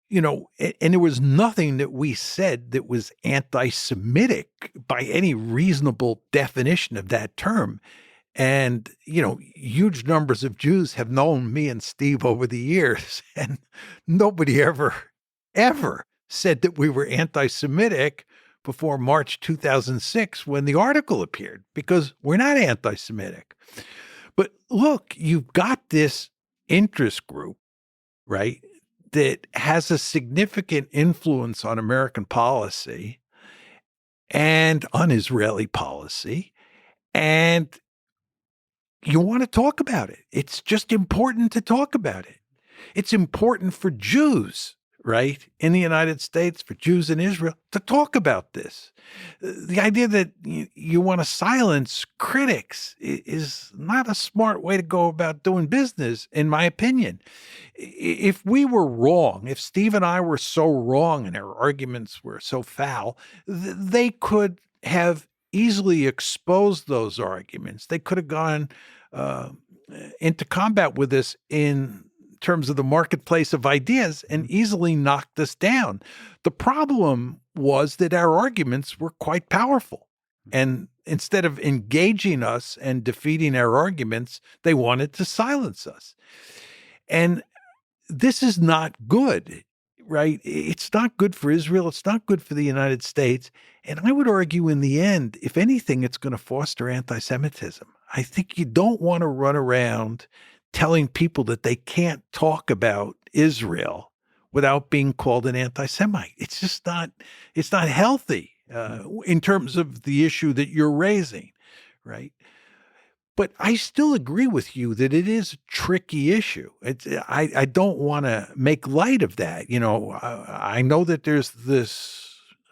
and there was nothing that we said that was anti-Semitic by any reasonable definition of that term. And, huge numbers of Jews have known me and Steve over the years, and nobody ever said that we were anti-Semitic before March 2006 when the article appeared, because we're not anti-Semitic. But look, you've got this interest group, right, that has a significant influence on American policy and on Israeli policy. And you want to talk about it. It's just important to talk about it. It's important for Jews, right, in the United States, for Jews in Israel, to talk about this. The idea that you want to silence critics is not a smart way to go about doing business, in my opinion. If we were wrong, if Steve and I were so wrong and our arguments were so foul, they could have easily exposed those arguments. They could have gone into combat with us in terms of the marketplace of ideas and easily knocked us down. The problem was that our arguments were quite powerful. And instead of engaging us and defeating our arguments, they wanted to silence us. And this is not good, right? It's not good for Israel. It's not good for the United States. And I would argue in the end, if anything, it's going to foster anti-Semitism. I think you don't want to run around telling people that they can't talk about Israel without being called an anti-Semite. It's just it's not healthy in terms of the issue that you're raising, right? But I still agree with you that it is a tricky issue. I don't want to make light of that. I know that there's this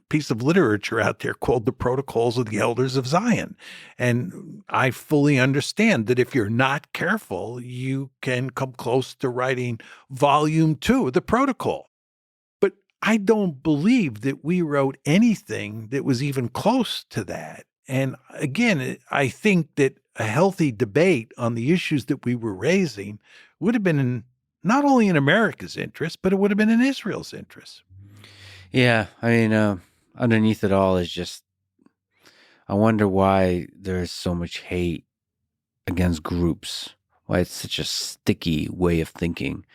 piece of literature out there called the Protocols of the Elders of Zion. And I fully understand that if you're not careful, you can come close to writing volume 2 of the protocol. But I don't believe that we wrote anything that was even close to that. And again, I think that a healthy debate on the issues that we were raising would have been not only in America's interest, but it would have been in Israel's interest. Yeah, I mean, underneath it all is just, I wonder why there's so much hate against groups, why it's such a sticky way of thinking.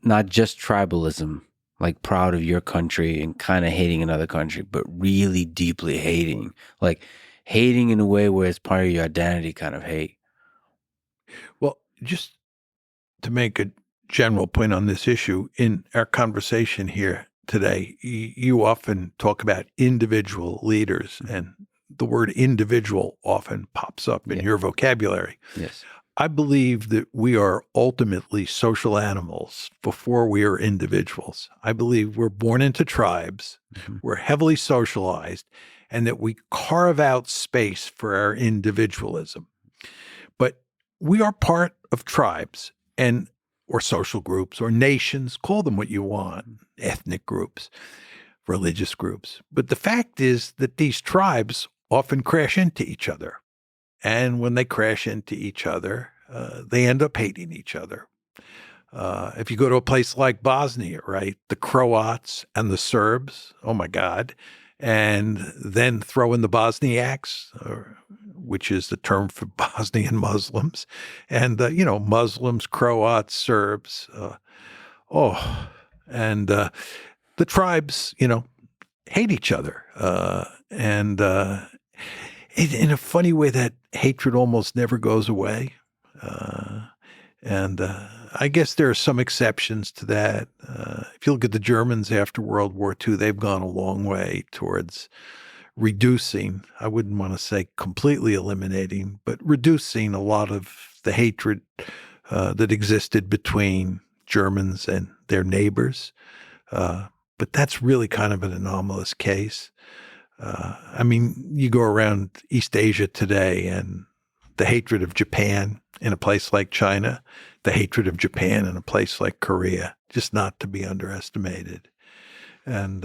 Not just tribalism, like proud of your country and kind of hating another country, but really deeply hating, like hating in a way where it's part of your identity kind of hate. Well, just to make a general point on this issue, in our conversation here today, you often talk about individual leaders, and the word individual often pops up in your vocabulary. Yes. I believe that we are ultimately social animals before we are individuals. I believe we're born into tribes, we're heavily socialized, and that we carve out space for our individualism. But we are part of tribes or social groups or nations, call them what you want, ethnic groups, religious groups. But the fact is that these tribes often crash into each other. And when they crash into each other, they end up hating each other. If you go to a place like Bosnia, right, the Croats and the Serbs, oh my God, and then throw in the Bosniaks, which is the term for Bosnian Muslims, and, Muslims, Croats, Serbs, and the tribes, hate each other. And in a funny way, that hatred almost never goes away. And I guess there are some exceptions to that. If you look at the Germans after World War II, they've gone a long way towards reducing, I wouldn't want to say completely eliminating, but reducing a lot of the hatred that existed between Germans and their neighbors. But that's really kind of an anomalous case. I mean, you go around East Asia today and the hatred of Japan in a place like China, the hatred of Japan in a place like Korea, just not to be underestimated. And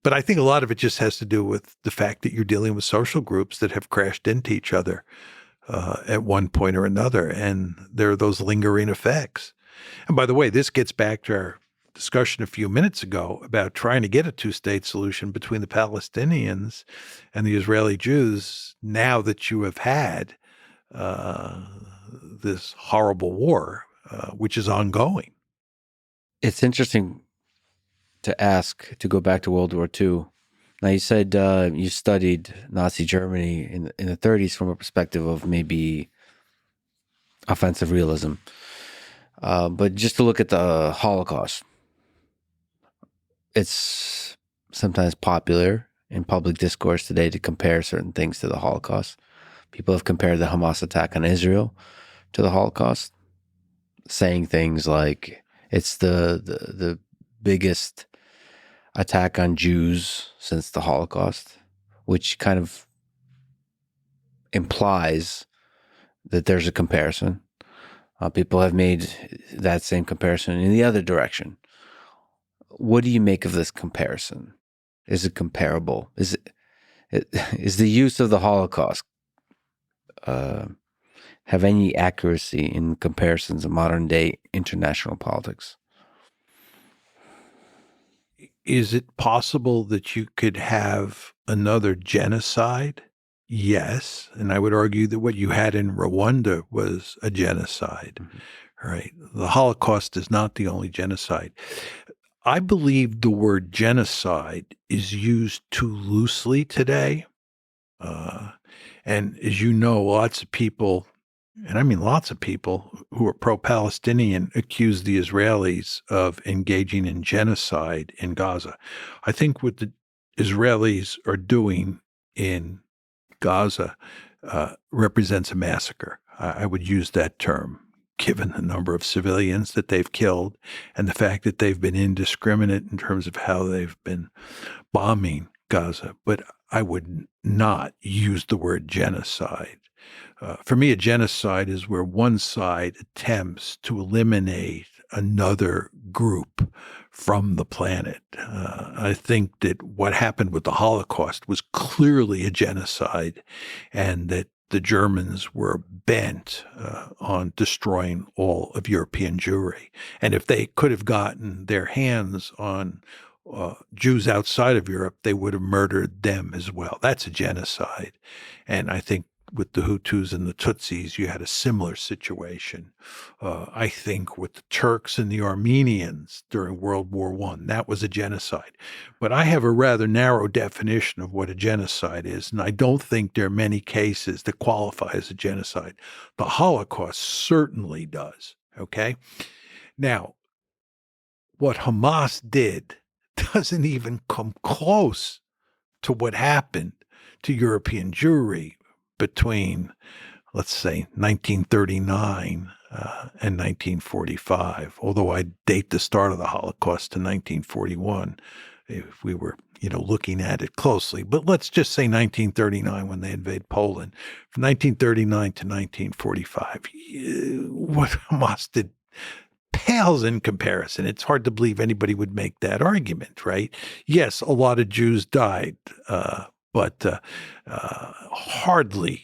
but I think a lot of it just has to do with the fact that you're dealing with social groups that have crashed into each other at one point or another. And there are those lingering effects. And by the way, this gets back to our discussion a few minutes ago about trying to get a two-state solution between the Palestinians and the Israeli Jews now that you have had this horrible war, which is ongoing. It's interesting to go back to World War II. Now, you said you studied Nazi Germany in the 30s from a perspective of maybe offensive realism. But just to look at the Holocaust, it's sometimes popular in public discourse today to compare certain things to the Holocaust. People have compared the Hamas attack on Israel to the Holocaust, saying things like it's the biggest attack on Jews since the Holocaust, which kind of implies that there's a comparison. People have made that same comparison in the other direction. What do you make of this comparison? Is it comparable? Is the use of the Holocaust have any accuracy in comparisons of modern day international politics? Is it possible that you could have another genocide? Yes. And I would argue that what you had in Rwanda was a genocide, right? The Holocaust is not the only genocide. I believe the word genocide is used too loosely today. And as you know, lots of people, and I mean lots of people who are pro-Palestinian, accuse the Israelis of engaging in genocide in Gaza. I think what the Israelis are doing in Gaza represents a massacre. I would use that term, given the number of civilians that they've killed and the fact that they've been indiscriminate in terms of how they've been bombing Gaza. But I would not use the word genocide. For me, a genocide is where one side attempts to eliminate another group from the planet. I think that what happened with the Holocaust was clearly a genocide, and that the Germans were bent on destroying all of European Jewry. And if they could have gotten their hands on Jews outside of Europe, they would have murdered them as well. That's a genocide. And I think with the Hutus and the Tutsis, you had a similar situation. I think with the Turks and the Armenians during World War I, that was a genocide. But I have a rather narrow definition of what a genocide is, and I don't think there are many cases that qualify as a genocide. The Holocaust certainly does, okay? Now, what Hamas did doesn't even come close to what happened to European Jewry between, let's say, 1939 and 1945, although I date the start of the Holocaust to 1941 if we were, looking at it closely. But let's just say 1939 when they invade Poland. From 1939 to 1945, what Hamas did pales in comparison. It's hard to believe anybody would make that argument, right? Yes, a lot of Jews died, but hardly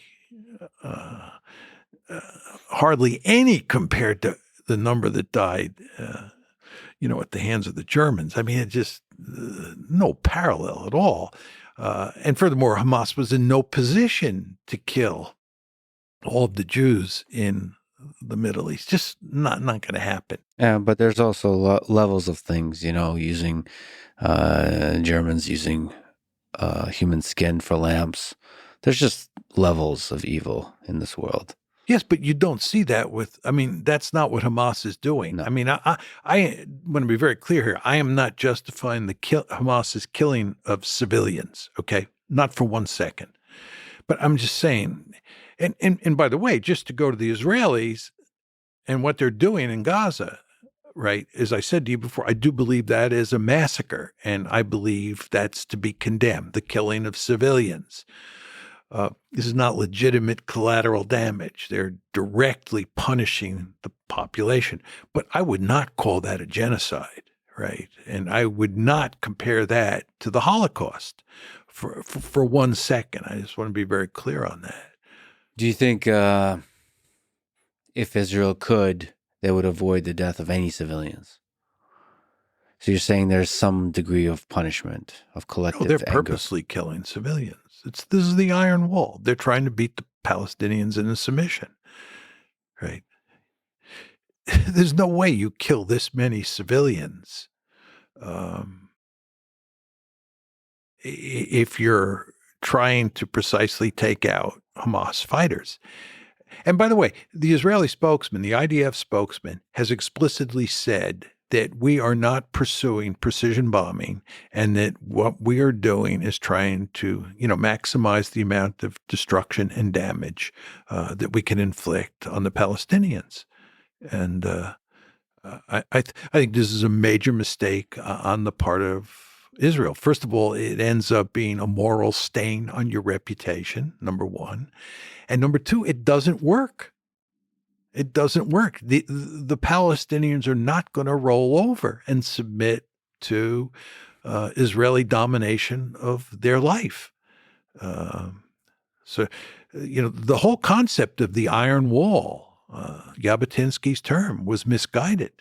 any compared to the number that died, at the hands of the Germans. I mean, it just no parallel at all. And furthermore, Hamas was in no position to kill all of the Jews in the Middle East. Just not going to happen. Yeah, but there's also levels of things, using Germans using human skin for lamps. There's just levels of evil in this world. Yes, but you don't see that that's not what Hamas is doing. No. I mean, I want to be very clear here. I am not justifying Hamas's killing of civilians, okay? Not for 1 second. But I'm just saying, and by the way, just to go to the Israelis and what they're doing in Gaza, right? As I said to you before, I do believe that is a massacre, and I believe that's to be condemned, the killing of civilians. This is not legitimate collateral damage. They're directly punishing the population. But I would not call that a genocide, right? And I would not compare that to the Holocaust for 1 second. I just want to be very clear on that. Do you think if Israel could, they would avoid the death of any civilians? So you're saying there's some degree of punishment, of No, collective they're anger. purposely killing civilians. This is the iron wall. They're trying to beat the Palestinians into submission, right? There's no way you kill this many civilians if you're trying to precisely take out Hamas fighters. And by the way, the Israeli spokesman, the IDF spokesman, has explicitly said that we are not pursuing precision bombing and that what we are doing is trying to, maximize the amount of destruction and damage that we can inflict on the Palestinians. And I think this is a major mistake on the part of Israel. First of all, it ends up being a moral stain on your reputation, number one. And number two, it doesn't work. It doesn't work. The Palestinians are not going to roll over and submit to Israeli domination of their life. So, the whole concept of the Iron Wall, Jabotinsky's term, was misguided.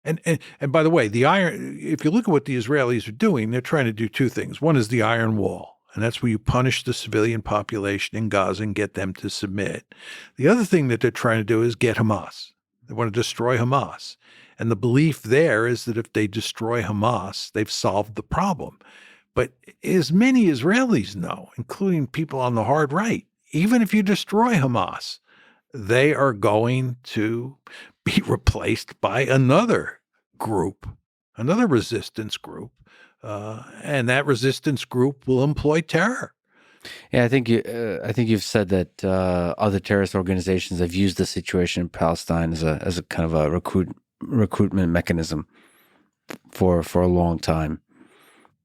And by the way, if you look at what the Israelis are doing, they're trying to do two things. One is the Iron Wall, and that's where you punish the civilian population in Gaza and get them to submit. The other thing that they're trying to do is get Hamas. They want to destroy Hamas. And the belief there is that if they destroy Hamas, they've solved the problem. But as many Israelis know, including people on the hard right, even if you destroy Hamas, they are going to be replaced by another group, another resistance group. And that resistance group will employ terror. Yeah, I think you've said that other terrorist organizations have used the situation in Palestine as a kind of a recruitment mechanism for a long time.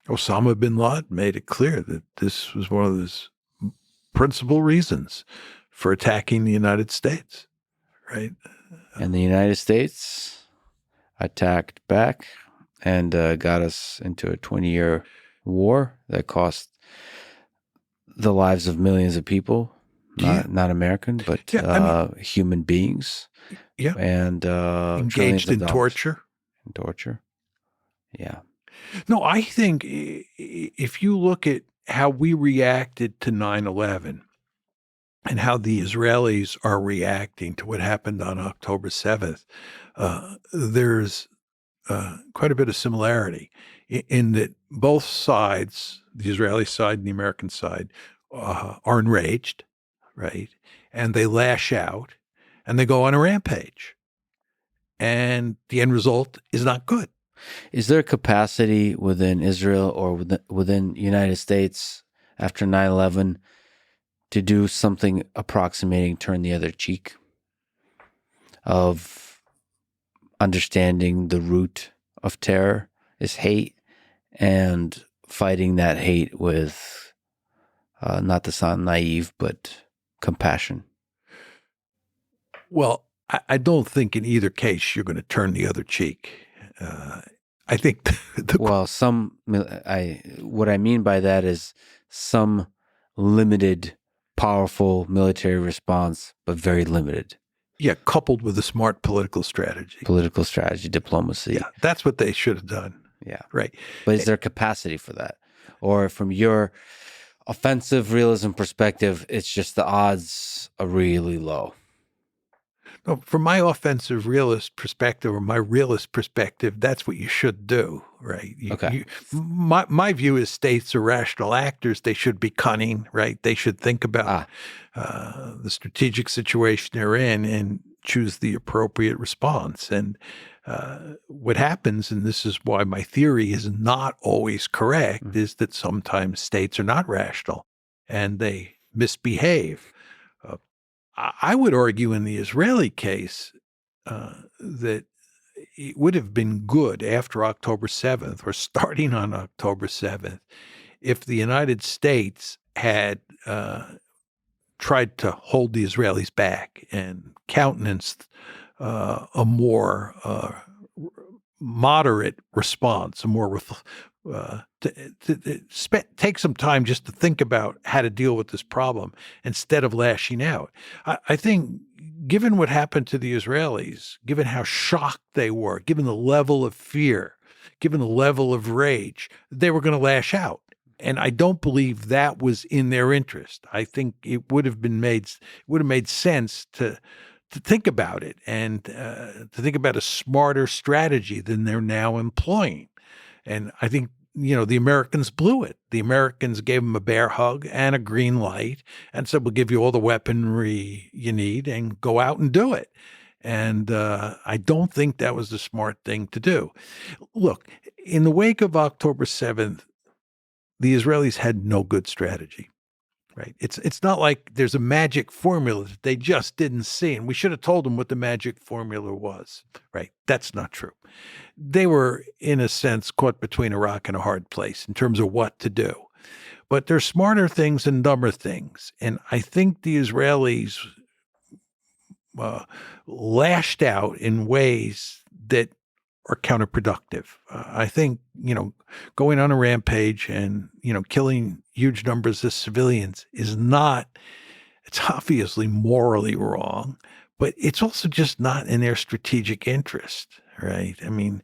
Osama bin Laden made it clear that this was one of his principal reasons for attacking the United States, right? And the United States attacked back and got us into a 20-year war that cost the lives of millions of people, not American, but human beings. Yeah. And engaged in torture. Yeah. No, I think if you look at how we reacted to 9/11 and how the Israelis are reacting to what happened on October 7th, there's quite a bit of similarity in that both sides, the Israeli side and the American side, are enraged, right? And they lash out and they go on a rampage. And the end result is not good. Is there a capacity within Israel or within the United States after 9/11 to do something approximating turn the other cheek, of understanding the root of terror is hate and fighting that hate with, not to sound naive, but compassion? Well, I don't think in either case you're going to turn the other cheek. I think what I mean by that is some limited, powerful military response, but very limited. Yeah, coupled with a smart political strategy. Diplomacy. Yeah, that's what they should have done. Yeah. Right. But is there capacity for that? Or from your offensive realism perspective, it's just the odds are really low? No, from my offensive realist perspective or my realist perspective, that's what you should do, right? My view is states are rational actors. They should be cunning, right? They should think about the strategic situation they're in and choose the appropriate response. And what happens, and this is why my theory is not always correct, is that sometimes states are not rational and they misbehave. I would argue in the Israeli case that it would have been good after October 7th or starting on October 7th if the United States had tried to hold the Israelis back and countenanced a more moderate response, a more take some time just to think about how to deal with this problem instead of lashing out. I think given what happened to the Israelis, given how shocked they were, given the level of fear, given the level of rage, they were going to lash out. And I don't believe that was in their interest. I think it would have made sense to think about it and to think about a smarter strategy than they're now employing. And I think, the Americans blew it. The Americans gave them a bear hug and a green light and said, we'll give you all the weaponry you need and go out and do it. And I don't think that was the smart thing to do. Look, in the wake of October 7th, the Israelis had no good strategy. Right. It's not like there's a magic formula that they just didn't see. And we should have told them what the magic formula was. Right. That's not true. They were, in a sense, caught between a rock and a hard place in terms of what to do. But there's smarter things and dumber things. And I think the Israelis lashed out in ways that are counterproductive. I think, going on a rampage and, killing huge numbers of civilians it's obviously morally wrong, but it's also just not in their strategic interest, right? I mean,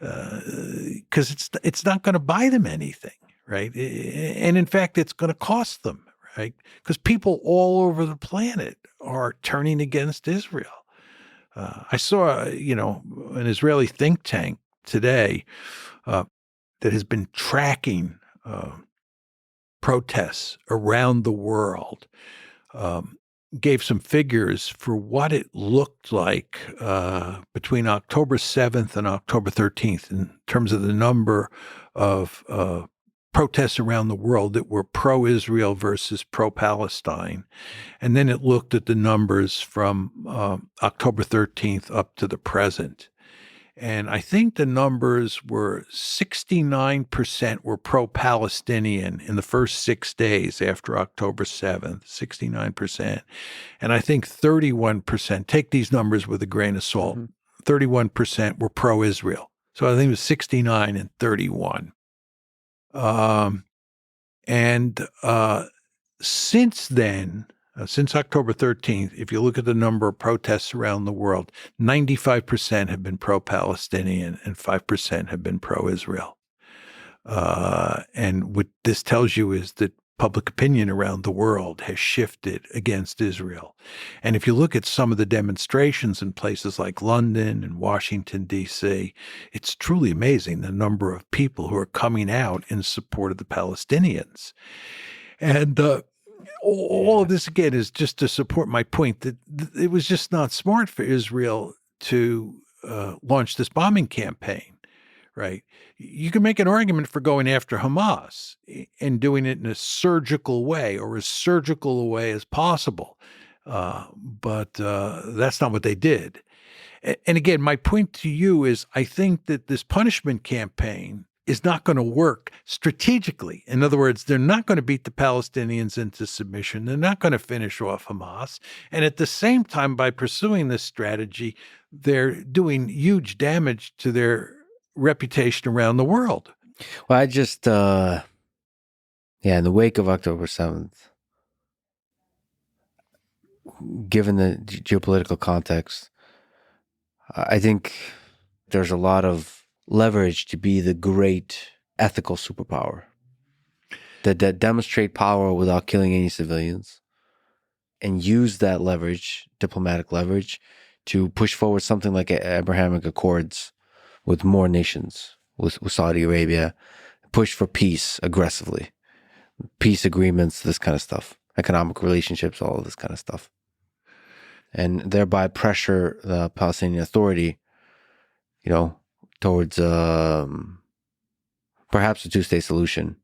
because it's not going to buy them anything, right? And in fact, it's going to cost them, right? Because people all over the planet are turning against Israel. I saw, an Israeli think tank today that has been tracking protests around the world, gave some figures for what it looked like between October 7th and October 13th in terms of the number of protests around the world that were pro-Israel versus pro-Palestine. And then it looked at the numbers from October 13th up to the present. And I think the numbers were 69% were pro-Palestinian in the first 6 days after October 7th, 69%. And I think 31%, take these numbers with a grain of salt, 31% were pro-Israel. So I think it was 69 and 31. Since then, since October 13th, if you look at the number of protests around the world, 95% have been pro-Palestinian and 5% have been pro-Israel. And what this tells you is that public opinion around the world has shifted against Israel. And if you look at some of the demonstrations in places like London and Washington, D.C., it's truly amazing the number of people who are coming out in support of the Palestinians. And all of this, again, is just to support my point that it was just not smart for Israel to launch this bombing campaign. Right. You can make an argument for going after Hamas and doing it in a surgical way or as surgical a way as possible. But that's not what they did. And again, my point to you is I think that this punishment campaign is not going to work strategically. In other words, they're not going to beat the Palestinians into submission. They're not going to finish off Hamas. And at the same time, by pursuing this strategy, they're doing huge damage to their reputation around the world. Well, I just, in the wake of October 7th, given the geopolitical context, I think there's a lot of leverage to be the great ethical superpower that demonstrate power without killing any civilians and use that leverage, diplomatic leverage, to push forward something like Abrahamic Accords with more nations, with Saudi Arabia, push for peace aggressively, peace agreements, this kind of stuff, economic relationships, all of this kind of stuff, and thereby pressure the Palestinian Authority, towards perhaps a two-state solution.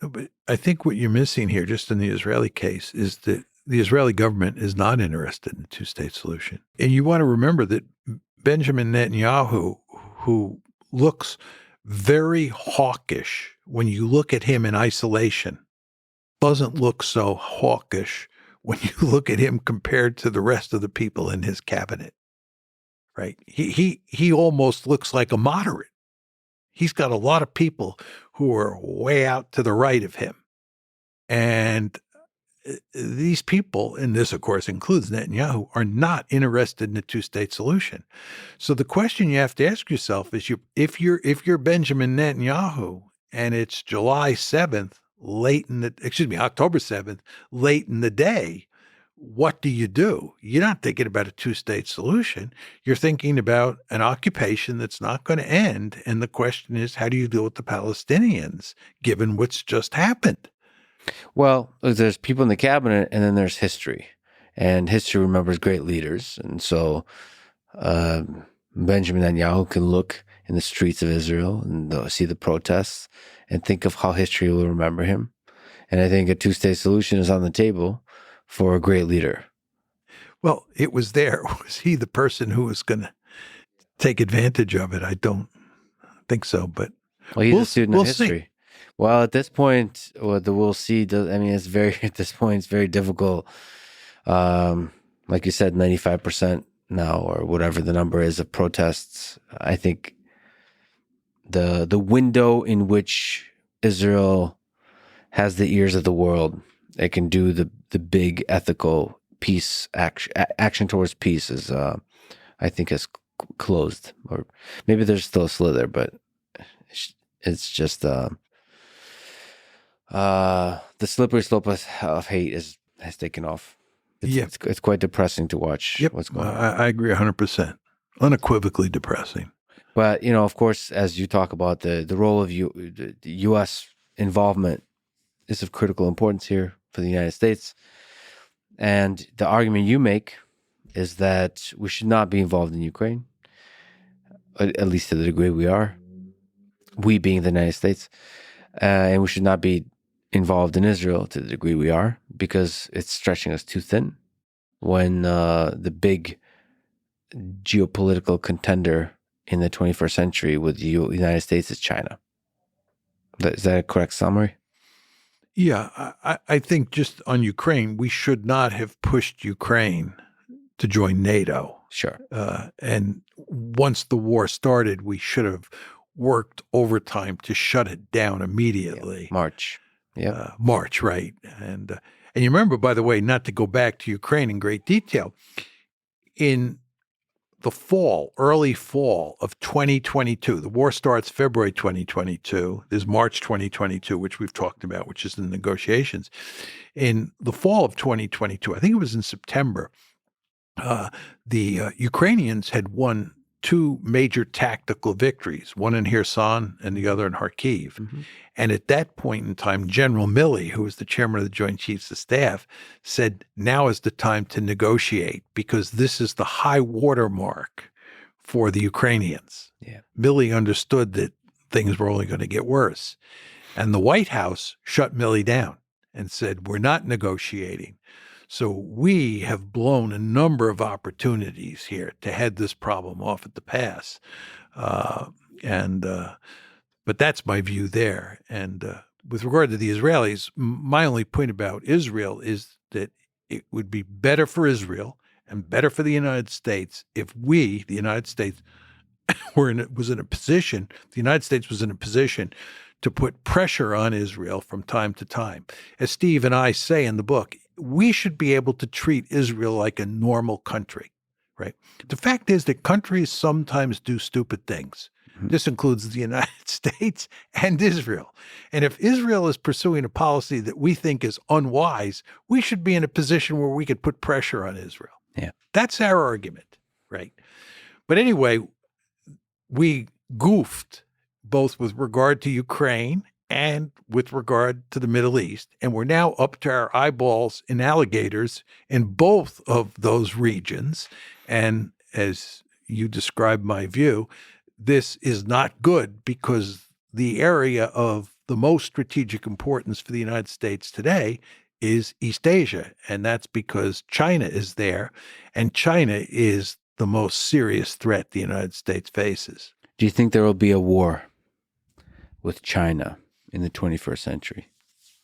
No, but I think what you're missing here, just in the Israeli case, is that the Israeli government is not interested in a two-state solution. And you want to remember that Benjamin Netanyahu, who looks very hawkish when you look at him in isolation, doesn't look so hawkish when you look at him compared to the rest of the people in his cabinet, right? He almost looks like a moderate He's got a lot of people who are way out to the right of him. And these people, and this, of course, includes Netanyahu, are not interested in a two-state solution. So the question you have to ask yourself is, if you're Benjamin Netanyahu and it's October 7th, late in the day, what do? You're not thinking about a two-state solution. You're thinking about an occupation that's not going to end. And the question is, how do you deal with the Palestinians, given what's just happened? Well, there's people in the cabinet, and then there's history. And history remembers great leaders. And so Benjamin Netanyahu can look in the streets of Israel and see the protests and think of how history will remember him. And I think a two-state solution is on the table for a great leader. Well, it was there. Was he the person who was going to take advantage of it? I don't think so, but well, he's a student of history. See. Well, at this point, what the we'll see does. I mean, at this point, it's very difficult. Like you said, 95% now, or whatever the number is, of protests. I think the window in which Israel has the ears of the world, it can do the big ethical peace action towards peace is, I think, is closed. Or maybe there's still a slither, but it's just the slippery slope of hate has taken off. It's quite depressing to watch what's going on. I agree 100%. Unequivocally depressing. But, of course, as you talk about the role of the U.S. involvement is of critical importance here for the United States. And the argument you make is that we should not be involved in Ukraine, at least to the degree we are, we being the United States. And we should not be involved in Israel to the degree we are, because it's stretching us too thin when the big geopolitical contender in the 21st century with the United States is China. Is that a correct summary? Yeah, I think just on Ukraine, we should not have pushed Ukraine to join NATO. Sure. And once the war started, we should have worked overtime to shut it down immediately. March. Yeah. March, right. And you remember, by the way, not to go back to Ukraine in great detail, in the early fall of 2022, the war starts February 2022. There's March 2022, which we've talked about, which is the negotiations. In the fall of 2022, I think it was in September, the Ukrainians had won two major tactical victories, one in Kherson and the other in Kharkiv. Mm-hmm. And at that point in time, General Milley, who was the chairman of the Joint Chiefs of Staff, said, now is the time to negotiate, because this is the high water mark for the Ukrainians. Yeah. Milley understood that things were only going to get worse. And the White House shut Milley down and said, we're not negotiating. So we have blown a number of opportunities here to head this problem off at the pass. But that's my view there. And with regard to the Israelis, my only point about Israel is that it would be better for Israel and better for the United States if we, the United States, the United States was in a position to put pressure on Israel from time to time. As Steve and I say in the book, we should be able to treat Israel like a normal country, right? The fact is that countries sometimes do stupid things. Mm-hmm. This includes the United States and Israel. And if Israel is pursuing a policy that we think is unwise, we should be in a position where we could put pressure on Israel. Yeah. That's our argument, right? But anyway, we goofed both with regard to Ukraine and with regard to the Middle East. And we're now up to our eyeballs in alligators in both of those regions. And as you described my view, this is not good, because the area of the most strategic importance for the United States today is East Asia. And that's because China is there, and China is the most serious threat the United States faces. Do you think there will be a war with China in the 21st century?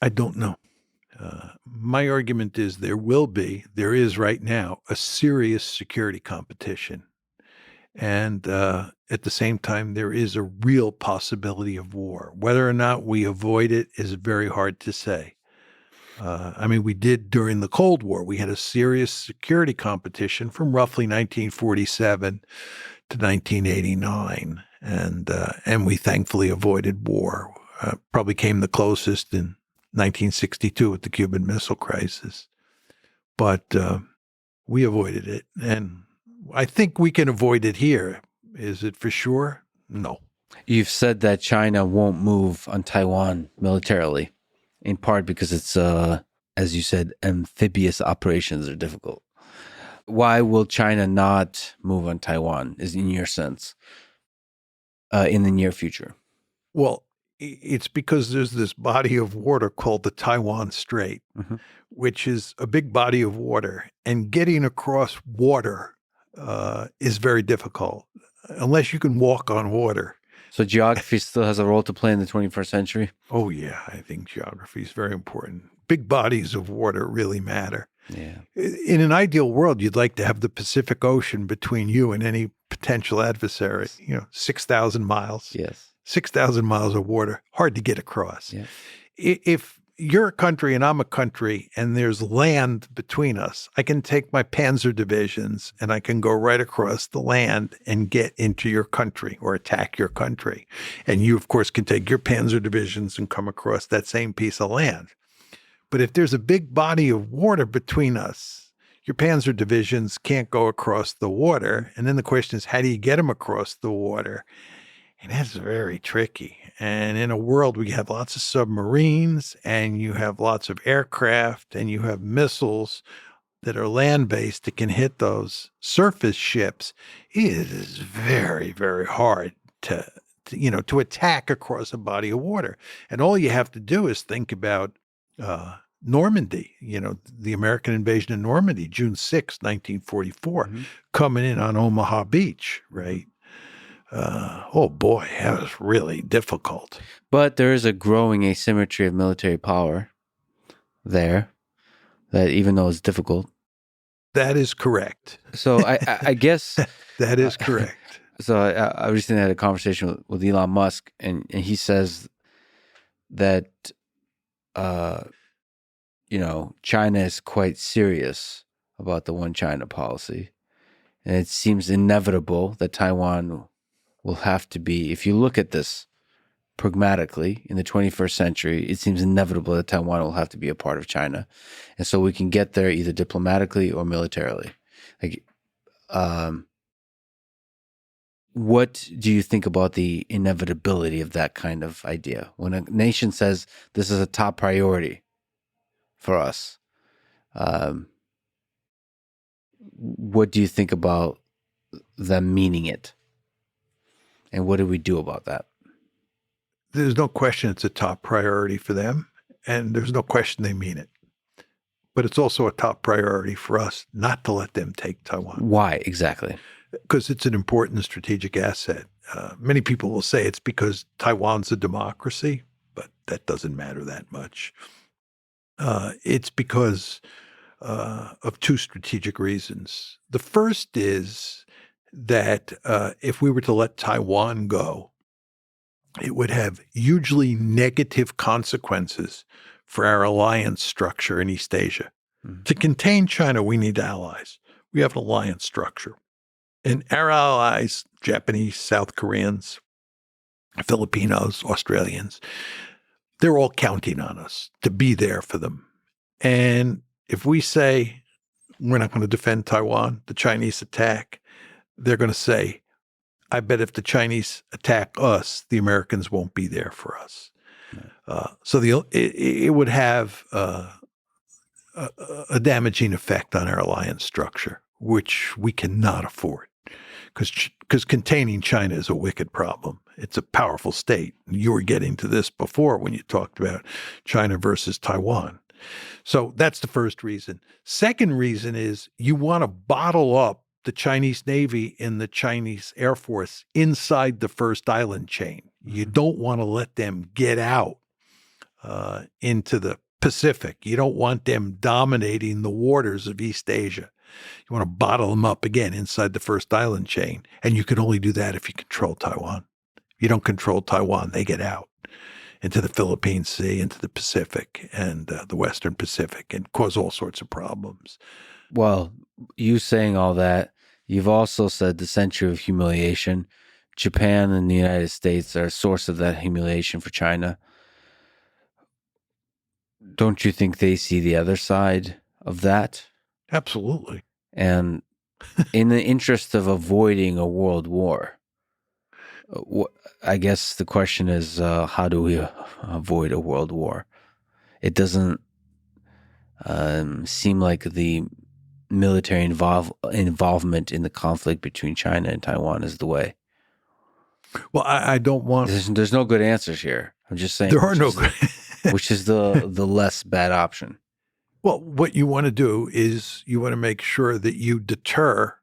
I don't know. My argument is there is right now, a serious security competition. And at the same time, there is a real possibility of war. Whether or not we avoid it is very hard to say. We did during the Cold War. We had a serious security competition from roughly 1947 to 1989, and we thankfully avoided war. Probably came the closest in 1962 with the Cuban Missile Crisis, but we avoided it, and I think we can avoid it here. Is it for sure? No. You've said that China won't move on Taiwan militarily, in part because it's, as you said, amphibious operations are difficult. Why will China not move on Taiwan, is in your sense, in the near future? Well, it's because there's this body of water called the Taiwan Strait, which is a big body of water. And getting across water is very difficult, unless you can walk on water. So geography still has a role to play in the 21st century? Oh, yeah. I think geography is very important. Big bodies of water really matter. Yeah. In an ideal world, you'd like to have the Pacific Ocean between you and any potential adversary, 6,000 miles. Yes. 6,000 miles of water, hard to get across. Yeah. If you're a country and I'm a country and there's land between us, I can take my panzer divisions and I can go right across the land and get into your country or attack your country. And you, of course, can take your panzer divisions and come across that same piece of land. But if there's a big body of water between us, your panzer divisions can't go across the water. And then the question is, how do you get them across the water? And that's very tricky. And in a world where you have lots of submarines and you have lots of aircraft and you have missiles that are land-based that can hit those surface ships, it is very, very hard to attack across a body of water. And all you have to do is think about Normandy, the American invasion of Normandy, June 6, 1944, coming in on Omaha Beach, right? Oh boy, that was really difficult. But there is a growing asymmetry of military power there, that even though it's difficult. That is correct. So I guess that is correct. So I recently had a conversation with Elon Musk, and he says that China is quite serious about the one China policy, and it seems inevitable that Taiwan will have to be, if you look at this pragmatically in the 21st century, it seems inevitable that Taiwan will have to be a part of China. And so we can get there either diplomatically or militarily. What do you think about the inevitability of that kind of idea? When a nation says this is a top priority for us, what do you think about them meaning it? And what do we do about that? There's no question it's a top priority for them, and there's no question they mean it. But it's also a top priority for us not to let them take Taiwan. Why exactly? Because it's an important strategic asset. Many people will say it's because Taiwan's a democracy, but that doesn't matter that much. It's because of two strategic reasons. The first is that if we were to let Taiwan go, it would have hugely negative consequences for our alliance structure in East Asia. Mm-hmm. To contain China, we need allies. We have an alliance structure. And our allies, Japanese, South Koreans, Filipinos, Australians, they're all counting on us to be there for them. And if we say we're not going to defend Taiwan, the Chinese attack, they're going to say, I bet if the Chinese attack us, the Americans won't be there for us. So it would have a damaging effect on our alliance structure, which we cannot afford, because containing China is a wicked problem. It's a powerful state. You were getting to this before when you talked about China versus Taiwan. So that's the first reason. Second reason is you want to bottle up the Chinese Navy and the Chinese Air Force inside the first island chain. You don't want to let them get out into the Pacific. You don't want them dominating the waters of East Asia. You want to bottle them up again inside the first island chain. And you can only do that if you control Taiwan. If you don't control Taiwan, they get out into the Philippine Sea, into the Pacific and the Western Pacific and cause all sorts of problems. Well, you saying all that, you've also said the century of humiliation. Japan and the United States are a source of that humiliation for China. Don't you think they see the other side of that? Absolutely. And in the interest of avoiding a world war, I guess the question is, how do we avoid a world war? It doesn't seem like the military involvement in the conflict between China and Taiwan is the way. Well, I don't want... There's no good answers here. I'm just saying. There are no good... which is the less bad option. Well, what you want to do is you want to make sure that you deter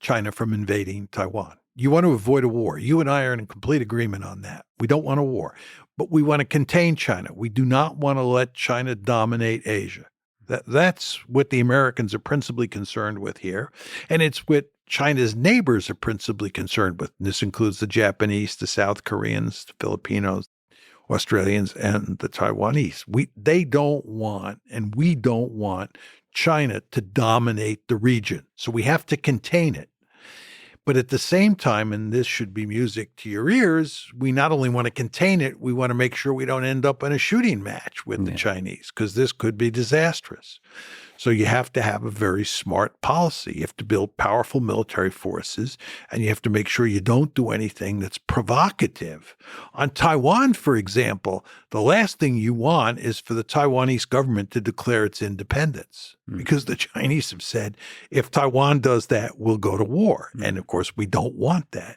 China from invading Taiwan. You want to avoid a war. You and I are in complete agreement on that. We don't want a war, but we want to contain China. We do not want to let China dominate Asia. That's what the Americans are principally concerned with here. And it's what China's neighbors are principally concerned with. And this includes the Japanese, the South Koreans, the Filipinos, Australians, and the Taiwanese. They don't want, and we don't want China to dominate the region. So we have to contain it. But at the same time, and this should be music to your ears, we not only want to contain it, we want to make sure we don't end up in a shooting match with the Chinese, because this could be disastrous. So you have to have a very smart policy. You have to build powerful military forces, and you have to make sure you don't do anything that's provocative. On Taiwan, for example, the last thing you want is for the Taiwanese government to declare its independence, because the Chinese have said, if Taiwan does that, we'll go to war. And of course, we don't want that.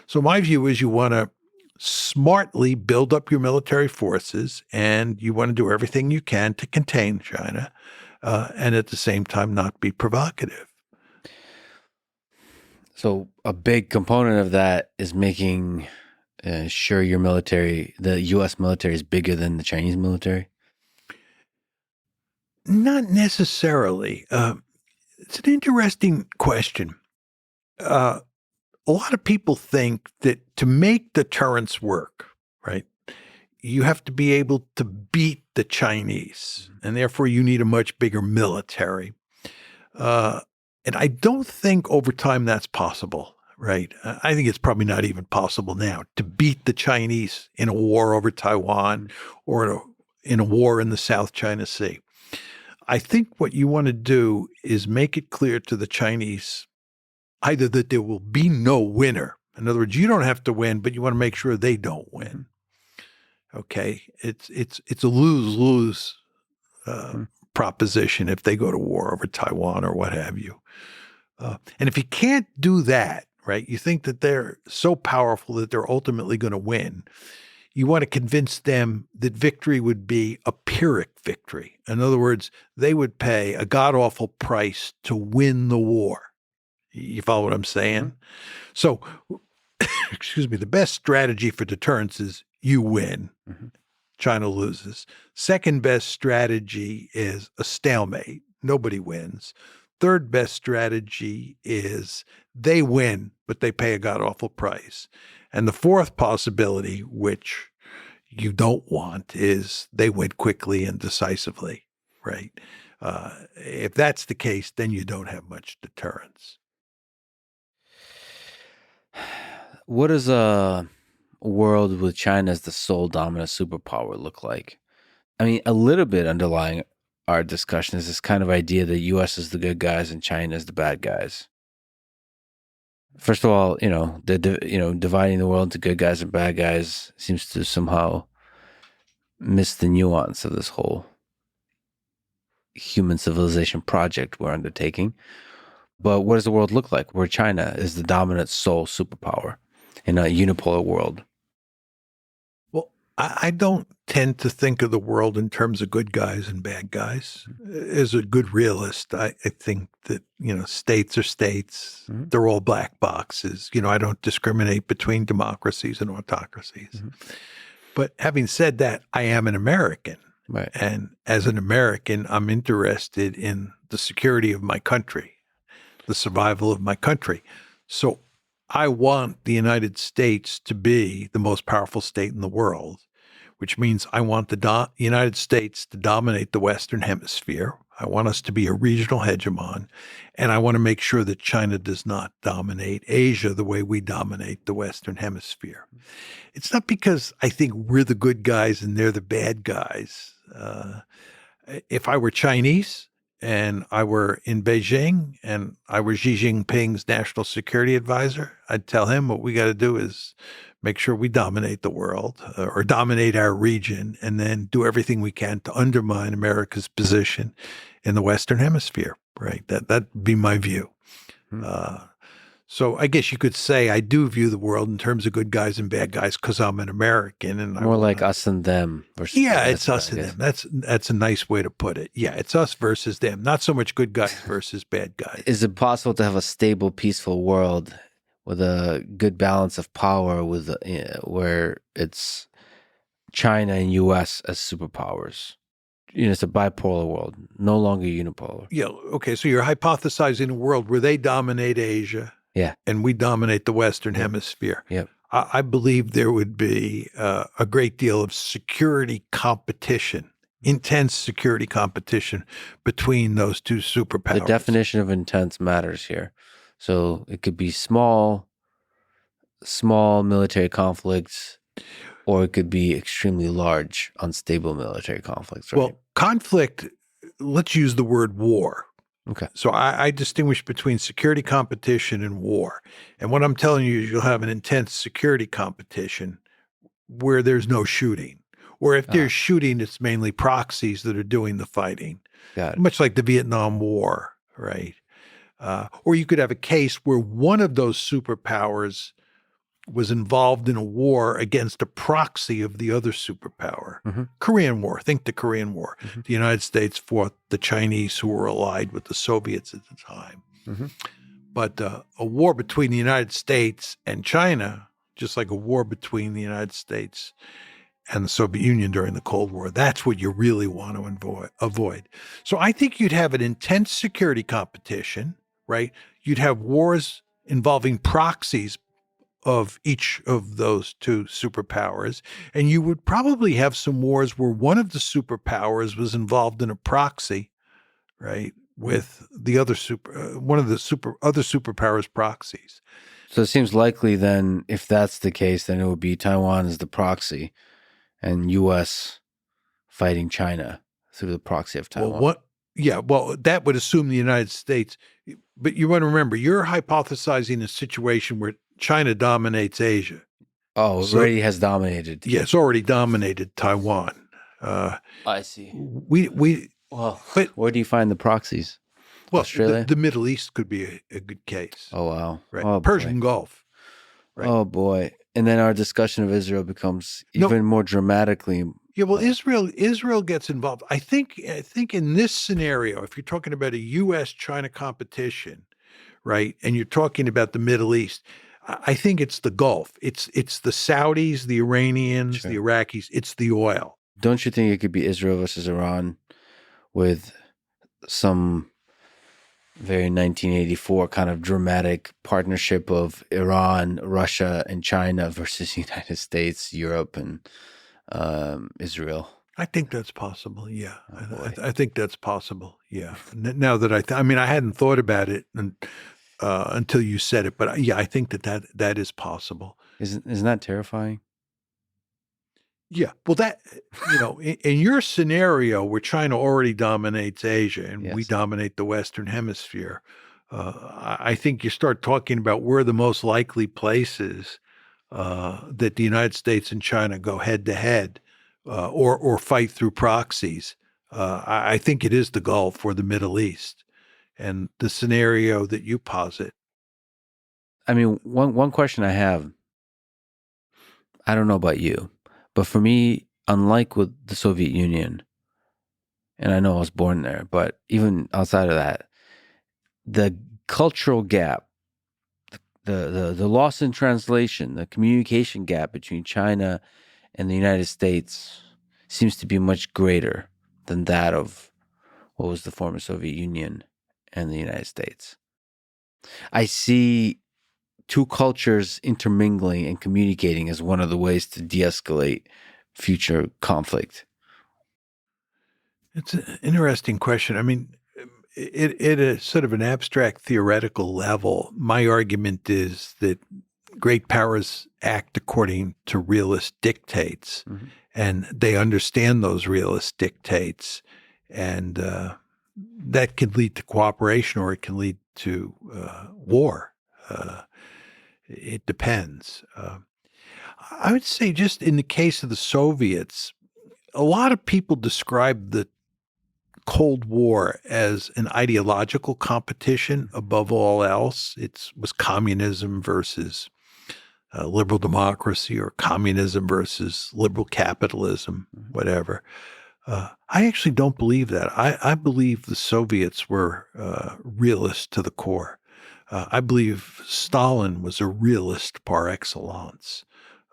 So my view is you want to smartly build up your military forces, and you want to do everything you can to contain China. And at the same time, not be provocative. So a big component of that is making sure your military, the U.S. military, is bigger than the Chinese military? Not necessarily. It's an interesting question. A lot of people think that to make deterrence work, right, you have to be able to beat the Chinese, and therefore you need a much bigger military. And I don't think over time that's possible, right? I think it's probably not even possible now to beat the Chinese in a war over Taiwan or in a war in the South China Sea. I think what you want to do is make it clear to the Chinese either that there will be no winner. In other words, you don't have to win, but you want to make sure they don't win. Okay, it's a lose-lose proposition if they go to war over Taiwan or what have you. And if you can't do that, right, you think that they're so powerful that they're ultimately going to win, you want to convince them that victory would be a Pyrrhic victory. In other words, they would pay a god-awful price to win the war. You follow what I'm saying? So, excuse me, the best strategy for deterrence is you win, China loses. Second best strategy is a stalemate. Nobody wins. Third best strategy is they win, but they pay a god-awful price. And the fourth possibility, which you don't want, is they win quickly and decisively, right? If that's the case, then you don't have much deterrence. What does a world with China as the sole dominant superpower look like? I mean, a little bit underlying our discussion is this kind of idea that U.S. is the good guys and China is the bad guys. First of all, dividing the world into good guys and bad guys seems to somehow miss the nuance of this whole human civilization project we're undertaking. But what does the world look like where China is the dominant sole superpower in a unipolar world? Well, I don't tend to think of the world in terms of good guys and bad guys. As a good realist, I think that, states are states. They're all black boxes. I don't discriminate between democracies and autocracies. But having said that, I am an American. Right. And as an American, I'm interested in the security of my country, the survival of my country. So I want the United States to be the most powerful state in the world, which means I want the United States to dominate the Western Hemisphere. I want us to be a regional hegemon, and I want to make sure that China does not dominate Asia the way we dominate the Western Hemisphere. It's not because I think we're the good guys and they're the bad guys. If I were Chinese and I were in Beijing and I were Xi Jinping's national security advisor, I'd tell him what we got to do is make sure we dominate the world or dominate our region, and then do everything we can to undermine America's position in the Western Hemisphere, right? That'd be my view. So I guess you could say I do view the world in terms of good guys and bad guys because I'm an American. And more like us and them versus it's us and them. That's a nice way to put it. Yeah, it's us versus them. Not so much good guys versus bad guys. Is it possible to have a stable, peaceful world with a good balance of power, with where it's China and U.S. as superpowers? It's a bipolar world, no longer unipolar. Yeah. Okay. So you're hypothesizing a world where they dominate Asia. Yeah. And we dominate the Western Hemisphere. Yep. I believe there would be a great deal of security competition, intense security competition between those two superpowers. The definition of intense matters here. So it could be small military conflicts, or it could be extremely large, unstable military conflicts. Right? Well, conflict, let's use the word war. Okay. So I distinguish between security competition and war. And what I'm telling you is you'll have an intense security competition where there's no shooting. Or if there's shooting, it's mainly proxies that are doing the fighting. Got it. Much like the Vietnam War, right? Or you could have a case where one of those superpowers was involved in a war against a proxy of the other superpower. Mm-hmm. Korean War, think the Korean War. Mm-hmm. The United States fought the Chinese, who were allied with the Soviets at the time. Mm-hmm. But a war between the United States and China, just like a war between the United States and the Soviet Union during the Cold War, that's what you really want to avoid. So I think you'd have an intense security competition, right? You'd have wars involving proxies of each of those two superpowers. And you would probably have some wars where one of the superpowers was involved in a proxy, right, with the other one of the other superpowers' proxies. So it seems likely then, if that's the case, then it would be Taiwan as the proxy and U.S. fighting China through the proxy of Taiwan. Well, that would assume the United States. But you want to remember, you're hypothesizing a situation where China dominates Asia. Oh, it already has dominated. Yeah, it's already dominated Taiwan. I see. But where do you find the proxies? Well, Australia? The Middle East could be a good case. Oh, wow. Right. Oh, Persian Gulf. Right. Oh, boy. And then our discussion of Israel becomes even more dramatically. Yeah, well, Israel gets involved. I think in this scenario, if you're talking about a U.S.-China competition, right, and you're talking about the Middle East, I think it's the Gulf. It's the Saudis, the Iranians, the Iraqis. It's the oil. Don't you think it could be Israel versus Iran with some very 1984 kind of dramatic partnership of Iran, Russia, and China versus the United States, Europe, and Israel? I think that's possible. Yeah, I think that's possible. Yeah. Now that I mean, I hadn't thought about it until you said it, but yeah, I think that is possible. Isn't that terrifying? Yeah. Well, in your scenario where China already dominates Asia and we dominate the Western Hemisphere, I think you start talking about where the most likely places that the United States and China go head to head or fight through proxies. I think it is the Gulf or the Middle East. And the scenario that you posit. I mean, one question I have, I don't know about you, but for me, unlike with the Soviet Union, and I know I was born there, but even outside of that, the cultural gap, the loss in translation, the communication gap between China and the United States seems to be much greater than that of what was the former Soviet Union and the United States. I see two cultures intermingling and communicating as one of the ways to de-escalate future conflict. It's an interesting question. I mean, at a sort of an abstract theoretical level, my argument is that great powers act according to realist dictates, and they understand those realist dictates, and that can lead to cooperation or it can lead to war. It depends. I would say just in the case of the Soviets, a lot of people describe the Cold War as an ideological competition above all else. It was communism versus liberal democracy or communism versus liberal capitalism, whatever. I actually don't believe that. I believe the Soviets were realists to the core. I believe Stalin was a realist par excellence.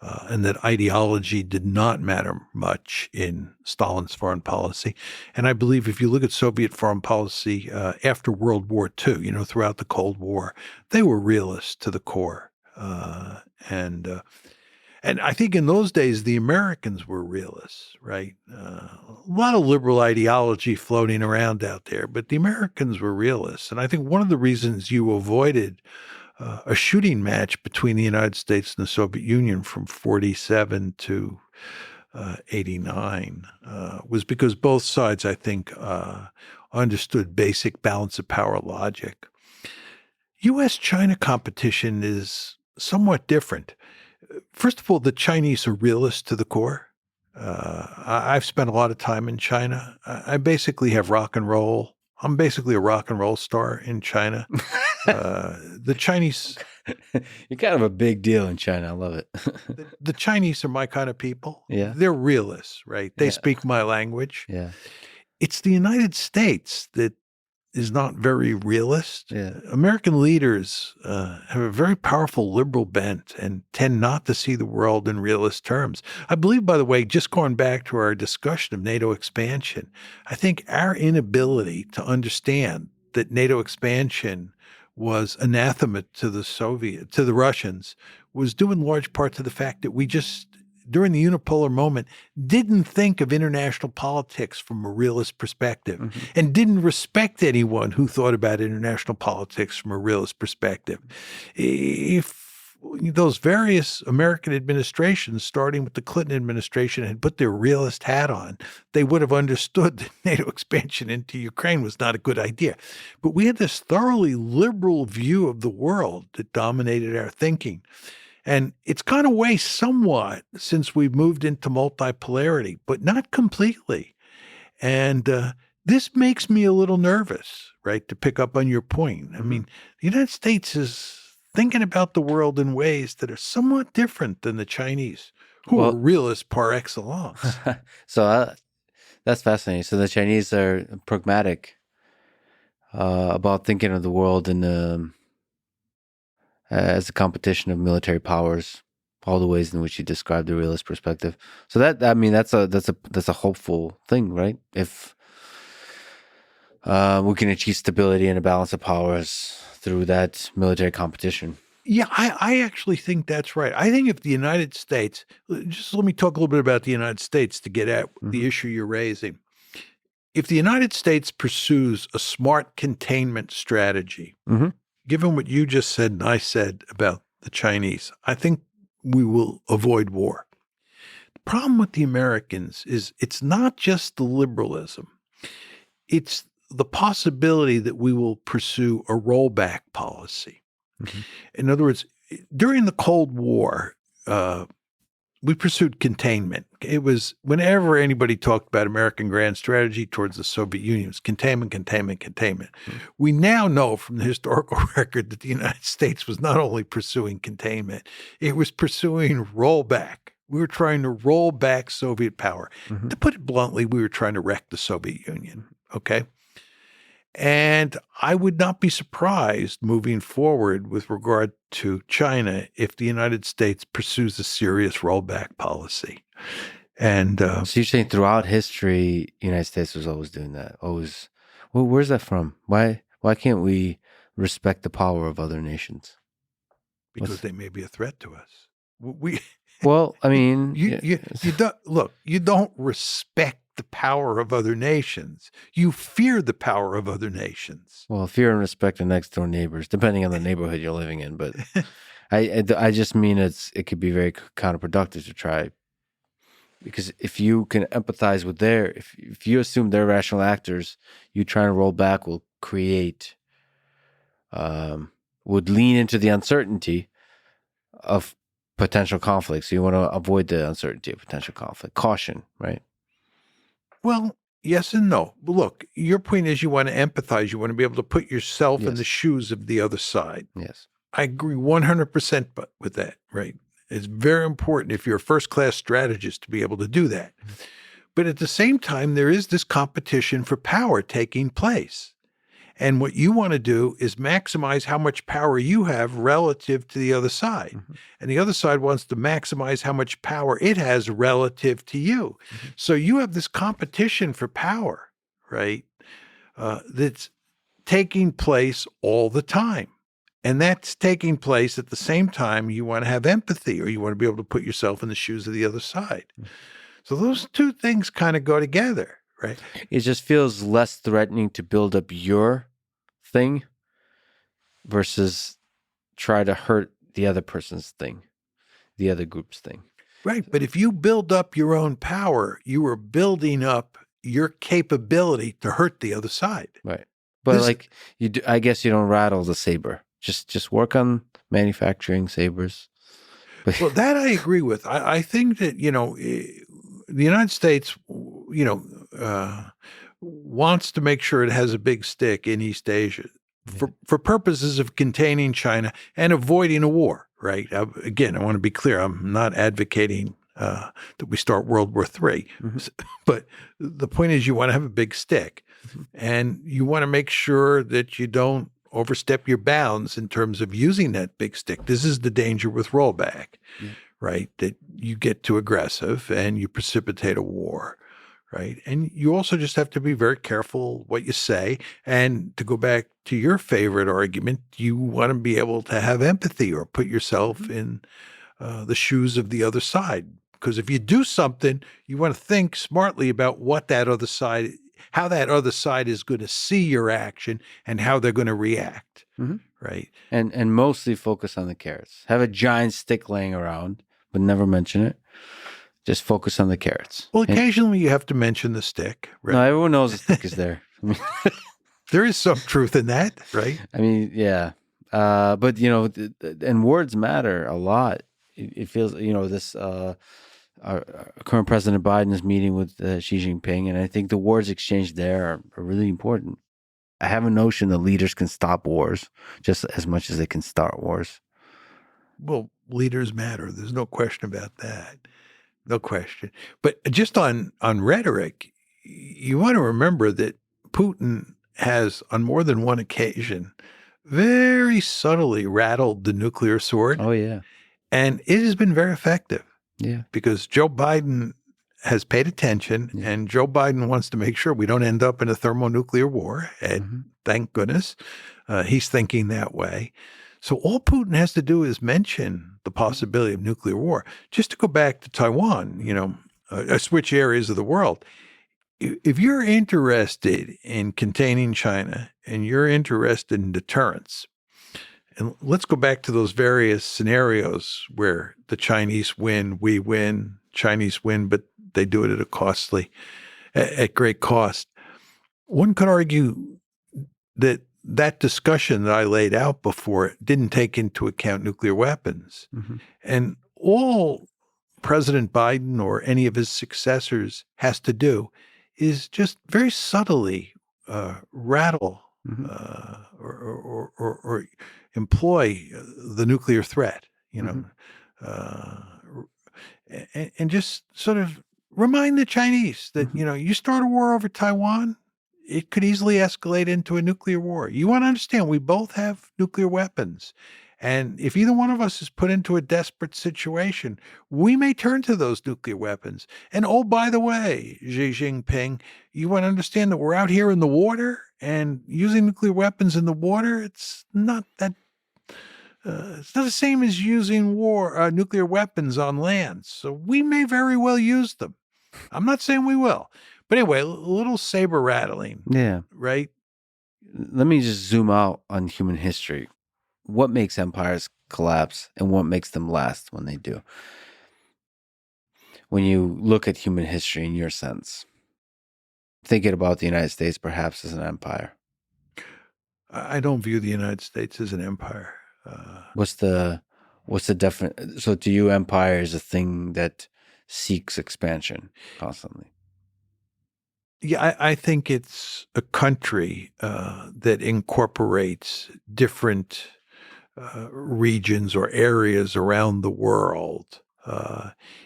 And that ideology did not matter much in Stalin's foreign policy. And I believe if you look at Soviet foreign policy after World War II, throughout the Cold War, they were realists to the core. And I think in those days, the Americans were realists, right? A lot of liberal ideology floating around out there, but the Americans were realists. And I think one of the reasons you avoided a shooting match between the United States and the Soviet Union from 47 to 89 was because both sides, I think, understood basic balance of power logic. U.S.-China competition is somewhat different. First of all, the Chinese are realists to the core. I've spent a lot of time in China. I basically have rock and roll. I'm basically a rock and roll star in China. The Chinese... You're kind of a big deal in China. I love it. the Chinese are my kind of people. Yeah. They're realists, right? They speak my language. Yeah. It's the United States that is not very realist. Yeah. American leaders have a very powerful liberal bent and tend not to see the world in realist terms. I believe, by the way, just going back to our discussion of NATO expansion, I think our inability to understand that NATO expansion was anathema to the Russians, was due in large part to the fact that we just, during the unipolar moment, didn't think of international politics from a realist perspective and didn't respect anyone who thought about international politics from a realist perspective. If those various American administrations, starting with the Clinton administration, had put their realist hat on, they would have understood that NATO expansion into Ukraine was not a good idea. But we had this thoroughly liberal view of the world that dominated our thinking. And it's gone away somewhat since we've moved into multipolarity, but not completely. And this makes me a little nervous, right, to pick up on your point. I mean, the United States is thinking about the world in ways that are somewhat different than the Chinese, who are realists par excellence. So that's fascinating. So the Chinese are pragmatic about thinking of the world in as a competition of military powers, all the ways in which you described the realist perspective. So that's a hopeful thing, right? If we can achieve stability and a balance of powers through that military competition. Yeah, I actually think that's right. I think if the United States, just let me talk a little bit about the United States to get at the issue you're raising. If the United States pursues a smart containment strategy, given what you just said and I said about the Chinese, I think we will avoid war. The problem with the Americans is it's not just the liberalism. It's the possibility that we will pursue a rollback policy. In other words, during the Cold War, we pursued containment. It was whenever anybody talked about American grand strategy towards the Soviet Union, it was containment, containment, containment. We now know from the historical record that the United States was not only pursuing containment, it was pursuing rollback. We were trying to roll back Soviet power. To put it bluntly, we were trying to wreck the Soviet Union, okay? And I would not be surprised moving forward with regard to China if the United States pursues a serious rollback policy. And so you're saying throughout history, the United States was always doing that, always Well, where's that from? Why can't we respect the power of other nations? Because they may be a threat to us. We Well, I mean, you don't look. You don't respect the power of other nations. You fear the power of other nations. well, fear and respect are next door neighbors, depending on the neighborhood you're living in. But I just mean it could be very counterproductive to try, because if you can empathize with if you assume they're rational actors, you trying to roll back will create, would lean into the uncertainty of potential conflict. So you want to avoid the uncertainty of potential conflict. Caution, right? Well, yes and no. Look, your point is you want to empathize. You want to be able to put yourself in Yes. the shoes of the other side. Yes. I agree 100% with that, right? It's very important if you're a first-class strategist to be able to do that. But at the same time, there is this competition for power taking place. And what you want to do is maximize how much power you have relative to the other side. Mm-hmm. And the other side wants to maximize how much power it has relative to you. Mm-hmm. So you have this competition for power, right? That's taking place all the time. And that's taking place at the same time you want to have empathy, or you want to be able to put yourself in the shoes of the other side. So those two things kind of go together, right? It just feels less threatening to build up your thing versus try to hurt the other person's thing, the other group's thing. Right. But if you build up your own power, you are building up your capability to hurt the other side. Right. But I guess you don't rattle the saber. Just work on manufacturing sabers. Well, that I agree with. I think that, the United States, wants to make sure it has a big stick in East Asia for purposes of containing China and avoiding a war, right? Again, I want to be clear. I'm not advocating that we start World War III. Mm-hmm. But the point is you want to have a big stick. Mm-hmm. And you want to make sure that you don't overstep your bounds in terms of using that big stick. This is the danger with rollback, right? That you get too aggressive and you precipitate a war, right? And you also just have to be very careful what you say. And to go back to your favorite argument, you want to be able to have empathy or put yourself in the shoes of the other side. Because if you do something, you want to think smartly about how that other side is going to see your action and how they're going to react, right? And mostly focus on the carrots. Have a giant stick laying around, but never mention it. Just focus on the carrots. Well, occasionally you have to mention the stick, right? No, everyone knows the stick is there. There is some truth in that, right? I mean, yeah. But, and words matter a lot. It feels, this... Our current President Biden is meeting with Xi Jinping, and I think the words exchanged there are really important. I have a notion that leaders can stop wars just as much as they can start wars. Well, leaders matter. There's no question about that. No question. But just on rhetoric, you want to remember that Putin has, on more than one occasion, very subtly rattled the nuclear sword. Oh, yeah. And it has been very effective. Yeah. Because Joe Biden has paid attention, and Joe Biden wants to make sure we don't end up in a thermonuclear war. And thank goodness he's thinking that way. So all Putin has to do is mention the possibility of nuclear war. Just to go back to Taiwan, switch areas of the world. If you're interested in containing China and you're interested in deterrence, and let's go back to those various scenarios where the Chinese win, we win, Chinese win, but they do it at great cost. One could argue that discussion that I laid out before didn't take into account nuclear weapons. Mm-hmm. And all President Biden or any of his successors has to do is just very subtly rattle or employ the nuclear threat, and just sort of remind the Chinese that, you start a war over Taiwan, it could easily escalate into a nuclear war. You want to understand, we both have nuclear weapons. And if either one of us is put into a desperate situation, we may turn to those nuclear weapons. And oh, by the way, Xi Jinping, you want to understand that we're out here in the water and using nuclear weapons in the water, it's not that. It's not the same as using nuclear weapons on land. So we may very well use them. I'm not saying we will. But anyway, a little saber rattling. Yeah. Right? Let me just zoom out on human history. What makes empires collapse and what makes them last when they do? When you look at human history in your sense, thinking about the United States perhaps as an empire. I don't view the United States as an empire. What's the definite? So to you, empire is a thing that seeks expansion constantly. Yeah, I think it's a country that incorporates different regions or areas around the world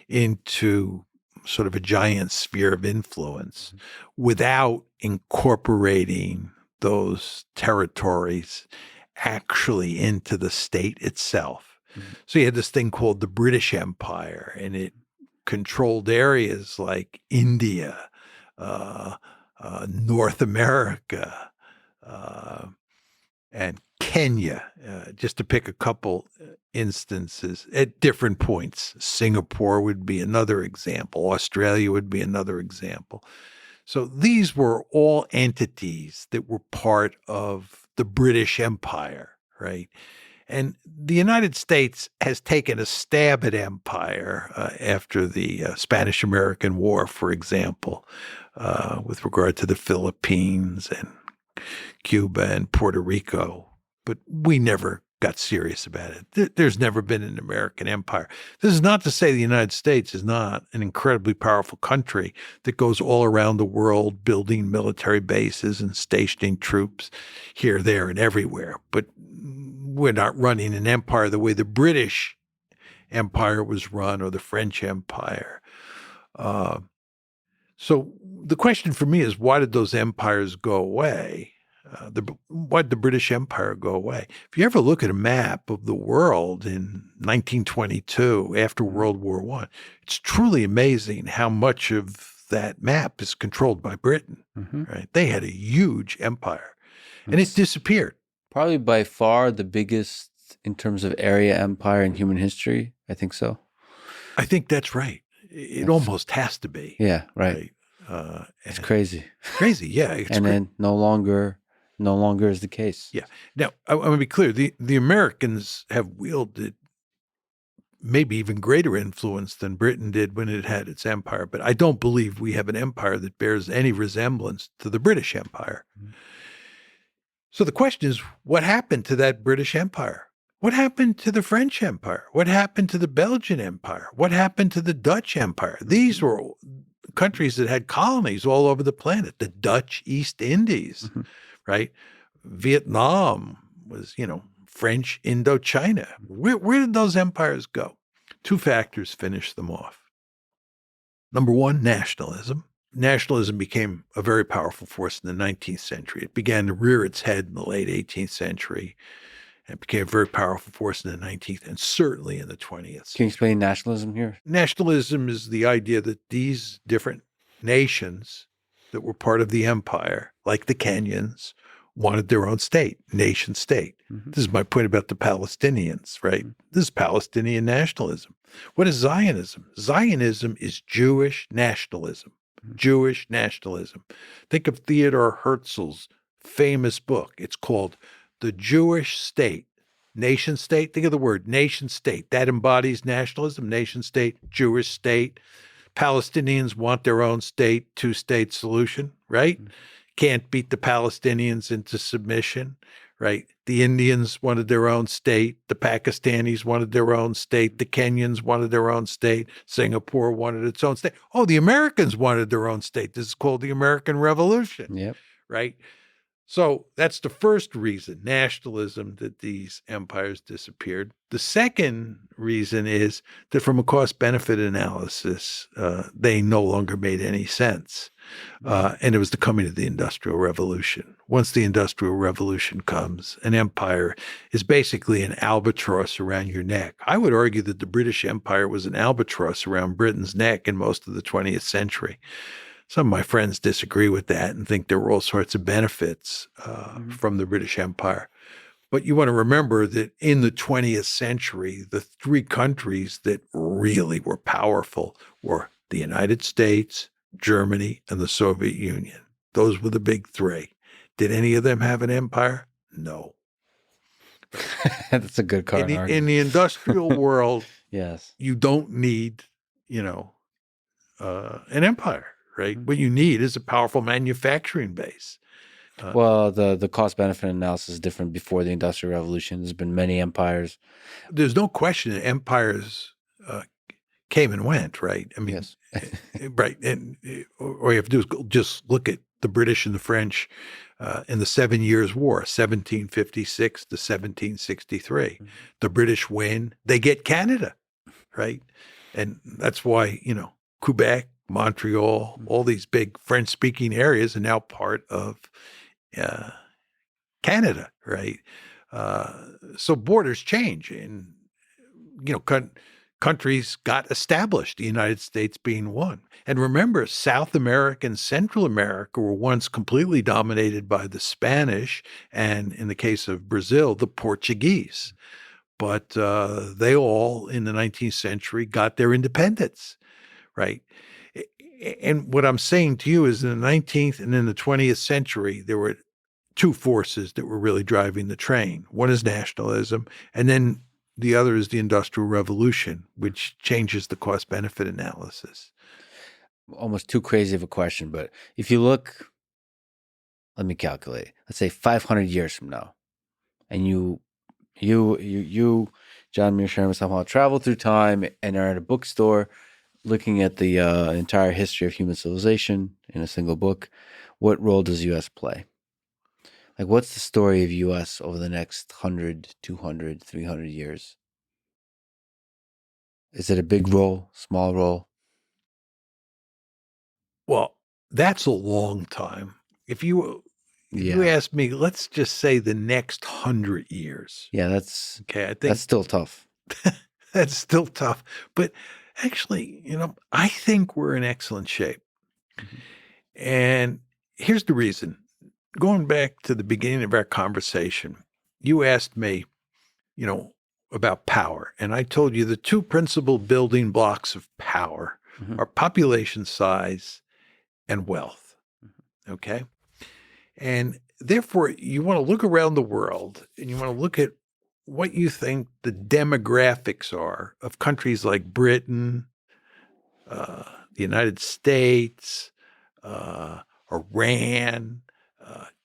into sort of a giant sphere of influence without incorporating those territories actually into the state itself. So you had this thing called the British Empire, and it controlled areas like India, North America, and Kenya, just to pick a couple instances at different points. Singapore would be another example. Australia would be another example. So these were all entities that were part of the British Empire, right? And the United States has taken a stab at empire after the Spanish-American War, for example, with regard to the Philippines and Cuba and Puerto Rico. But we never got serious about it. There's never been an American empire. This is not to say the United States is not an incredibly powerful country that goes all around the world building military bases and stationing troops here, there, and everywhere. But we're not running an empire the way the British Empire was run or the French Empire. So the question for me is, why did those empires go away? Why did the British Empire go away? If you ever look at a map of the world in 1922, after World War I, it's truly amazing how much of that map is controlled by Britain, right? They had a huge empire, and it disappeared. Probably by far the biggest in terms of area empire in human history. I think so. I think that's right. It almost has to be. Yeah, right. It's crazy. Crazy, yeah. Then no longer is the case. Yeah. Now, I want to be clear. The Americans have wielded maybe even greater influence than Britain did when it had its empire, but I don't believe we have an empire that bears any resemblance to the British Empire. So the question is, what happened to that British Empire? What happened to the French Empire? What happened to the Belgian Empire? What happened to the Dutch Empire? These were countries that had colonies all over the planet. The Dutch East Indies, right? Vietnam was, French Indochina. Where did those empires go? Two factors finished them off. Number one, nationalism. Nationalism became a very powerful force in the 19th century. It began to rear its head in the late 18th century and became a very powerful force in the 19th and certainly in the 20th century. Can you explain nationalism here? Nationalism is the idea that these different nations that were part of the empire, like the Kenyans, wanted their own state, nation state. This is my point about the Palestinians, right? This is Palestinian nationalism. What is Zionism? Zionism is Jewish nationalism. Jewish nationalism. Think of Theodor Herzl's famous book. It's called The Jewish State, Nation State. Think of the word nation state. That embodies nationalism, nation state, Jewish state. Palestinians want their own state, two-state solution, right? Can't beat the Palestinians into submission, right? The Indians wanted their own state. The Pakistanis wanted their own state. The Kenyans wanted their own state. Singapore wanted its own state. Oh, the Americans wanted their own state. This is called the American Revolution, right? So that's the first reason, nationalism, that these empires disappeared. The second reason is that from a cost-benefit analysis, they no longer made any sense. And it was the coming of the Industrial Revolution. Once the Industrial Revolution comes, an empire is basically an albatross around your neck. I would argue that the British Empire was an albatross around Britain's neck in most of the 20th century. Some of my friends disagree with that and think there were all sorts of benefits from the British Empire. But you want to remember that in the 20th century, the three countries that really were powerful were the United States, Germany, and the Soviet Union. Those were the big three. Did any of them have an empire? No. That's a good card In argument. the industrial world, Yes. you don't need, an empire, right? What you need is a powerful manufacturing base. Well, the cost benefit analysis is different before the Industrial Revolution. There's been many empires. There's no question that empires came and went, right? I mean, Yes. right. And all you have to do is just look at the British and the French in the 7 Years' War, 1756 to 1763. The British win, they get Canada, right? And that's why, Quebec, Montreal, all these big French-speaking areas are now part of Canada, right? So borders change, and countries got established. The United States being one. And remember, South America and Central America were once completely dominated by the Spanish, and in the case of Brazil, the Portuguese. But they all, in the 19th century, got their independence, right? And what I'm saying to you is in the 19th and in the 20th century, there were two forces that were really driving the train. One is nationalism, and then the other is the Industrial Revolution, which changes the cost-benefit analysis. Almost too crazy of a question, but if you look, let me calculate. Let's say 500 years from now, and you, John Mearsheimer, somehow travel through time and are at a bookstore looking at the entire history of human civilization in a single book. What role does U.S. play? Like, what's the story of U.S. over the next 100, 200, 300 years? Is it a big role, small role? Well, that's a long time. If you ask me, let's just say the next 100 years. Yeah, that's okay. I think that's still tough. That's still tough. But actually, I think we're in excellent shape. Mm-hmm. And here's the reason. Going back to the beginning of our conversation, you asked me, about power. And I told you the two principal building blocks of power are population size and wealth. Okay. And therefore, you want to look around the world and you want to look at what you think the demographics are of countries like Britain, the United States, Iran,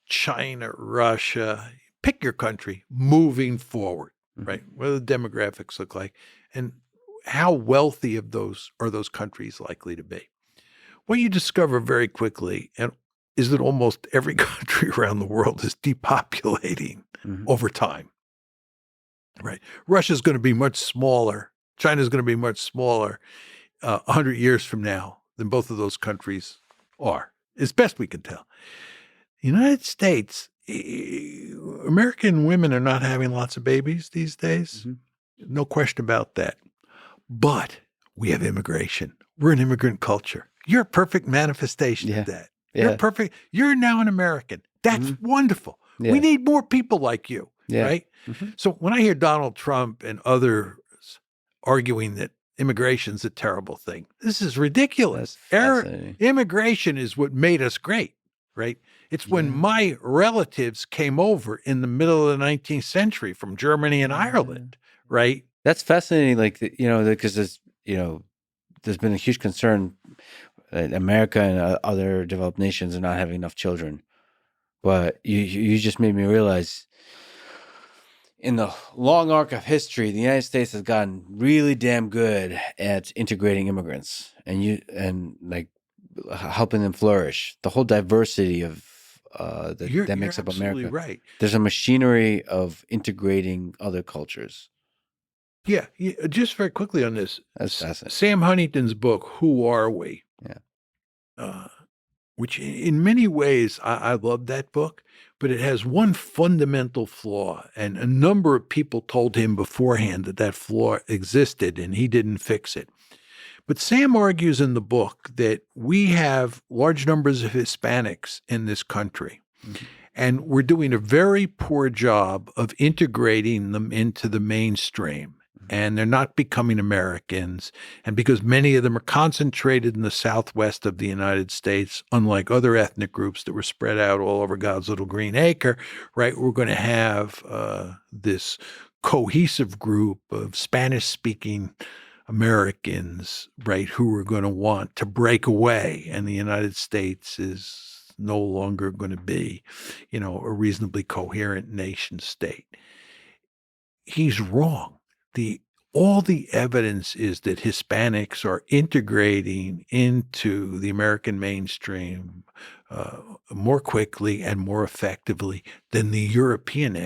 China, Russia, pick your country moving forward, right? What do the demographics look like? And how wealthy of those are those countries likely to be? What you discover very quickly is that almost every country around the world is depopulating over time, right? Russia's going to be much smaller. China's going to be much smaller 100 years from now than both of those countries are, as best we can tell. The United States, American women are not having lots of babies these days. No question about that. But we have immigration. We're an immigrant culture. You're a perfect manifestation of that. You're perfect. You're now an American. That's wonderful. Yeah. We need more people like you, right? So when I hear Donald Trump and others arguing that immigration's a terrible thing, this is ridiculous. Immigration is what made us great, right? It's when my relatives came over in the middle of the 19th century from Germany and Ireland, right? That's fascinating. Like, because there's been a huge concern that America and other developed nations are not having enough children. But you just made me realize in the long arc of history, the United States has gotten really damn good at integrating immigrants and helping them flourish. The whole diversity of that makes up America. Right. There's a machinery of integrating other cultures. Yeah. Just very quickly on this. That's fascinating. Sam Huntington's book, Who Are We? Yeah. Which in many ways, I love that book, but it has one fundamental flaw. And a number of people told him beforehand that flaw existed and he didn't fix it. But Sam argues in the book that we have large numbers of Hispanics in this country, and we're doing a very poor job of integrating them into the mainstream. And they're not becoming Americans. And because many of them are concentrated in the southwest of the United States, unlike other ethnic groups that were spread out all over God's little green acre, right, we're going to have this cohesive group of Spanish-speaking Americans, right, who are going to want to break away. And the United States is no longer going to be, a reasonably coherent nation state. He's wrong. All the evidence is that Hispanics are integrating into the American mainstream more quickly and more effectively than the European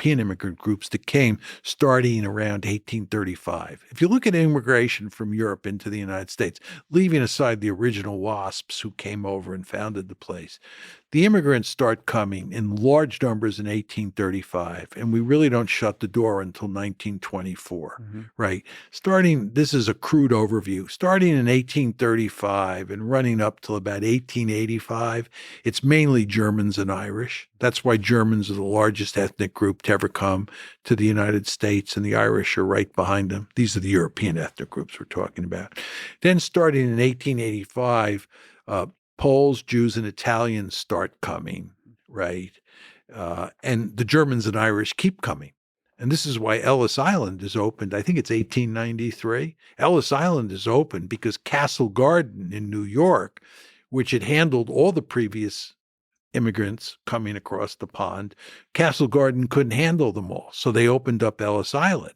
immigrant groups that came starting around 1835. If you look at immigration from Europe into the United States, leaving aside the original WASPs who came over and founded the place, the immigrants start coming in large numbers in 1835, and we really don't shut the door until 1924, right? This is a crude overview, starting in 1835 and running up till about 1885, it's mainly Germans and Irish. That's why Germans are the largest ethnic group to ever come to the United States, and the Irish are right behind them. These are the European ethnic groups we're talking about. Then starting in 1885, Poles, Jews, and Italians start coming, right? And the Germans and Irish keep coming. And this is why Ellis Island is opened. I think it's 1893. Ellis Island is opened because Castle Garden in New York, which had handled all the previous immigrants coming across the pond, Castle Garden couldn't handle them all. So they opened up Ellis Island.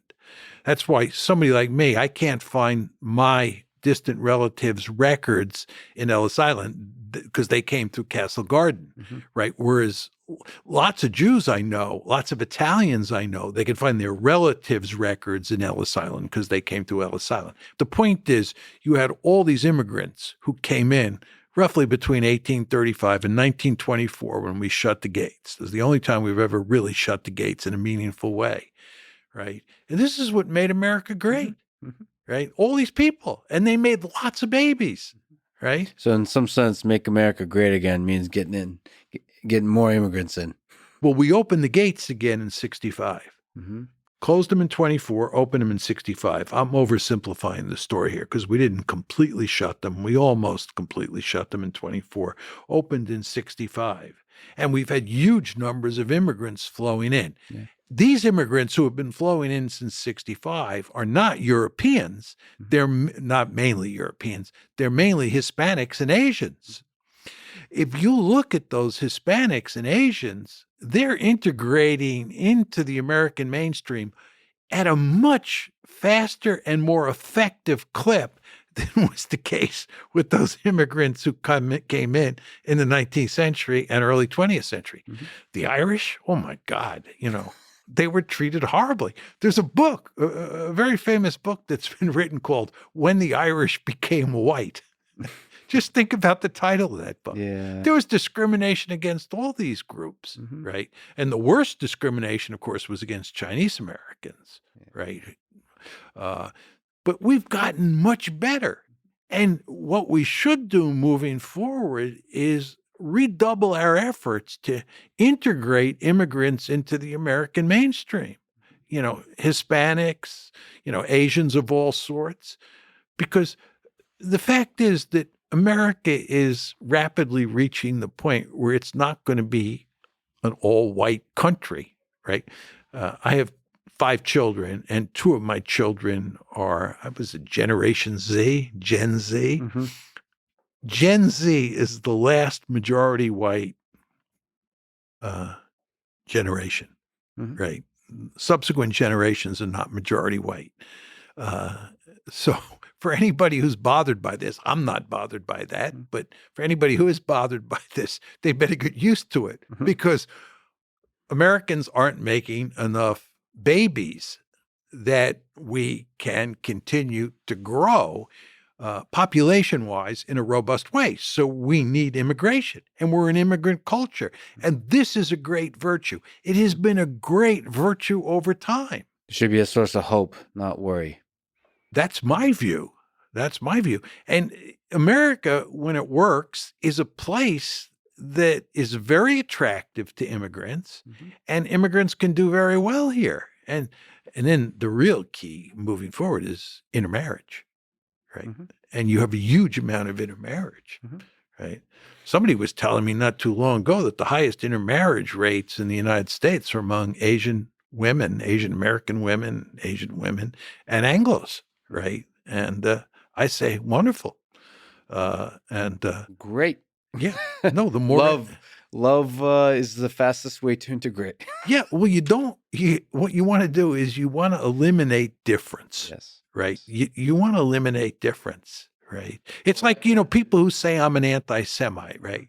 That's why somebody like me, I can't find my distant relatives' records in Ellis Island because they came through Castle Garden, right? Whereas lots of Jews I know, lots of Italians I know, they can find their relatives' records in Ellis Island because they came through Ellis Island. The point is, you had all these immigrants who came in roughly between 1835 and 1924 when we shut the gates. It was the only time we've ever really shut the gates in a meaningful way, right? And this is what made America great, right? All these people, and they made lots of babies, right? So in some sense, make America great again means getting more immigrants in. Well, we opened the gates again in 65. Closed them in 24, opened them in 65. I'm oversimplifying the story here because we didn't completely shut them. We almost completely shut them in 24, opened in 65. And we've had huge numbers of immigrants flowing in. Yeah. These immigrants who have been flowing in since 65 are not Europeans. They're not mainly Europeans. They're mainly Hispanics and Asians. If you look at those Hispanics and Asians, they're integrating into the American mainstream at a much faster and more effective clip than was the case with those immigrants who came in the 19th century and early 20th century. The Irish, oh my God, they were treated horribly. There's a book, a very famous book that's been written called When the Irish Became White. Just think about the title of that book. Yeah. There was discrimination against all these groups, right? And the worst discrimination, of course, was against Chinese Americans, right? But we've gotten much better. And what we should do moving forward is redouble our efforts to integrate immigrants into the American mainstream, Hispanics, Asians of all sorts, because the fact is that America is rapidly reaching the point where it's not going to be an all-white country, right? I have 5 children, and 2 of my children are, Generation Z, Gen Z. Gen Z is the last majority white generation, right? Subsequent generations are not majority white. So for anybody who's bothered by this, I'm not bothered by that, but for anybody who is bothered by this, they better get used to it because Americans aren't making enough babies that we can continue to grow population-wise in a robust way. So we need immigration, and we're an immigrant culture. And this is a great virtue. It has been a great virtue over time. It should be a source of hope, not worry. That's my view. That's my view. And America, when it works, is a place that is very attractive to immigrants, and immigrants can do very well here. And then the real key moving forward is intermarriage, right? And you have a huge amount of intermarriage, right? Somebody was telling me not too long ago that the highest intermarriage rates in the United States are among Asian women, Asian American women, Asian women, and Anglos, right? And I say, wonderful. Great. Yeah, no, the more love is the fastest way to integrate. Yeah, well, what you want to do is you want to eliminate difference. Yes. Right. You want to eliminate difference. Right. It's like, people who say I'm an anti-Semite, right?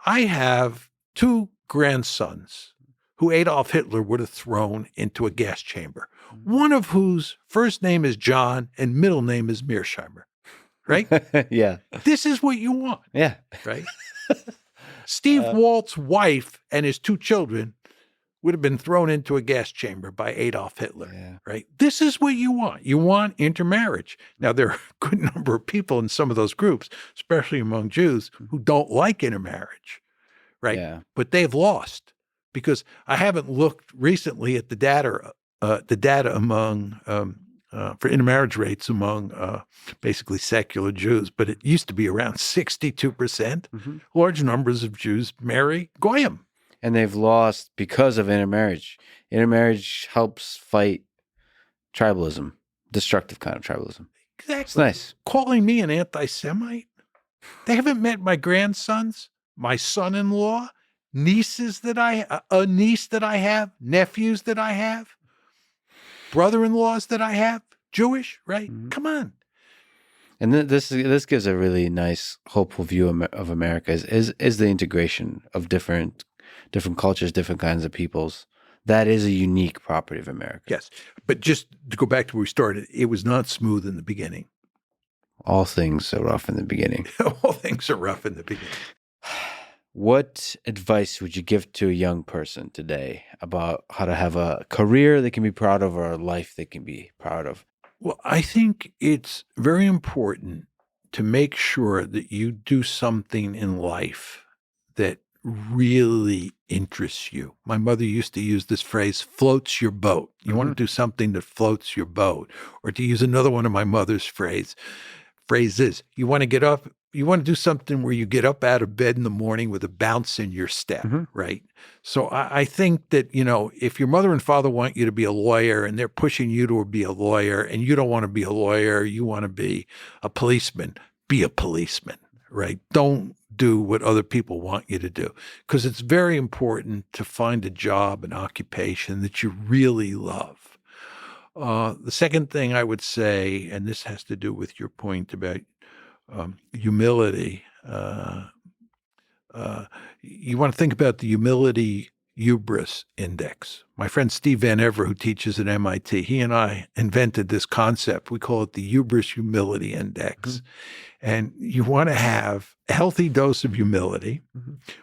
I have 2 grandsons who Adolf Hitler would have thrown into a gas chamber, one of whose first name is John and middle name is Mearsheimer. Right? Yeah. This is what you want. Yeah. Right? Steve Walt's wife and his 2 children would have been thrown into a gas chamber by Adolf Hitler. Yeah. Right? This is what you want. You want intermarriage. Now, there are a good number of people in some of those groups, especially among Jews, who don't like intermarriage. Right? Yeah. But they've lost, because I haven't looked recently at the data among for intermarriage rates among basically secular Jews, but it used to be around 62%. Large numbers of Jews marry Goyim. And they've lost because of intermarriage. Intermarriage helps fight tribalism, destructive kind of tribalism. Exactly. It's nice. Calling me an anti-Semite? They haven't met my grandsons, my son-in-law, a niece that I have, nephews that I have, brother-in-laws that I have, Jewish, right? Come on. And this gives a really nice, hopeful view of America is the integration of different cultures, different kinds of peoples. That is a unique property of America. Yes. But just to go back to where we started, it was not smooth in the beginning. All things are rough in the beginning. All things are rough in the beginning. What advice would you give to a young person today about how to have a career they can be proud of or a life they can be proud of? Well, I think it's very important to make sure that you do something in life that really interests you. My mother used to use this phrase, floats your boat. You want to do something that floats your boat. Or to use another one of my mother's phrases, you want to get up, you want to do something where you get up out of bed in the morning with a bounce in your step, right? So I think that, if your mother and father want you to be a lawyer and they're pushing you to be a lawyer and you don't want to be a lawyer, you want to be a policeman, be a policeman, right? Don't do what other people want you to do, because it's very important to find a job, an occupation that you really love. The second thing I would say, and this has to do with your point about humility, you want to think about the humility hubris index. My friend Steve Van Ever, who teaches at MIT, he and I invented this concept. We call it the hubris humility index. And you want to have a healthy dose of humility,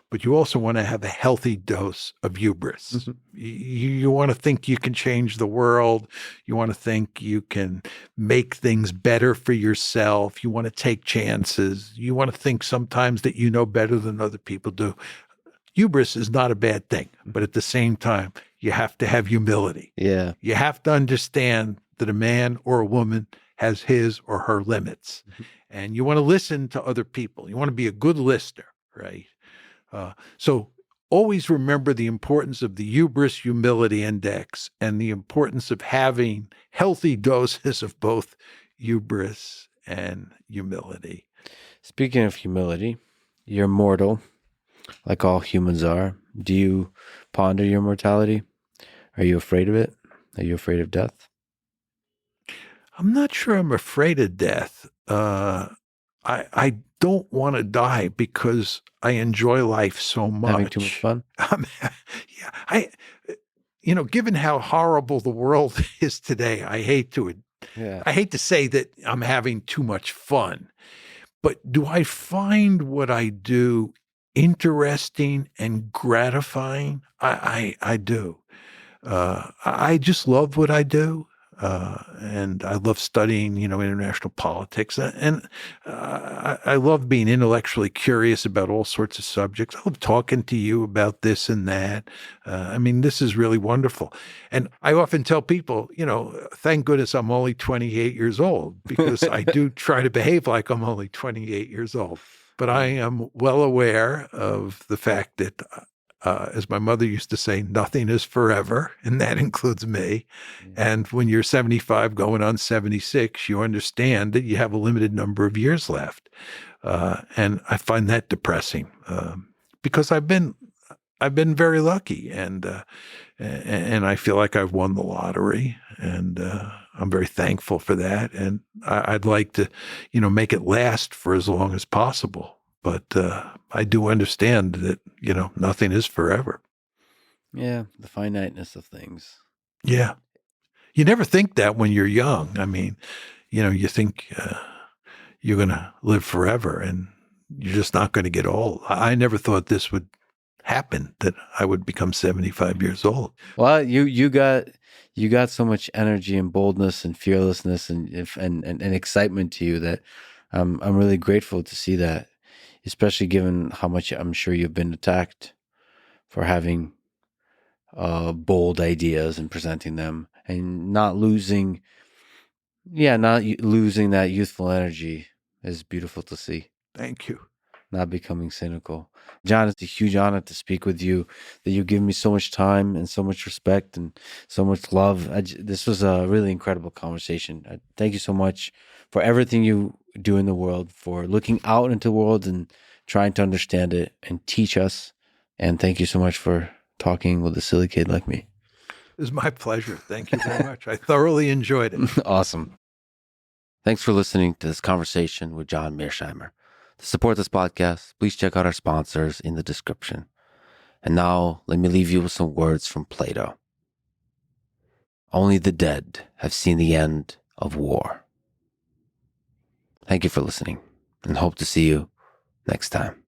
but you also want to have a healthy dose of hubris. You want to think you can change the world. You want to think you can make things better for yourself. You want to take chances. You want to think sometimes that you know better than other people do. Hubris is not a bad thing, but at the same time, you have to have humility. Yeah. You have to understand that a man or a woman has his or her limits. And you want to listen to other people. You want to be a good listener, right? So always remember the importance of the hubris humility index and the importance of having healthy doses of both hubris and humility. Speaking of humility, you're mortal, like all humans are. Do you ponder your mortality? Are you afraid of it? Are you afraid of death? I'm not sure I'm afraid of death. I don't want to die because I enjoy life so much. Having too much fun? Given how horrible the world is today, I hate to say that I'm having too much fun. But do I find what I do interesting and gratifying? I do. I just love what I do. And I love studying, international politics. And I love being intellectually curious about all sorts of subjects. I love talking to you about this and that. This is really wonderful. And I often tell people, thank goodness I'm only 28 years old, because I do try to behave like I'm only 28 years old. But I am well aware of the fact that, as my mother used to say, nothing is forever, and that includes me. And when you're 75 going on 76, you understand that you have a limited number of years left. And I find that depressing, because I've been very lucky, and I feel like I've won the lottery, and I'm very thankful for that. And I'd like to, make it last for as long as possible. But I do understand that, nothing is forever. Yeah, the finiteness of things. Yeah. You never think that when you're young. You think you're going to live forever, and you're just not going to get old. I never thought this would happen, that I would become 75 years old. Well, you got so much energy and boldness and fearlessness and excitement to you that I'm really grateful to see that, especially given how much I'm sure you've been attacked for having bold ideas and presenting them, and not losing that youthful energy is beautiful to see. Thank you. Not becoming cynical. John, it's a huge honor to speak with you, that you give me so much time and so much respect and so much love. This was a really incredible conversation. Thank you so much for everything you do in the world, for looking out into the world and trying to understand it and teach us. And thank you so much for talking with a silly kid like me. It was my pleasure. Thank you very much. I thoroughly enjoyed it. Awesome. Thanks for listening to this conversation with John Mearsheimer. To support this podcast, please check out our sponsors in the description. And now, let me leave you with some words from Plato. Only the dead have seen the end of war. Thank you for listening, and hope to see you next time.